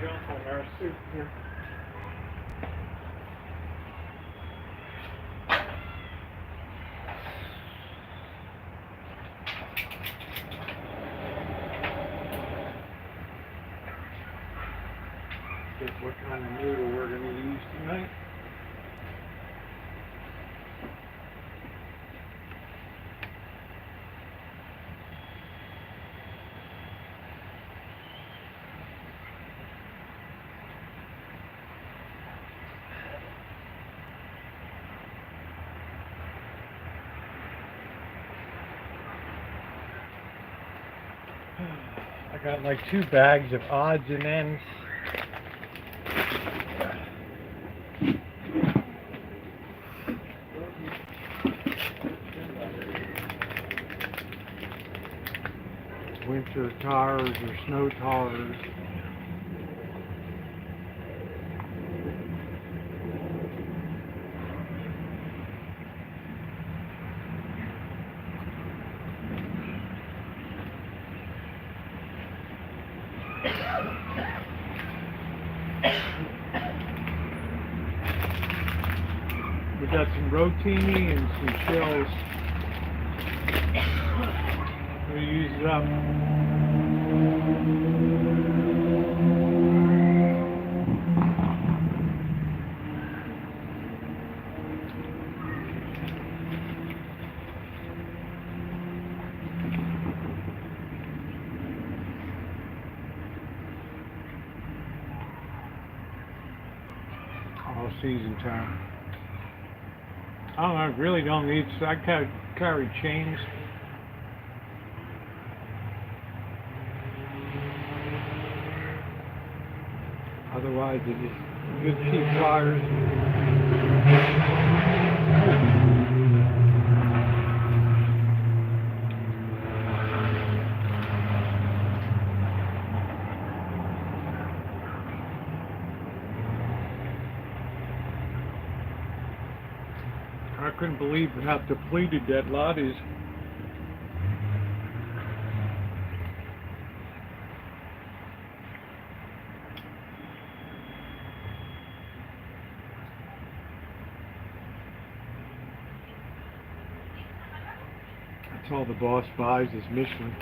Speaker 1: jump on our soup here. Guess what kind of noodle we're going to use tonight. I got like 2 bags of odds and ends. Winter tires or snow tires. We got some rotini and some shells. We use it up. All season time. I really don't need, so I carry chains. Otherwise, it is good cheap pliers. I couldn't believe how depleted that lot is. That's all the boss buys is Michelin.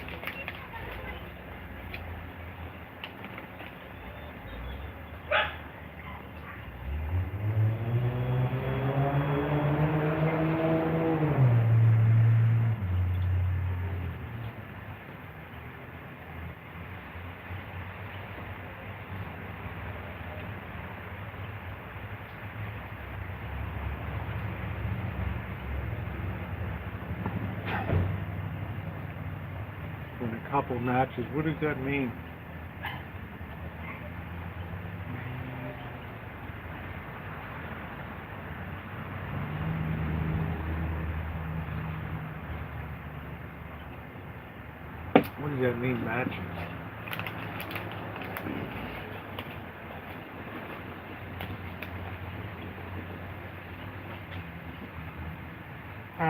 Speaker 1: In a couple matches. What does that mean? What does that mean, matches?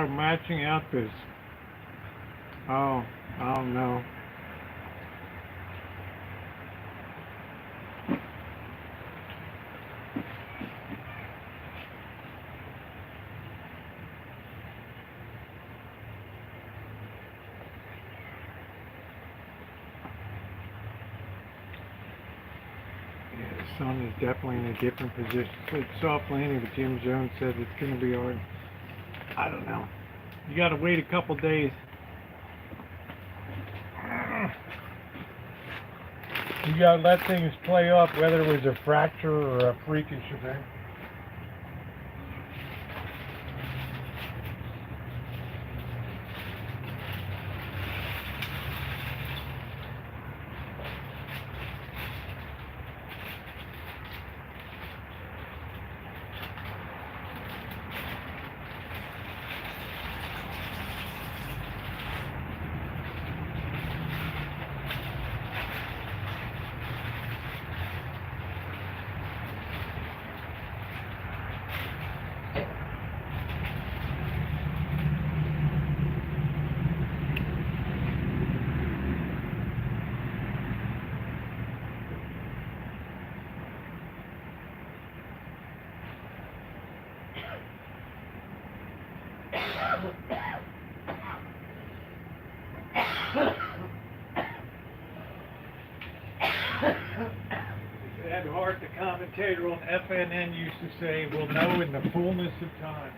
Speaker 1: Matching out this. Oh, I don't know. Yeah, the sun is definitely in a different position. It's soft landing, but Jim Jones said it's going to be hard. I don't know. You got to wait a couple days. You got to let things play up, whether it was a fracture or a freakish event. Ed Hart, the commentator on FNN, used to say, "We'll know in the fullness of time."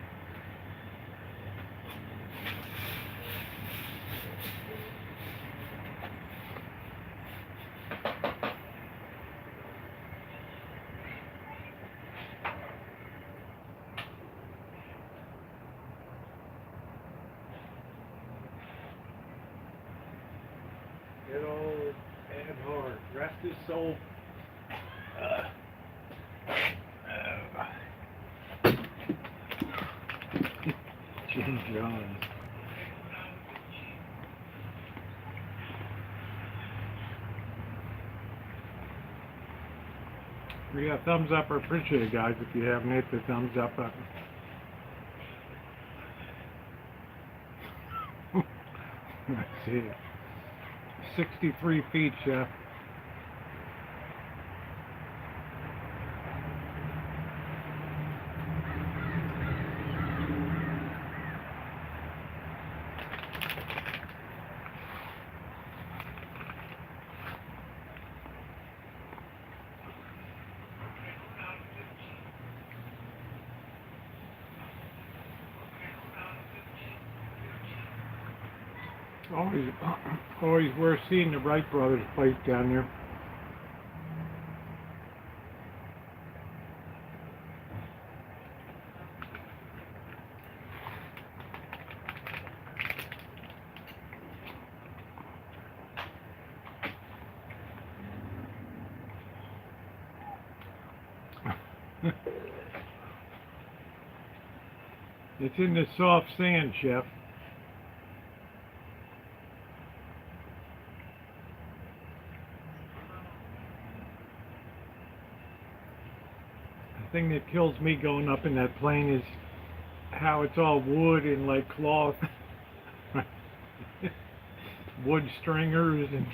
Speaker 1: Good old Ed Hart, rest his soul. Jim Johns. Yeah, thumbs up. I appreciate it, guys. If you haven't hit the thumbs up button. Let's see. 63 feet, Chef. Always worth seeing the Wright brothers place down there. It's in the soft sand, Chef. The thing that kills me going up in that plane is how it's all wood and like cloth. Wood stringers and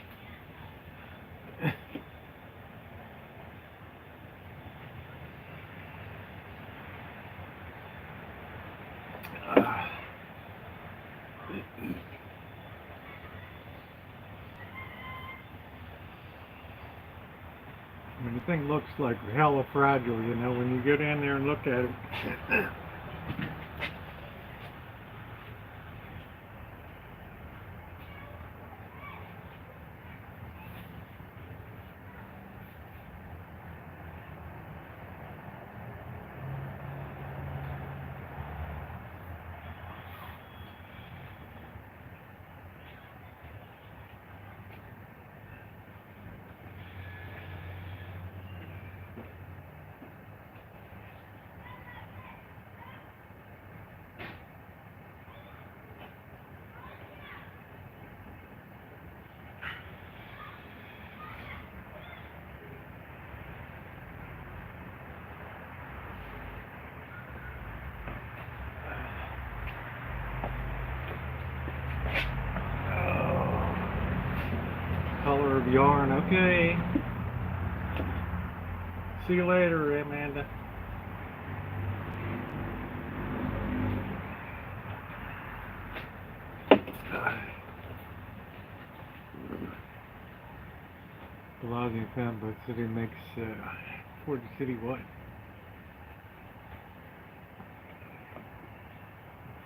Speaker 1: I mean, the thing looks like hella fragile, you know, when you get in there and look at it. Color of yarn, okay. See you later, Amanda. Velocity found by city makes for the city what?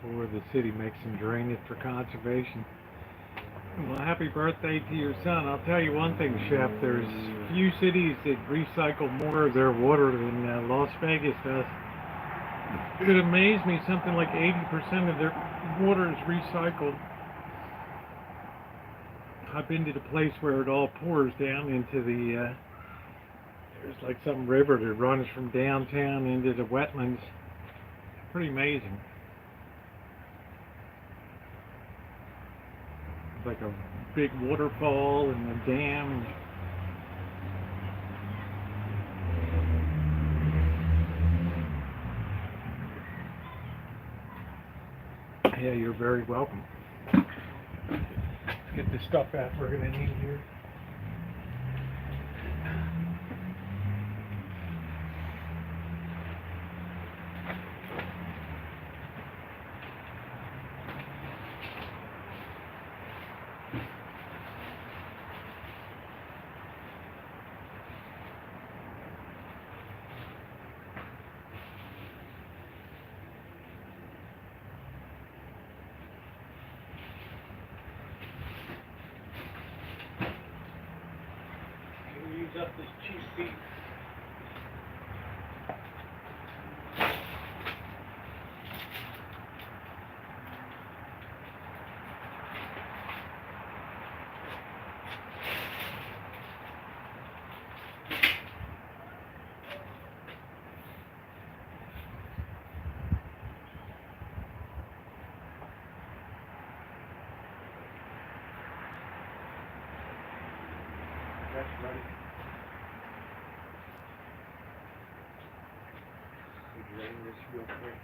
Speaker 1: For the city makes some drainage for conservation. Well, happy birthday to your son. I'll tell you one thing, Chef. There's few cities that recycle more of their water than Las Vegas does. It amazed me, something like 80% of their water is recycled. I've been to the place where it all pours down into the, there's like some river that runs from downtown into the wetlands. Pretty amazing. Like a big waterfall and a dam. Yeah, you're very welcome. Let's get the stuff out we're going to need here. up this cheap beef.
Speaker 3: That's ready. Drain this real quick.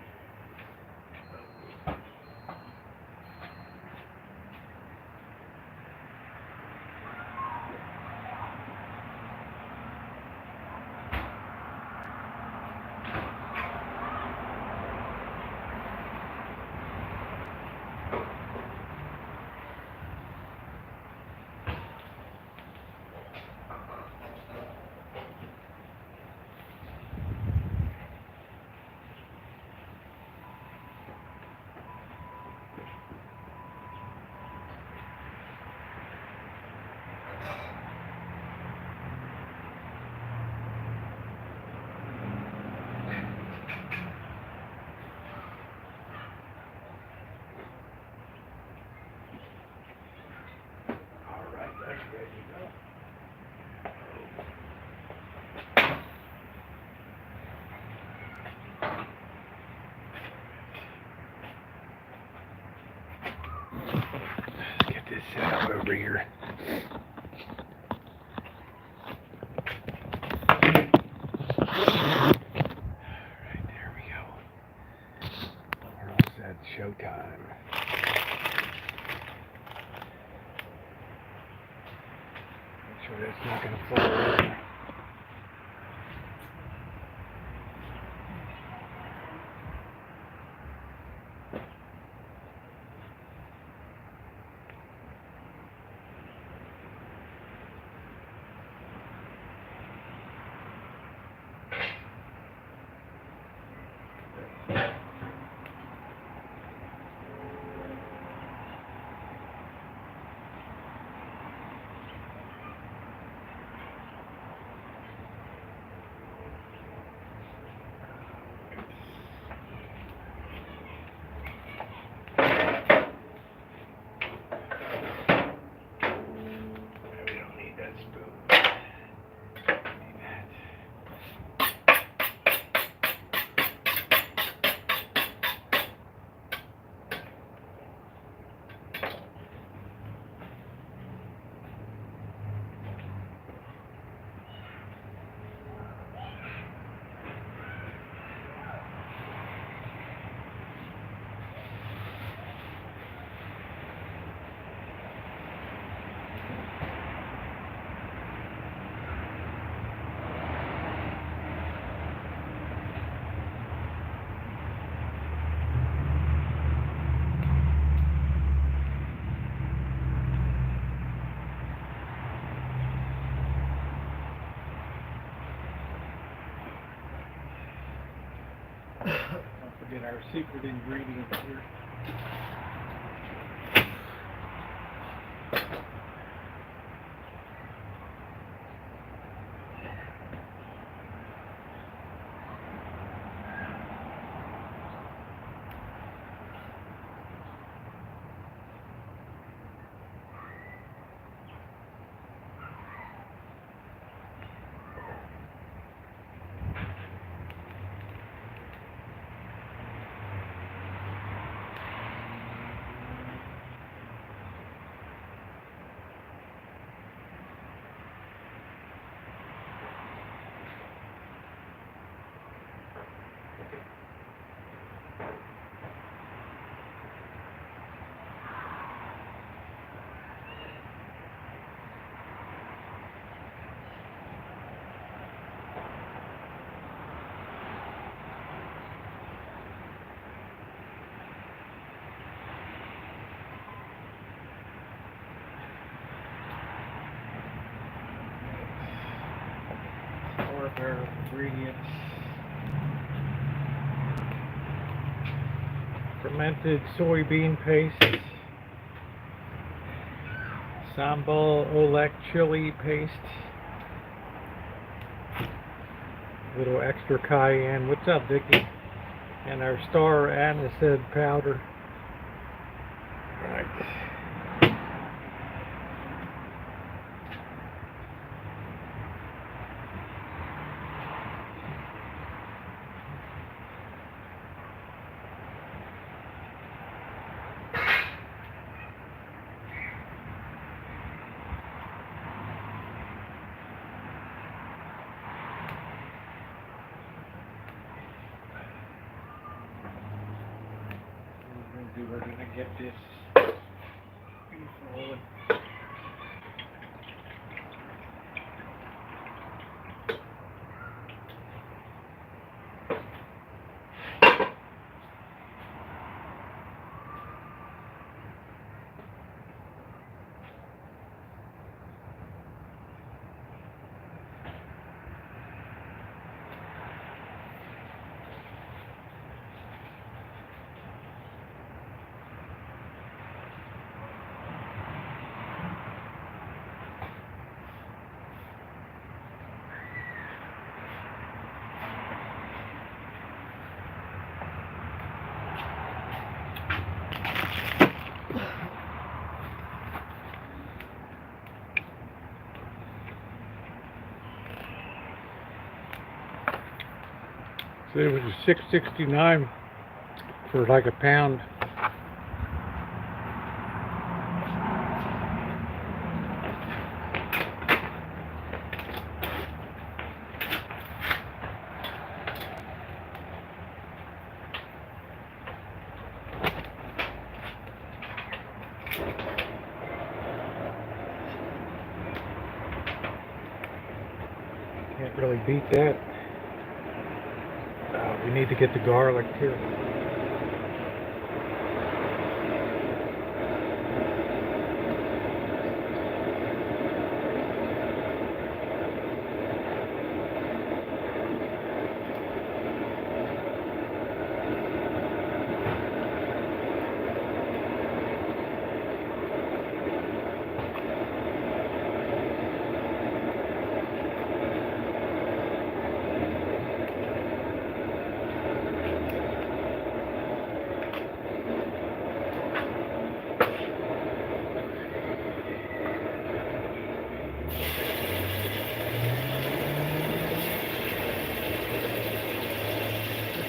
Speaker 3: Get this set up over here. Alright, there we go. We're all set. Showtime. Make sure that's not going to fall over.
Speaker 1: Don't forget our secret ingredient here. Our ingredients: fermented soybean paste, sambal olek chili paste, Little extra cayenne. What's up, Vicky? And our star aniseed powder. Right. We're gonna get this beef rolling. So it was $6.69 for like a pound. Can't really beat that. We need to get the garlic too.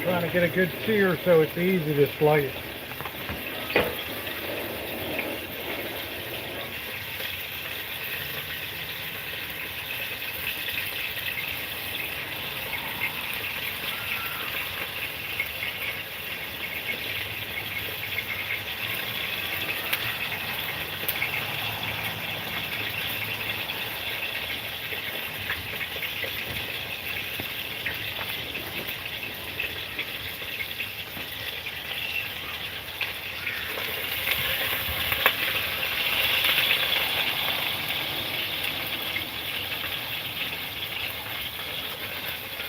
Speaker 1: Trying to get a good sear so it's easy to slice.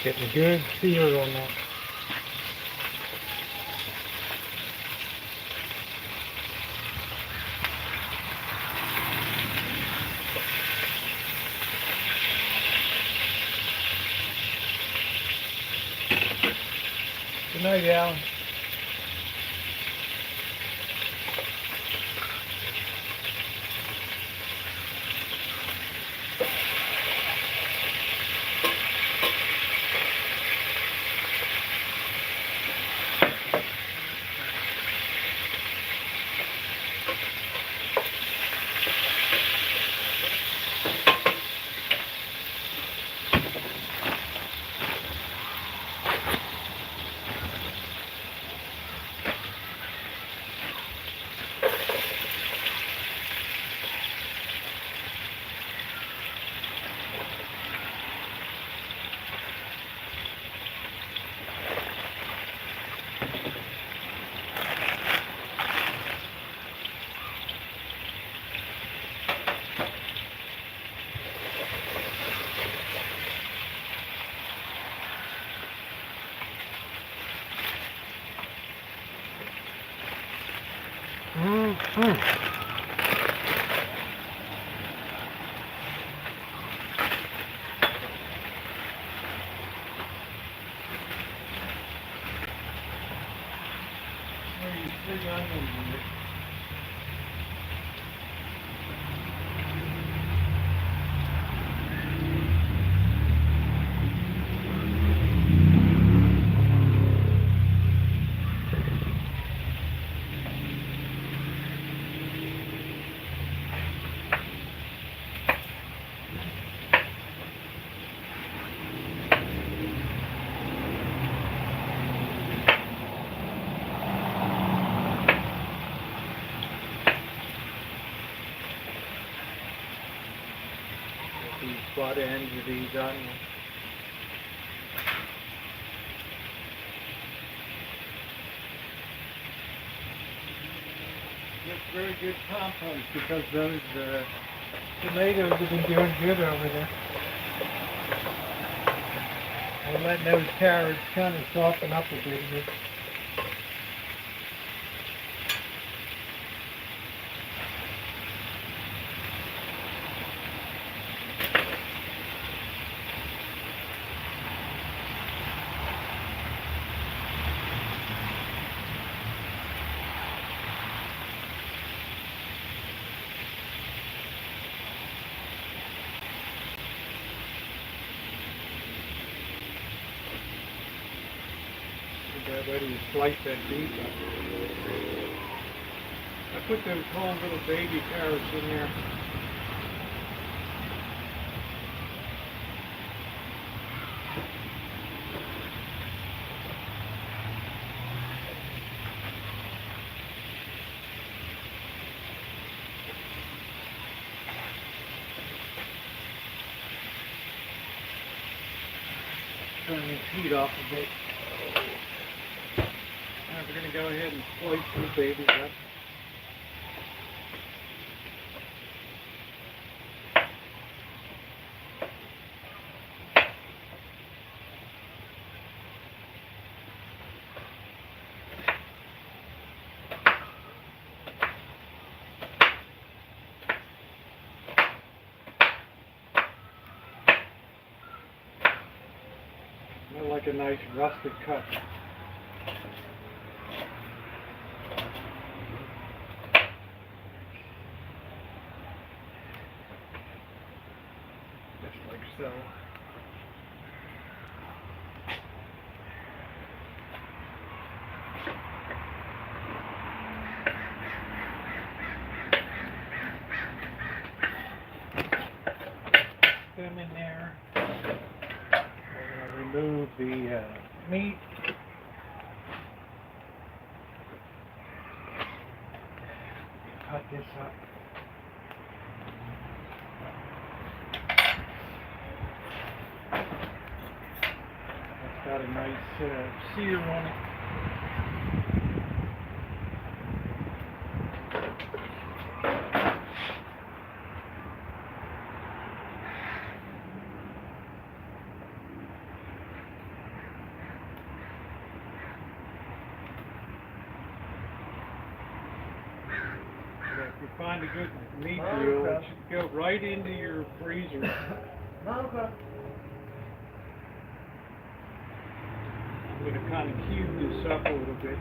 Speaker 1: Getting a good sear on that. Good night, Alan. These butt ends of these onions. It's very good compost because those tomatoes have been doing good over there. I'm letting those carrots kind of soften up a bit here. That ready to slice that beef up. I put those whole little baby carrots in there. Turn this heat off a bit. We're going to go ahead and slice these babies up. I like a nice rusted cut. So them in there. We're going to remove the meat. Cut this up. Got a nice sear on it. If you find a good meat deal, it should go right into your freezer.
Speaker 3: Okay.
Speaker 1: I'm going to kind of cube this up a little bit.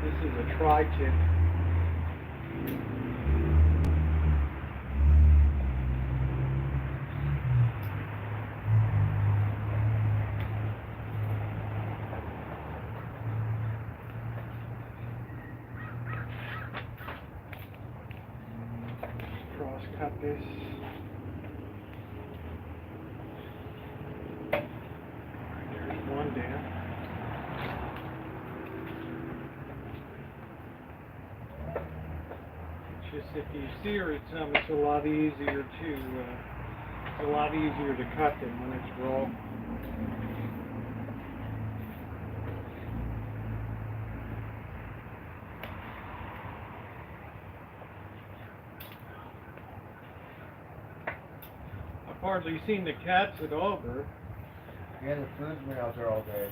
Speaker 1: This is a tri-tip. Cross cut this. One down. It's just if you sear it some, it's a lot easier to cut than when it's raw. I've hardly seen the cats at all, Bert.
Speaker 3: Yeah, the food's been out there all day.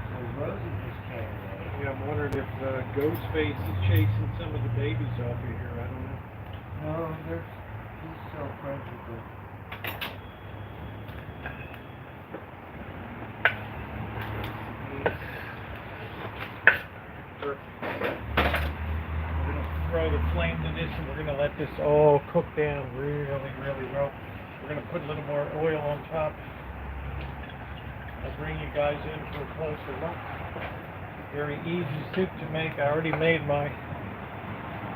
Speaker 3: So Rosie just came in.
Speaker 1: Yeah, I'm wondering if Ghostface is chasing some of the babies off of here. I don't know.
Speaker 3: know, he's so fragile.
Speaker 1: We're gonna throw the flame to this, and we're gonna let this all cook down really, really well. We're gonna put a little more oil on top. I'll bring you guys in for a closer look. Very easy soup to make. I already made my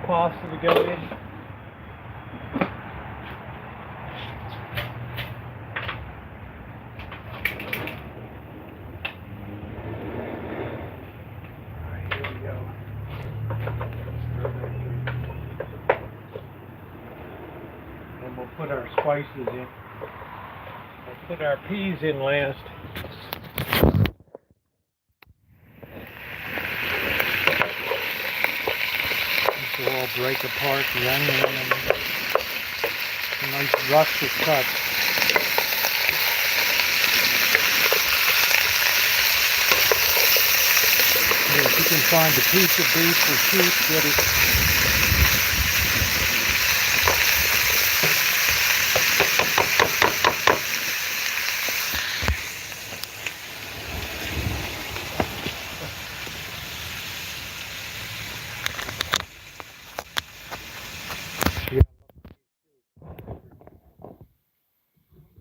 Speaker 1: pasta to go in. Alright, here we go. And we'll put our spices in. We'll put our peas in last. This will all break apart the onion and a nice rustic cut. And if you can find a piece of beef or sheep, get it.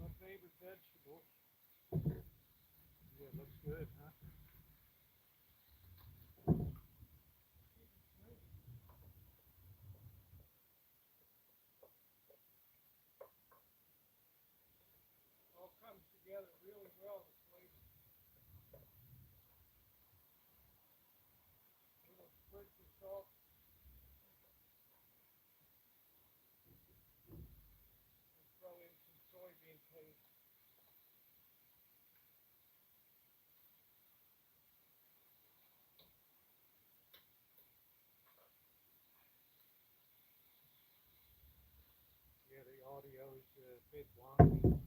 Speaker 1: My favorite vegetable. Yeah, looks good, huh? All comes together really well, the flavor. A little sprinkle of salt. And throw in some soybean paste. Yeah, the audio is a bit wonky.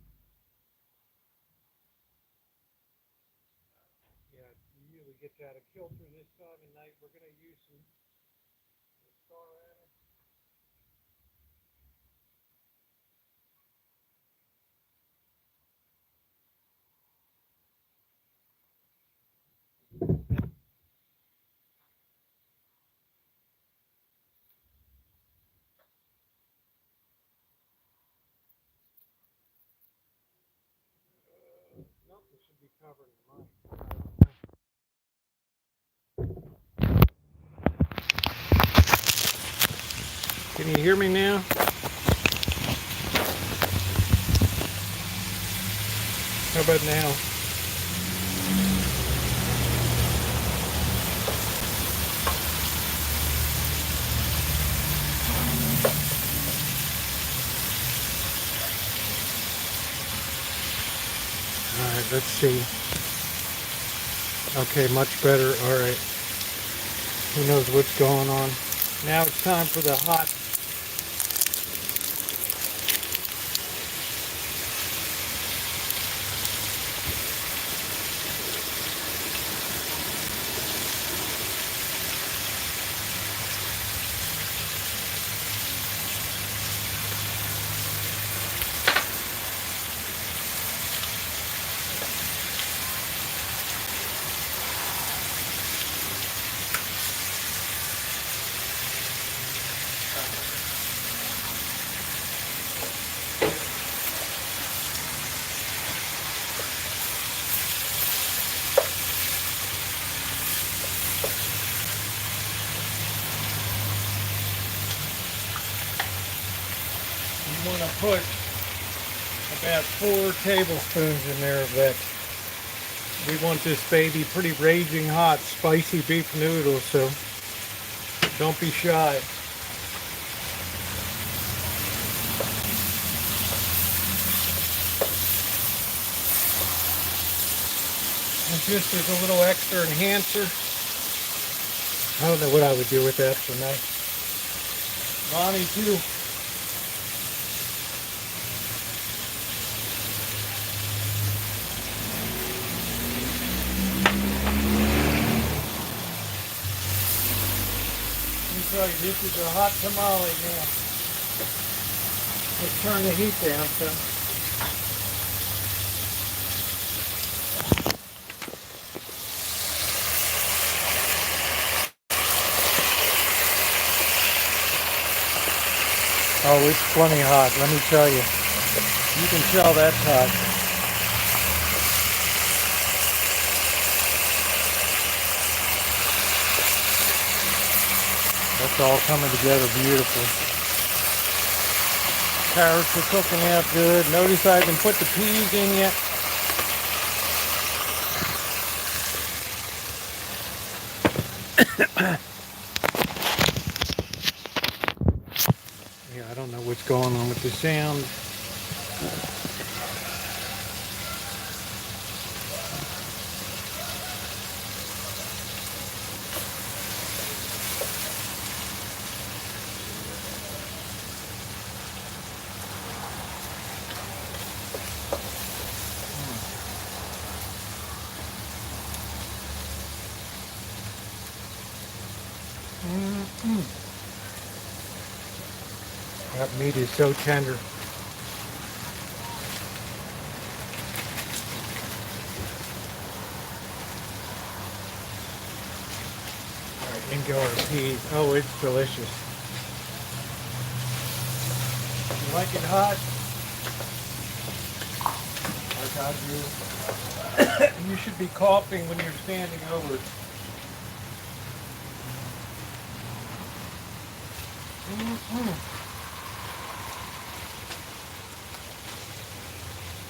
Speaker 1: Yeah, you usually get out of kilter this time of night. We're going to use some star anise. Nope, it should be covering the mic. Can you hear me now? How about now? Alright, let's see. Okay, much better. Alright. Who knows what's going on? Now it's time for the hot. You want to put about 4 tablespoons in there of that. We want this baby pretty raging hot, spicy beef noodles, so don't be shy. And just as a little extra enhancer, I don't know what I would do with that tonight. Bonnie too. Let me tell you, this is a hot tamale now. Let's turn the heat down some. Oh, it's plenty hot, let me tell you. You can tell that's hot. That's all coming together beautifully. Carrots are cooking out good. Notice I haven't put the peas in yet. Yeah, I don't know what's going on with the sound. That meat is so tender. All right, in go our peas. Oh, it's delicious. You like it hot? Like I do. You should be coughing when you're standing over it.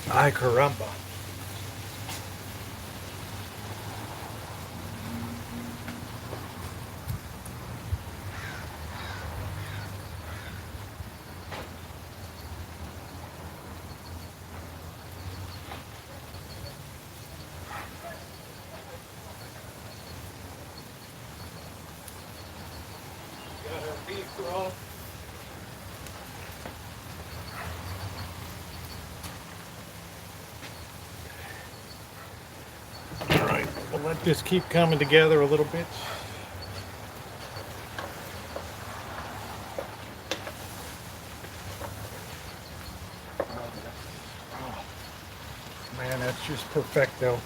Speaker 1: Ay caramba. Got our beef broth. Alright, we'll let this keep coming together a little bit. Oh, man, that's just perfecto.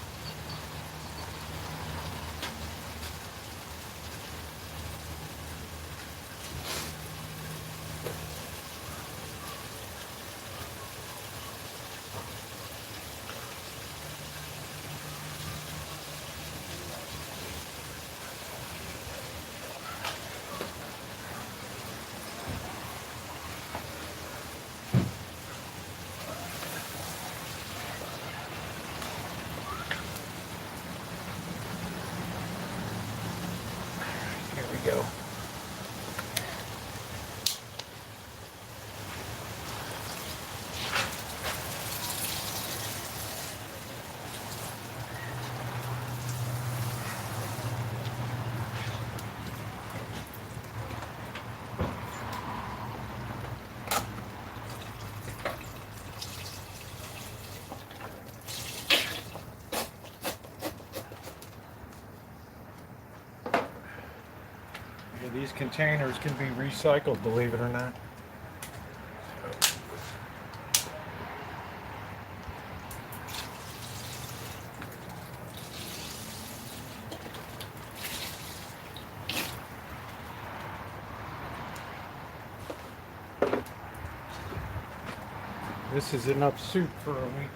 Speaker 1: Here we go. Yeah, these containers can be recycled, believe it or not. This is enough soup for a week.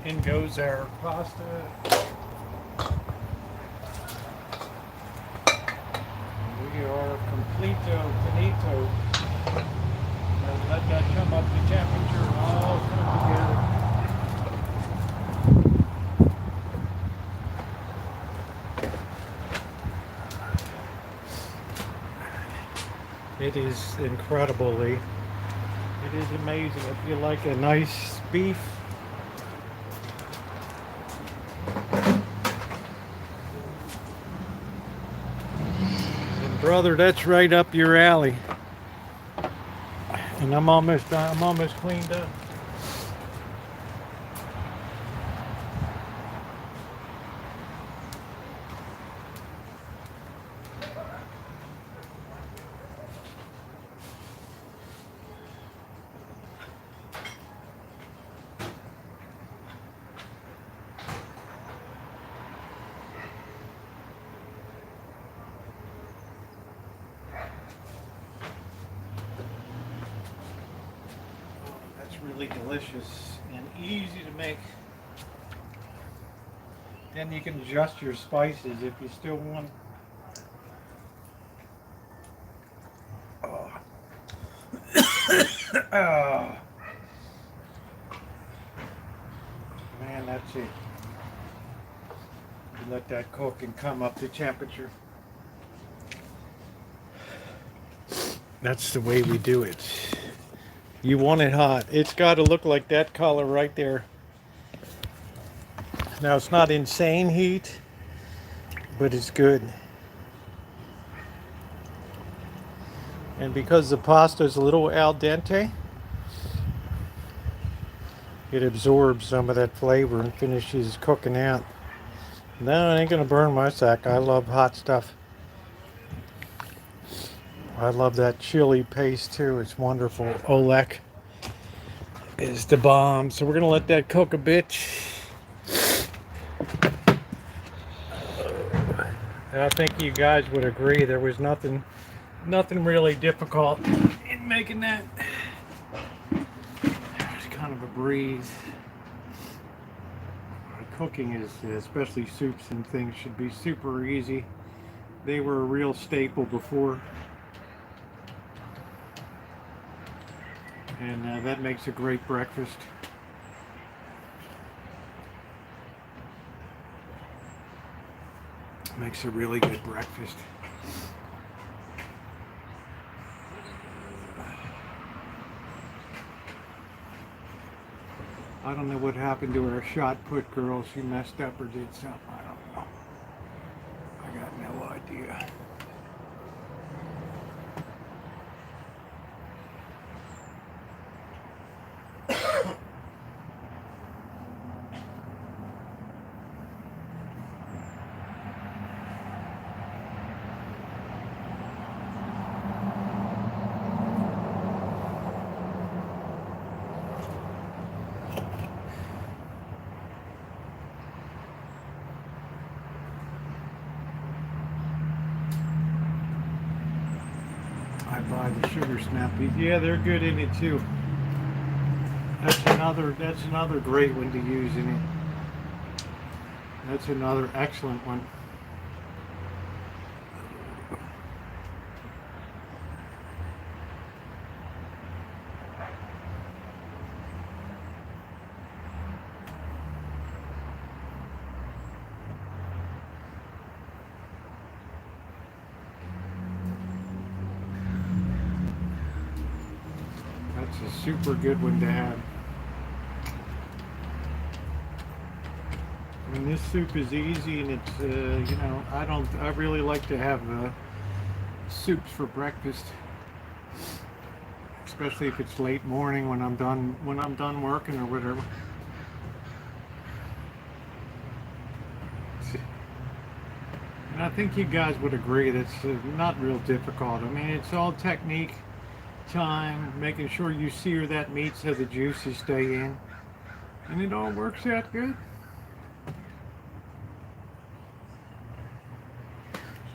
Speaker 1: In goes our pasta. We are completo, finito. Now let that come up to temperature and all come together. It is incredibly, it is amazing. If you like a nice beef, and brother, that's right up your alley. And I'm almost done. I'm almost cleaned up. That's really delicious and easy to make. Then you can adjust your spices if you still want. Oh. Oh. Man, that's it. You let that cook and come up to temperature. That's the way we do it. You want it hot. It's got to look like that color right there. Now it's not insane heat, but it's good. And because the pasta is a little al dente, it absorbs some of that flavor and finishes cooking out. No, it ain't gonna burn my sack. I love hot stuff. I love that chili paste too. It's wonderful. Olek is the bomb. So we're gonna let that cook a bit. I think you guys would agree there was nothing really difficult in making that. It's kind of a breeze. Cooking is, especially soups and things, should be super easy. They were a real staple before. And that makes a great breakfast. Makes a really good breakfast. I don't know what happened to our shot put girl. She messed up or did something. I don't know. I got no idea. I buy the sugar snappies. Yeah, they're good in it too. That's another great one to use in it. That's another excellent one. That's a super good one to have. I mean, this soup is easy, and it's you know, I really like to have soups for breakfast, especially if it's late morning when I'm done working or whatever. And I think you guys would agree that's not real difficult. I mean, it's all technique, time, making sure you sear that meat so the juices stay in, and it all works out good.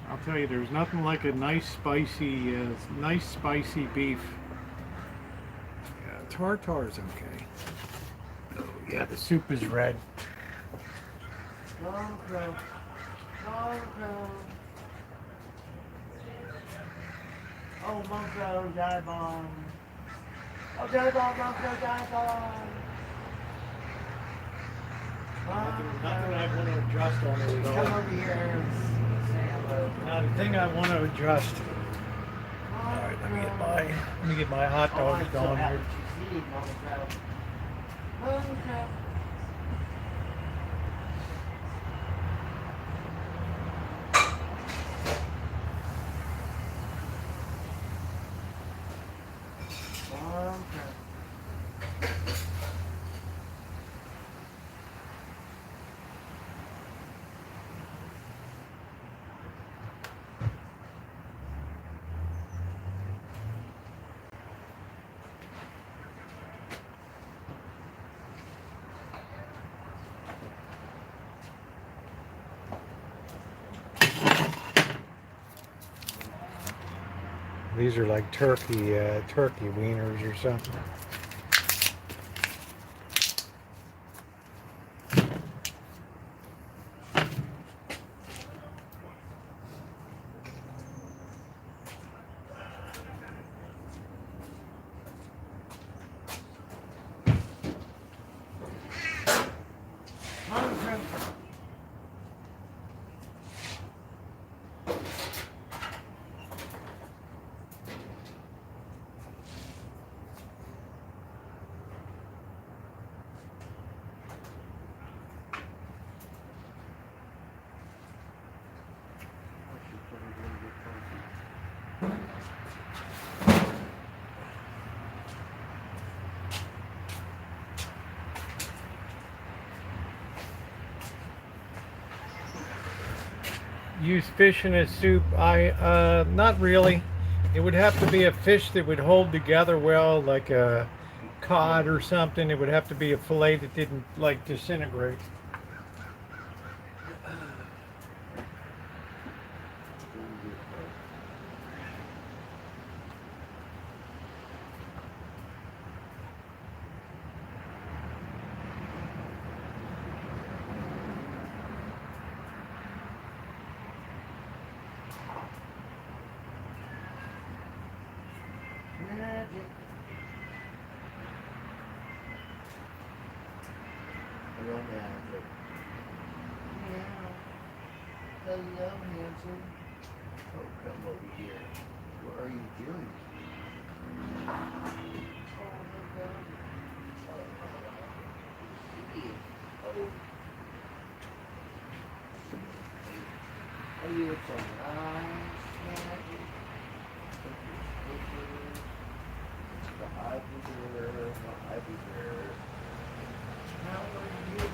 Speaker 1: I'll tell you, there's nothing like a nice spicy beef. Yeah, tartar's okay. Oh yeah, the soup is red.
Speaker 3: Long crow. Long crow. Oh, Moncrow, die bomb. Oh, die bomb, Moncrow, die bomb.
Speaker 1: Nothing I want to adjust on it at all.
Speaker 3: Come over here and say hello.
Speaker 1: Now the thing I want to adjust. All right, let me get my hot dogs going here.
Speaker 3: Moncrow.
Speaker 1: These are like turkey wieners or something. Use fish in a soup? Not really. It would have to be a fish that would hold together well, like a cod or something. It would have to be a fillet that didn't like disintegrate.
Speaker 3: Romantic. Yeah. Hello, handsome. Oh, come over here. What are you doing? Oh, my God. Oh, you look so nice, Maggie. The ivy bear, the ivy bear. How are you?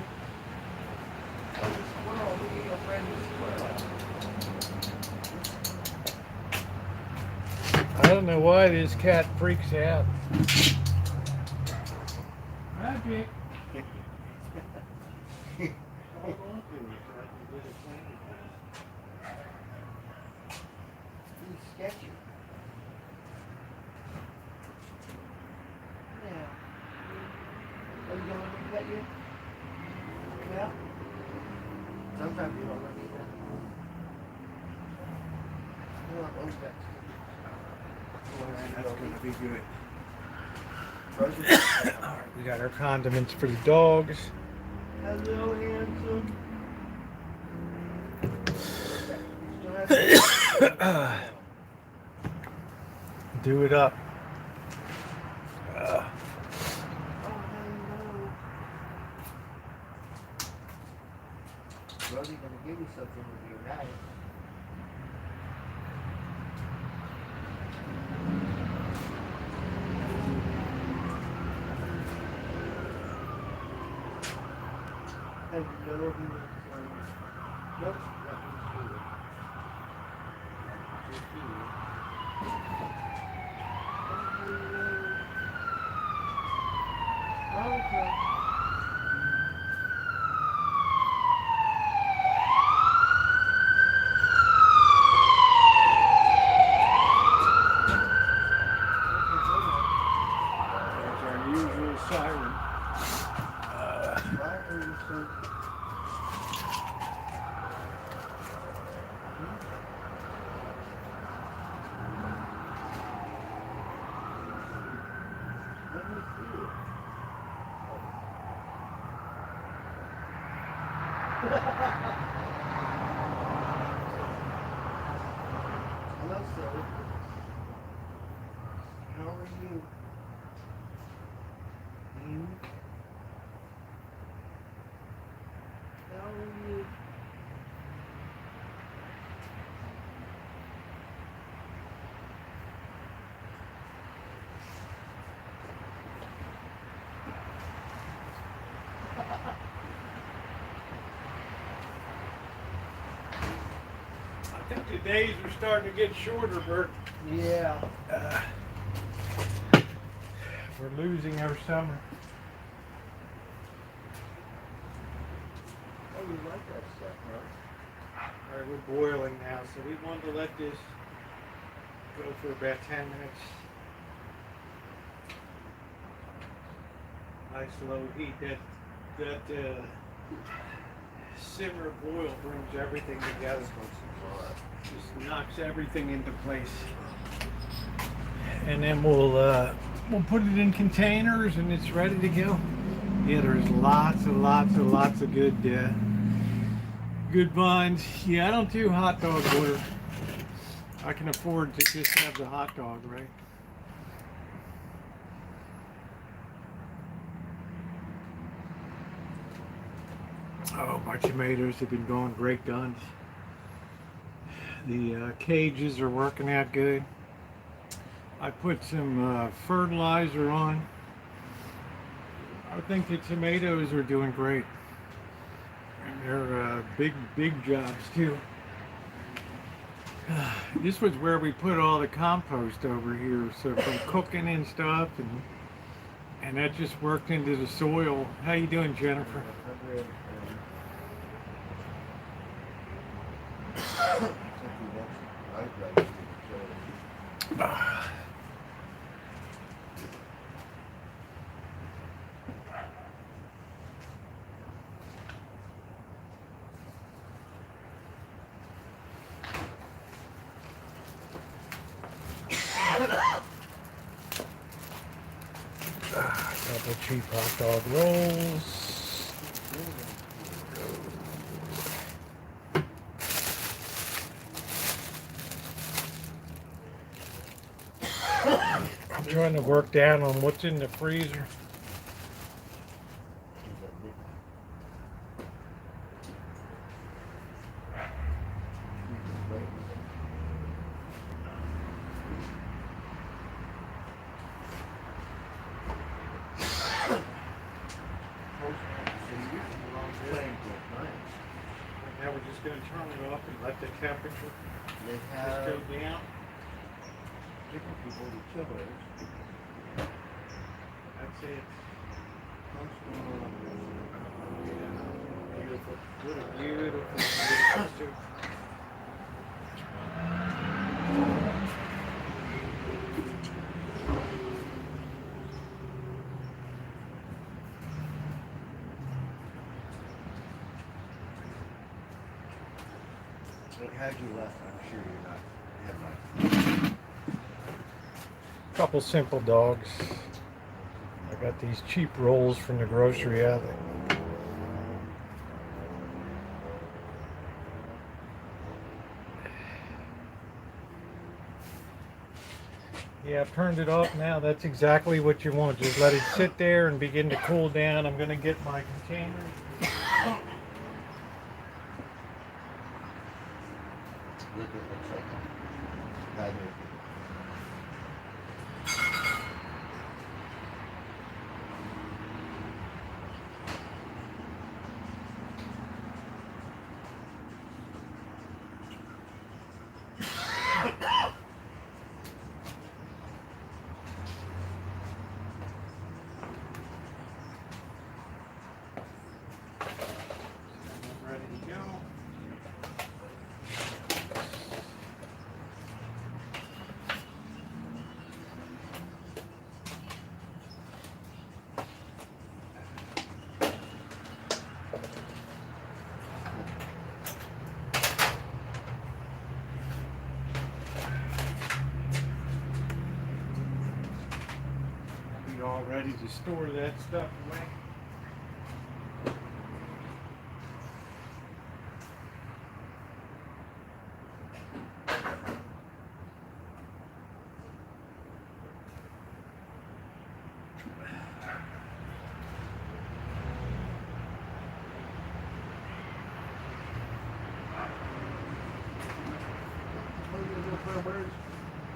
Speaker 3: Oh, the squirrel. Look at your friend, the squirrel.
Speaker 1: I don't know why this cat freaks out. Magic. Hold on to it so I can get a candy cane.
Speaker 3: He's sketchy. Yeah. Are you going to let me pet you? Yeah? Sometimes you don't let me pet you. You want those pets.
Speaker 1: That's going to be good.
Speaker 3: Rosie?
Speaker 1: Alright, we got our condiments for the dogs.
Speaker 3: Hello, handsome.
Speaker 1: Do it up.
Speaker 3: Oh, hello. Rosie's gonna give you something with your knife. Hello, handsome. Nope, that one's here. Just here. Hello. Okay.
Speaker 1: There's our usual siren.
Speaker 3: Why are you so... Let me see it. Hello, sir. How are you? You? How are you?
Speaker 1: I think the days are starting to get shorter, Bert.
Speaker 3: Yeah.
Speaker 1: We're losing our summer.
Speaker 3: Oh, you like that stuff, huh?
Speaker 1: Alright, we're boiling now, so we wanted to let this
Speaker 3: Go for about 10 minutes. Nice low heat. That simmer boil brings everything together. Just knocks everything into place. And then we'll put it in containers and it's ready to go. Yeah, there's lots of good buns. Yeah, I don't do hot dog order. I can afford to just have the hot dog, right? Oh, my tomatoes have been going great guns. The cages are working out good. I put some fertilizer on. I think the tomatoes are doing great. And they're big jobs too. This was where we put all the compost over here. So from cooking and stuff, and that just worked into the soil. How you doing, Jennifer? Couple cheap hot dog rolls. I'm trying to work down on what's in the freezer. Now we're just going to turn it off and let the temperature just go down.
Speaker 4: Different people with chillers.
Speaker 3: That's it.
Speaker 4: Yeah.
Speaker 3: Beautiful. What a beautiful soup.
Speaker 4: Look, had you left, I'm sure you're not.
Speaker 3: Couple simple dogs. I got these cheap rolls from the grocery outlet. Yeah, I've turned it off now. That's exactly what you want. Just let it sit there and begin to cool down. I'm going to get my container.
Speaker 4: Look, it looks like had you.
Speaker 3: Ready to go. Be all ready to store that stuff away.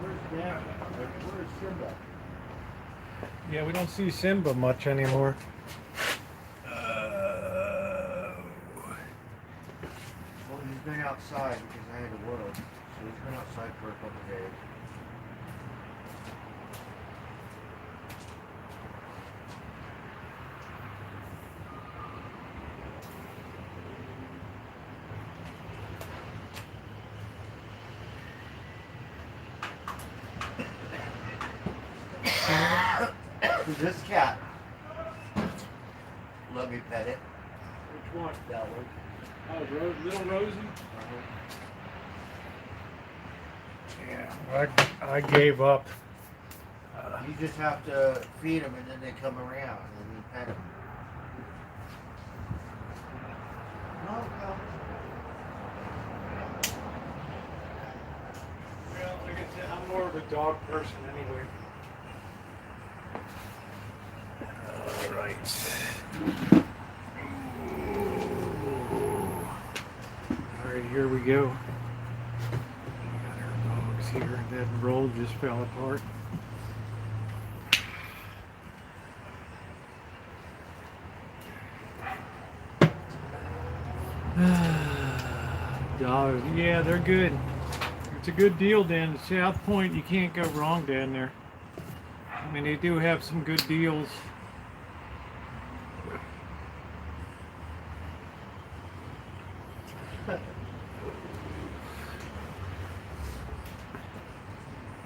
Speaker 4: Where's Dad? Where's Simba?
Speaker 3: Yeah, we don't see Simba much anymore.
Speaker 4: Well, he's been outside because I had to work. So he's been outside for a couple days.
Speaker 3: this cat. Let me pet it.
Speaker 1: Which one?
Speaker 3: That one.
Speaker 1: Oh, little Rosie? Yeah, I gave up.
Speaker 3: You just have to feed them and then they come around and you pet them.
Speaker 1: Well, like I said, I'm more of a dog person anyway. All right. All right, here we go. We got our dogs here. That roll just fell apart. Dogs, yeah, they're good. It's a good deal down at South Point. You can't go wrong down there. I mean, they do have some good deals. I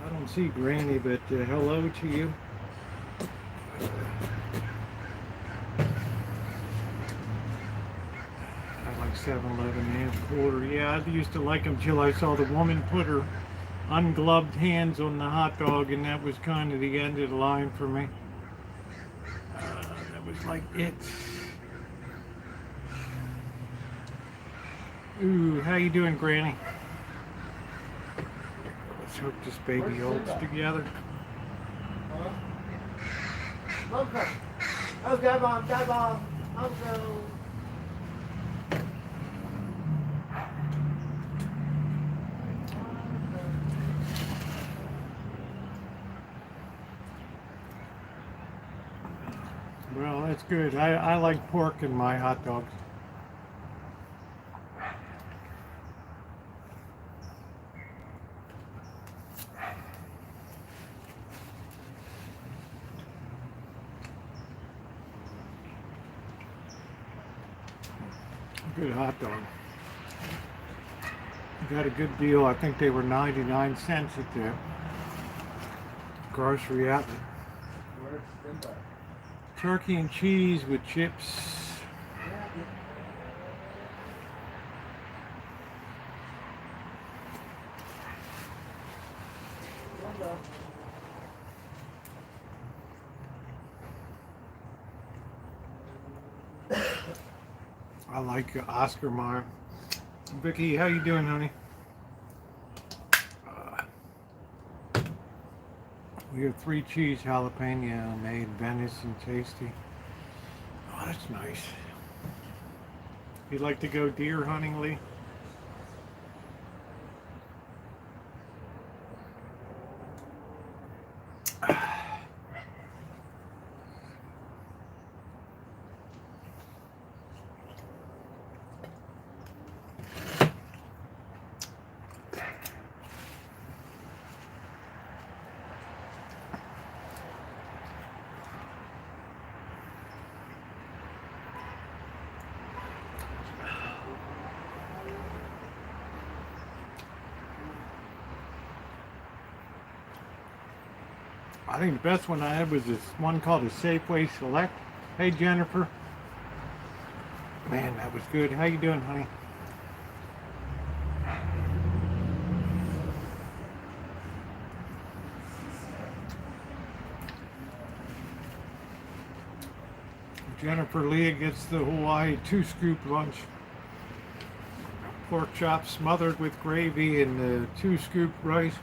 Speaker 1: don't see Granny, but hello to you. I like 7-Eleven and quarter. Yeah, I used to like them till I saw the woman put her ungloved hands on the hot dog, and that was kind of the end of the line for me. That was like it. Ooh, how you doing, Granny? Let's hook this baby holds together.
Speaker 3: Okay. Oh, go, Mom. Go, Mom. Oh, go.
Speaker 1: Well, that's good. I like pork in my hot dogs. Good hot dog. Got a good deal. I think they were 99 cents at the grocery outlet.
Speaker 3: Where's Simba?
Speaker 1: Turkey and cheese with chips. I like Oscar Mayer. Vicky, how you doing, honey? We have 3 cheese jalapeno made venison tasty. Oh, that's nice. You like to go deer hunting, Lee? I think the best one I had was this one called a Safeway Select. Hey, Jennifer. Man, that was good. How you doing, honey? Jennifer Leah gets the Hawaii 2-scoop lunch. Pork chops smothered with gravy and the 2-scoop rice.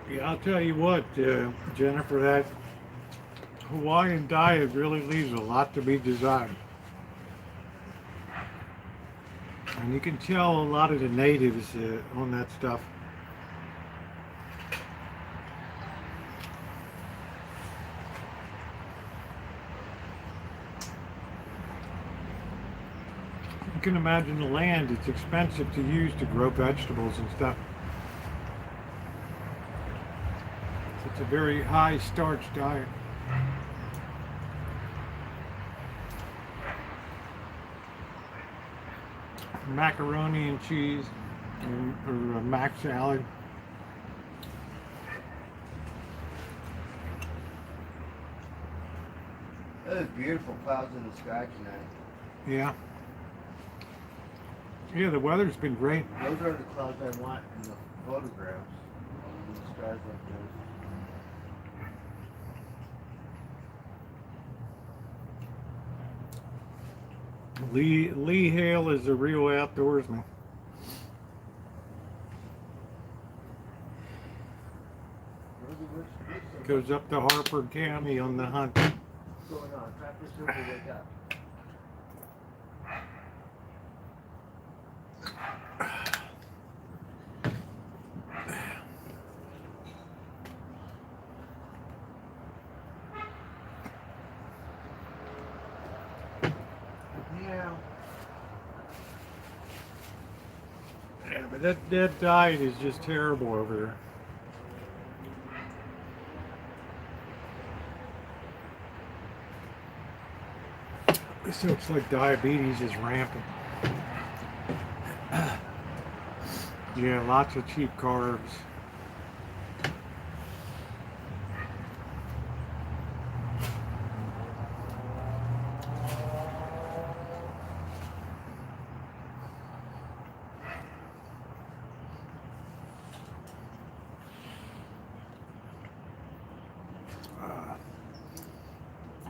Speaker 1: Yeah, I'll tell you what, Jennifer, that Hawaiian diet really leaves a lot to be desired. And you can tell a lot of the natives on that stuff. You can imagine the land, it's expensive to use to grow vegetables and stuff. It's a very high starch diet. Macaroni and cheese, or a mac salad.
Speaker 3: Those beautiful clouds in the sky tonight.
Speaker 1: Yeah. Yeah, the weather's been great.
Speaker 3: Those are the clouds I want in the photographs. In the skies like this.
Speaker 1: Lee Hale is a real outdoorsman.
Speaker 3: Rosie, what's
Speaker 1: Goes up to Harford County on the hunt.
Speaker 3: going on? Tractor Silver, wake up.
Speaker 1: Yeah, but that diet is just terrible over there. This looks like diabetes is rampant. Yeah, lots of cheap carbs.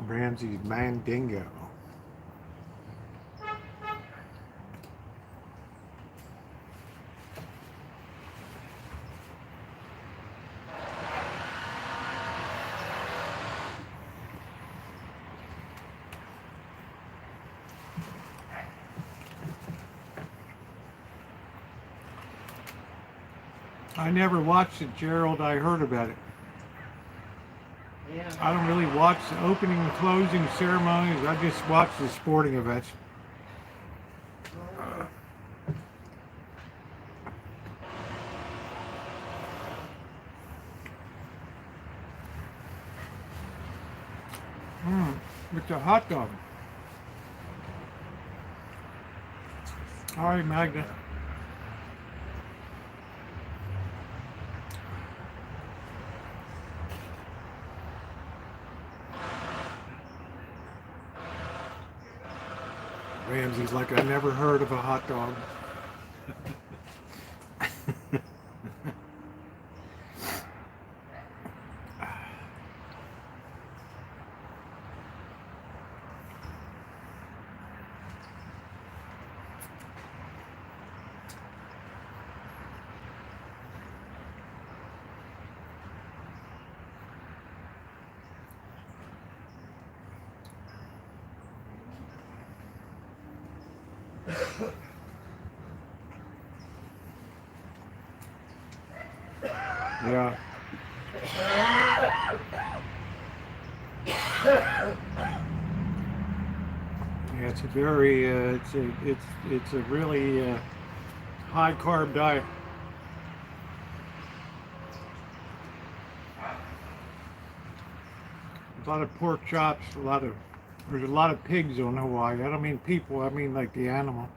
Speaker 1: Ramsey's Mandingo. I never watched it, Gerald. I heard about it.
Speaker 3: Yeah.
Speaker 1: I don't really watch the opening and closing ceremonies. I just watch the sporting events. With the hot dog. All right, Magda. Ramsey's like, I never heard of a hot dog. Yeah. Yeah, it's a very, it's a really high carb diet. A lot of pork chops, there's a lot of pigs on Hawaii. I don't mean people, I mean like the animal.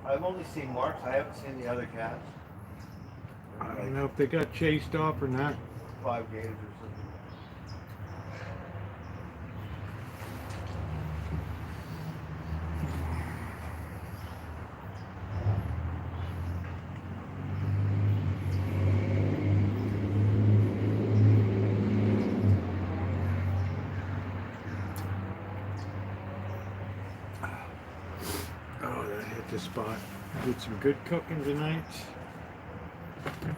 Speaker 3: I've only seen Mark's. I haven't seen the other cats.
Speaker 1: I don't know if they got chased off or not.
Speaker 3: 5 gators or something.
Speaker 1: Oh, that hit the spot. Did some good cooking tonight.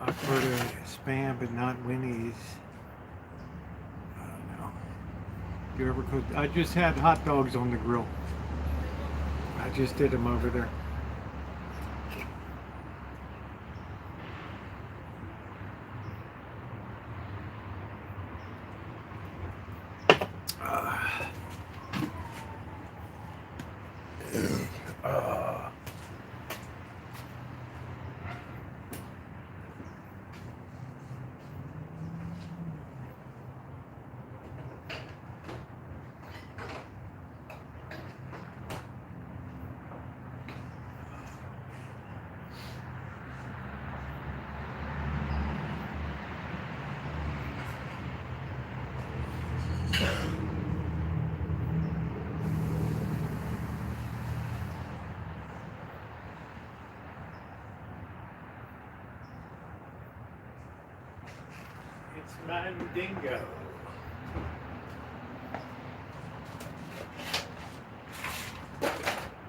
Speaker 1: I've heard of Spam, but not Winnie's. I don't know. You ever cooked? I just had hot dogs on the grill. I just did them over there. Mandingo.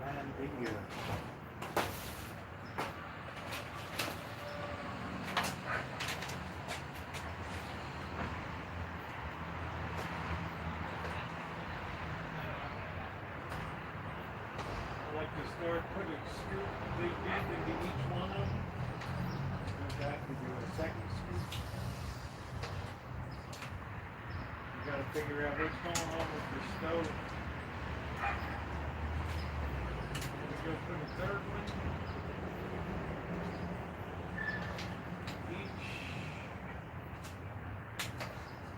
Speaker 1: Mandingo. I like to start putting scoop big into each one of them. Go back and do a second scoop. You gotta figure out what's going on with your stove. Go for the third one. Each.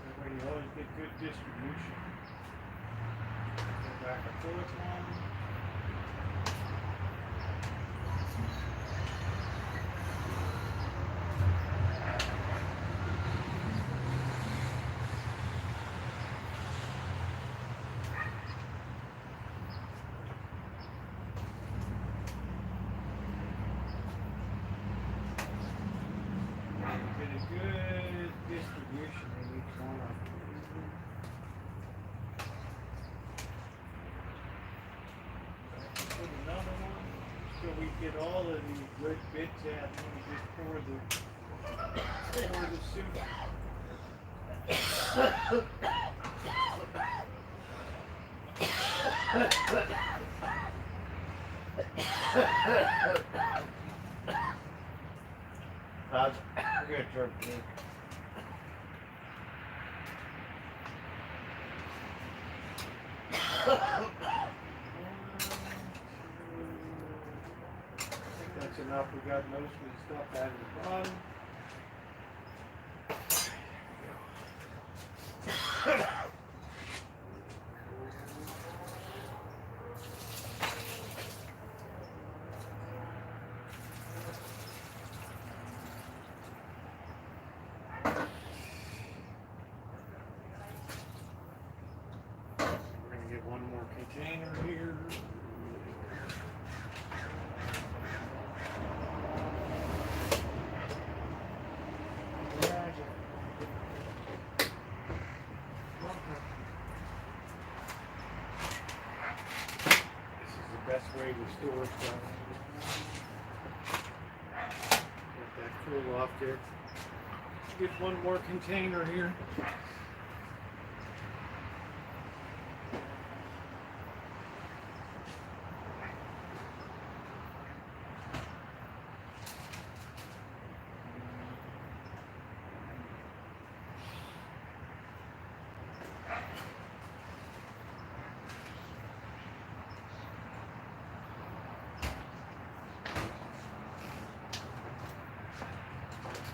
Speaker 1: That way you always get good distribution. Go back a fourth one. Get a good distribution in each one of them. Put another one so we get all of these good bits out when we just pour the soup.
Speaker 3: We're gonna turn pink.
Speaker 1: I think that's enough. We got most of the stuff out of the bottom. We're going to get one more container here. This is the best way to store stuff. Let that cool off there. Get one more container here.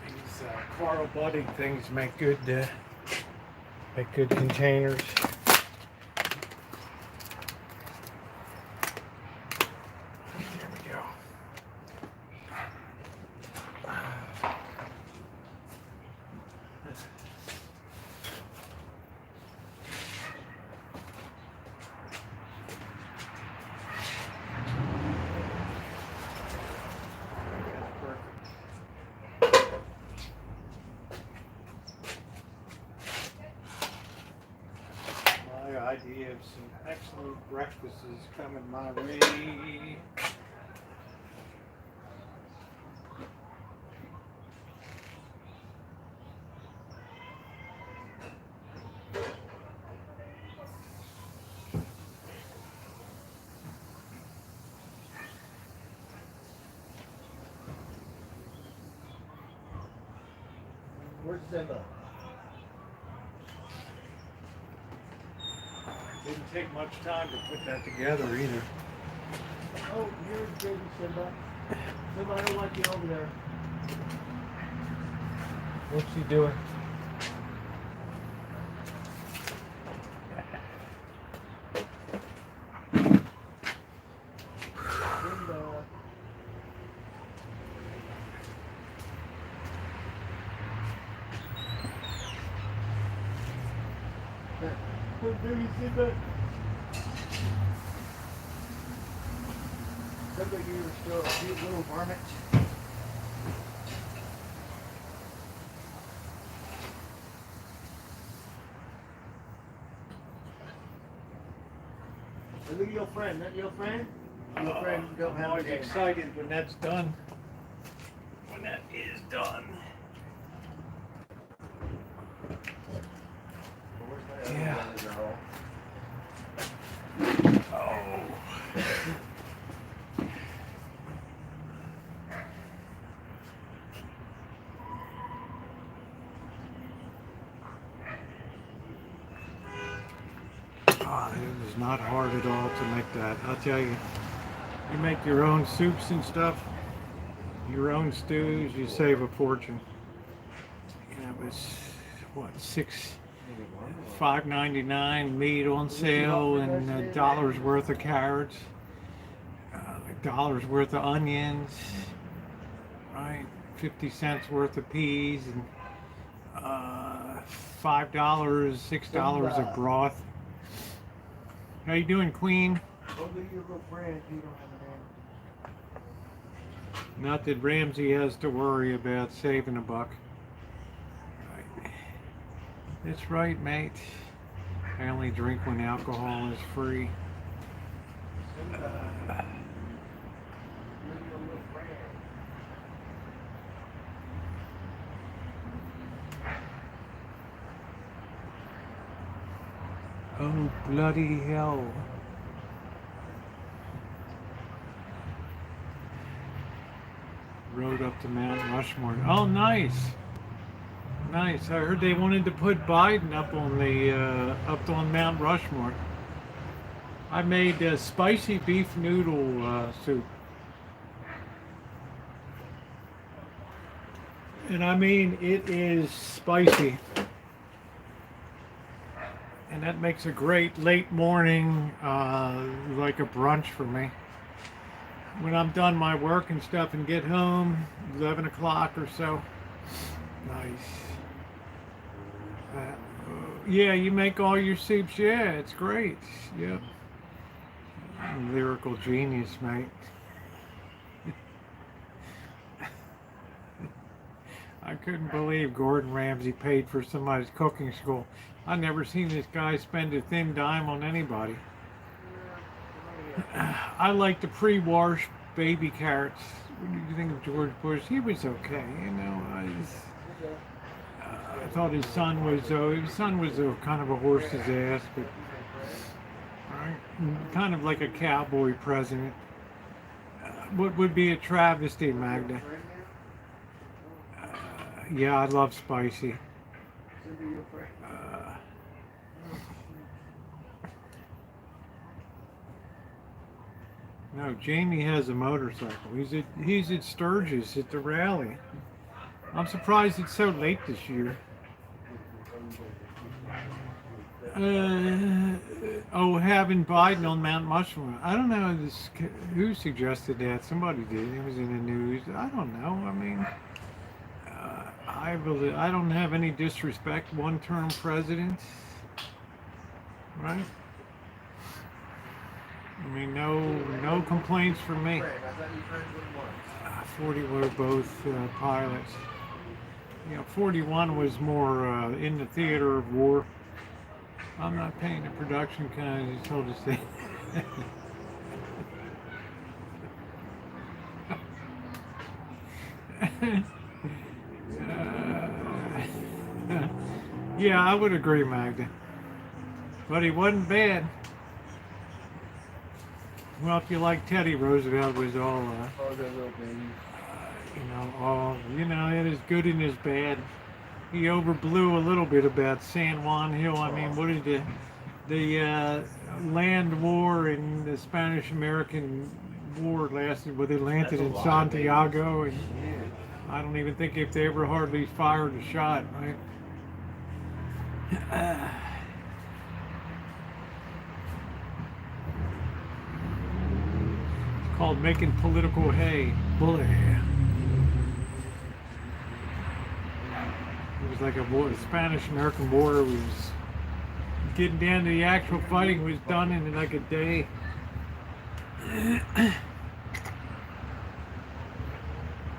Speaker 1: These coral budding things make good containers. There we go. My idea of some excellent breakfasts is coming my way.
Speaker 3: Where's Simba?
Speaker 1: Didn't take much time to put that together either.
Speaker 3: Oh, here's baby Simba. Simba, I don't want you over there.
Speaker 1: What's he doing?
Speaker 3: Simba. Oh, baby Simba. Simba, you're still a cute little varmint. your friend. That your friend? Your friend don't
Speaker 1: I'm
Speaker 3: have
Speaker 1: always
Speaker 3: a name.
Speaker 1: excited when that's done. When that is done.
Speaker 3: Where's my other
Speaker 1: Yeah.
Speaker 3: one, girl?
Speaker 1: Oh. It was not hard at all to make that. I'll tell you, you make your own soups and stuff, your own stews, you save a fortune. And it was what, $5.99 meat on sale, and $1 worth of carrots, $1 worth of onions, right? 50 cents worth of peas, and $5, $6 of broth. How you doing, Queen?
Speaker 3: Go to your little friend if you don't have a name.
Speaker 1: Not that Ramsey has to worry about saving a buck. Right. That's right, mate. I only drink when alcohol is free.
Speaker 3: You're your little friend.
Speaker 1: Oh, bloody hell. Rode up to Mount Rushmore. Oh, nice. Nice. I heard they wanted to put Biden up on Mount Rushmore. I made spicy beef noodle soup. And I mean, it is spicy. And that makes a great late morning, like a brunch for me. When I'm done my work and stuff and get home, 11 o'clock or so. Nice. Yeah, you make all your soups. Yeah, it's great. Yep. Lyrical genius, mate. I couldn't believe Gordon Ramsay paid for somebody's cooking school. I never seen this guy spend a thin dime on anybody. I like the pre-washed baby carrots. What do you think of George Bush? He was okay, you know. I thought his son was kind of a horse's ass, but kind of like a cowboy president. What would be a travesty, Magda? Yeah, I love spicy. No, Jamie has a motorcycle. He's at Sturgis at the rally. I'm surprised it's so late this year. Having Biden on Mount Rushmore. I don't know who suggested that. Somebody did. It was in the news. I don't know. I mean, I don't have any disrespect. One-term presidents, right? I mean, no complaints from me. 40 were both pilots. You know, 41 was more in the theater of war. I'm not paying the production kind. He told us that. Yeah, I would agree, Magda. But he wasn't bad. Well, if you like Teddy Roosevelt, was all, it is good and is bad. He overblew a little bit about San Juan Hill. I mean, what did the land war and the Spanish-American war lasted? Well, they landed in Santiago, and I don't even think if they ever hardly fired a shot, right? It's called making political hay. Bully. It was like the Spanish-American war was getting down to the actual fighting was done in like a day.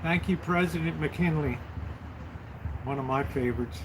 Speaker 1: Thank you, President McKinley. One of my favorites.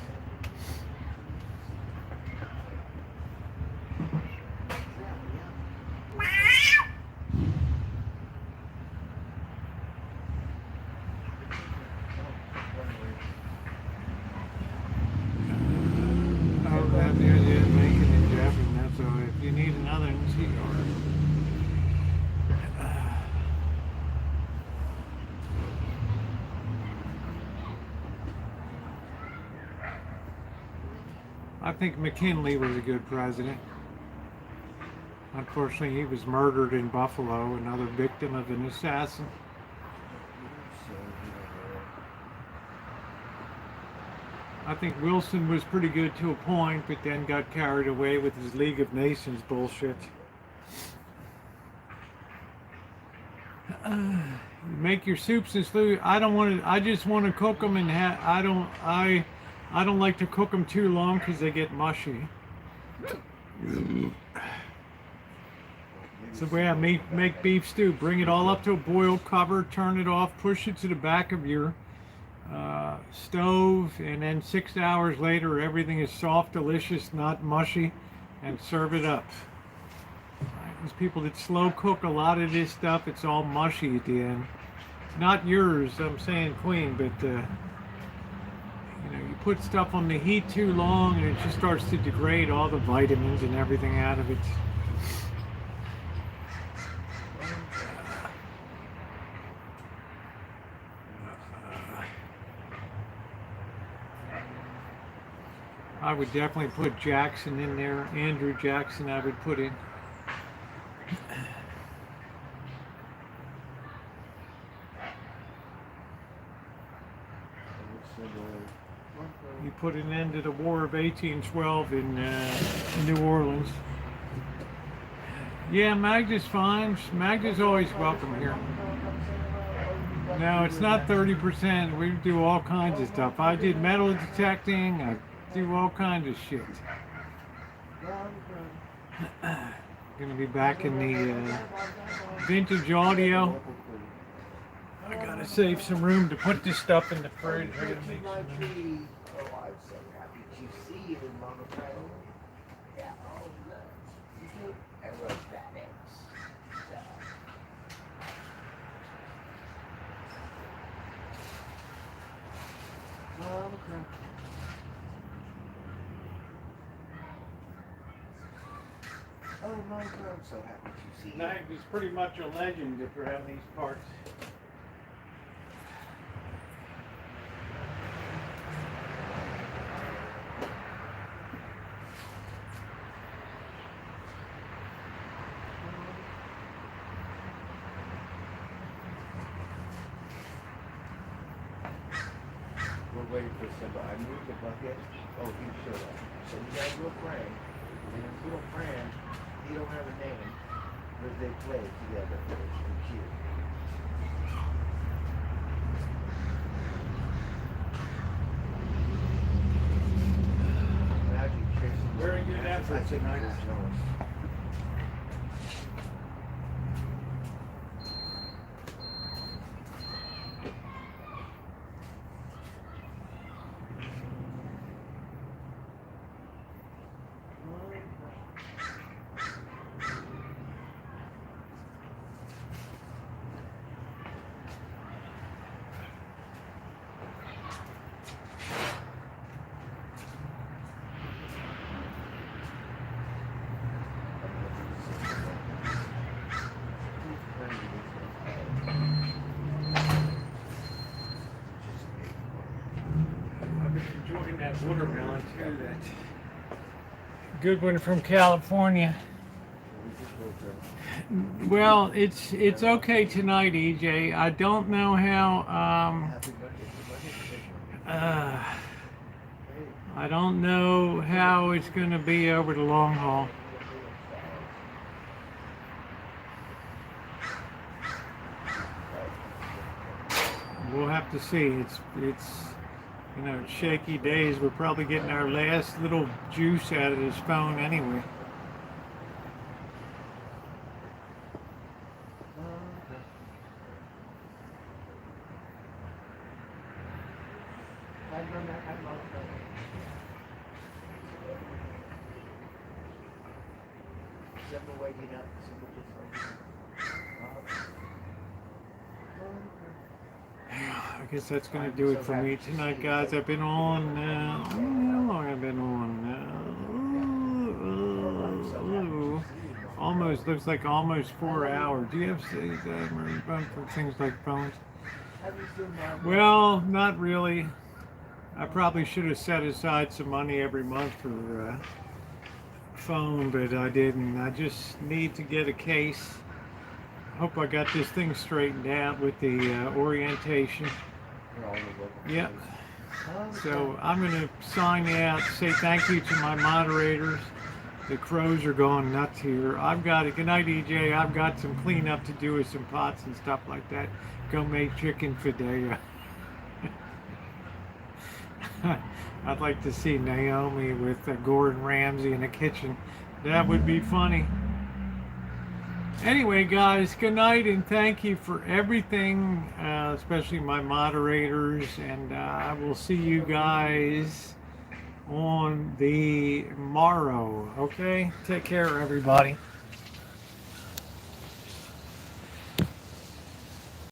Speaker 1: I think McKinley was a good president. Unfortunately, he was murdered in Buffalo, another victim of an assassin. I think Wilson was pretty good to a point, but then got carried away with his League of Nations bullshit. Make your soups and stews. I don't want to. I just want to cook them and I don't like to cook them too long because they get mushy. It's the way I make beef stew. Bring it all up to a boil, cover, turn it off, push it to the back of your stove, and then 6 hours later everything is soft, delicious, not mushy, and serve it up. These people that slow cook a lot of this stuff, it's all mushy at the end. Not yours, I'm saying Queen, but you know, you put stuff on the heat too long and it just starts to degrade all the vitamins and everything out of it. I would definitely put Jackson in there. Andrew Jackson I would put in. He put an end to the War of 1812 in New Orleans. Yeah, Magda's fine. Magda's always welcome here. No, it's not 30%. We do all kinds of stuff. I did metal detecting. I do all kinds of shit. Gonna be back in the vintage audio. I gotta save some room to put this stuff in the fridge. I gotta make some room.
Speaker 4: Oh, I'm so happy to see you, Mama Pro. Yeah, oh, good. You do aerobatics. Mama Pro. Oh, Mama Pro, I'm so happy to see you.
Speaker 1: Nag is pretty much a legend if you're having these parts.
Speaker 4: We're waiting for somebody. I moved the bucket. Oh, he showed up. So we got a little friend. And his little friend, he don't have a name, but they play together. It's cute. Imagine chasing.
Speaker 1: Very good effort tonight. That watermelon too, that good one from California. Well, it's okay tonight, EJ. I don't know how I don't know how it's going to be over the long haul. We'll have to see. It's you know, shaky days. We're probably getting our last little juice out of this phone anyway. I guess that's going to do it for me tonight, guys. I've been on, how long have I been on? almost, looks like almost 4 hours. Do you have for things like phones?
Speaker 4: Have you seen that?
Speaker 1: Well, not really. I probably should have set aside some money every month for phone, but I didn't. I just need to get a case. Hope I got this thing straightened out with the orientation.
Speaker 4: You're all in the local
Speaker 1: Yep.
Speaker 4: place.
Speaker 1: So I'm going to sign out, say thank you to my moderators. The crows are going nuts here. I've got it. Good night, EJ. I've got some cleanup to do with some pots and stuff like that. Go make chicken fideo. I'd like to see Naomi with Gordon Ramsay in the kitchen. That would be funny. Anyway, guys, good night and thank you for everything, especially my moderators. And I will see you guys on the morrow. Okay? Take care, everybody.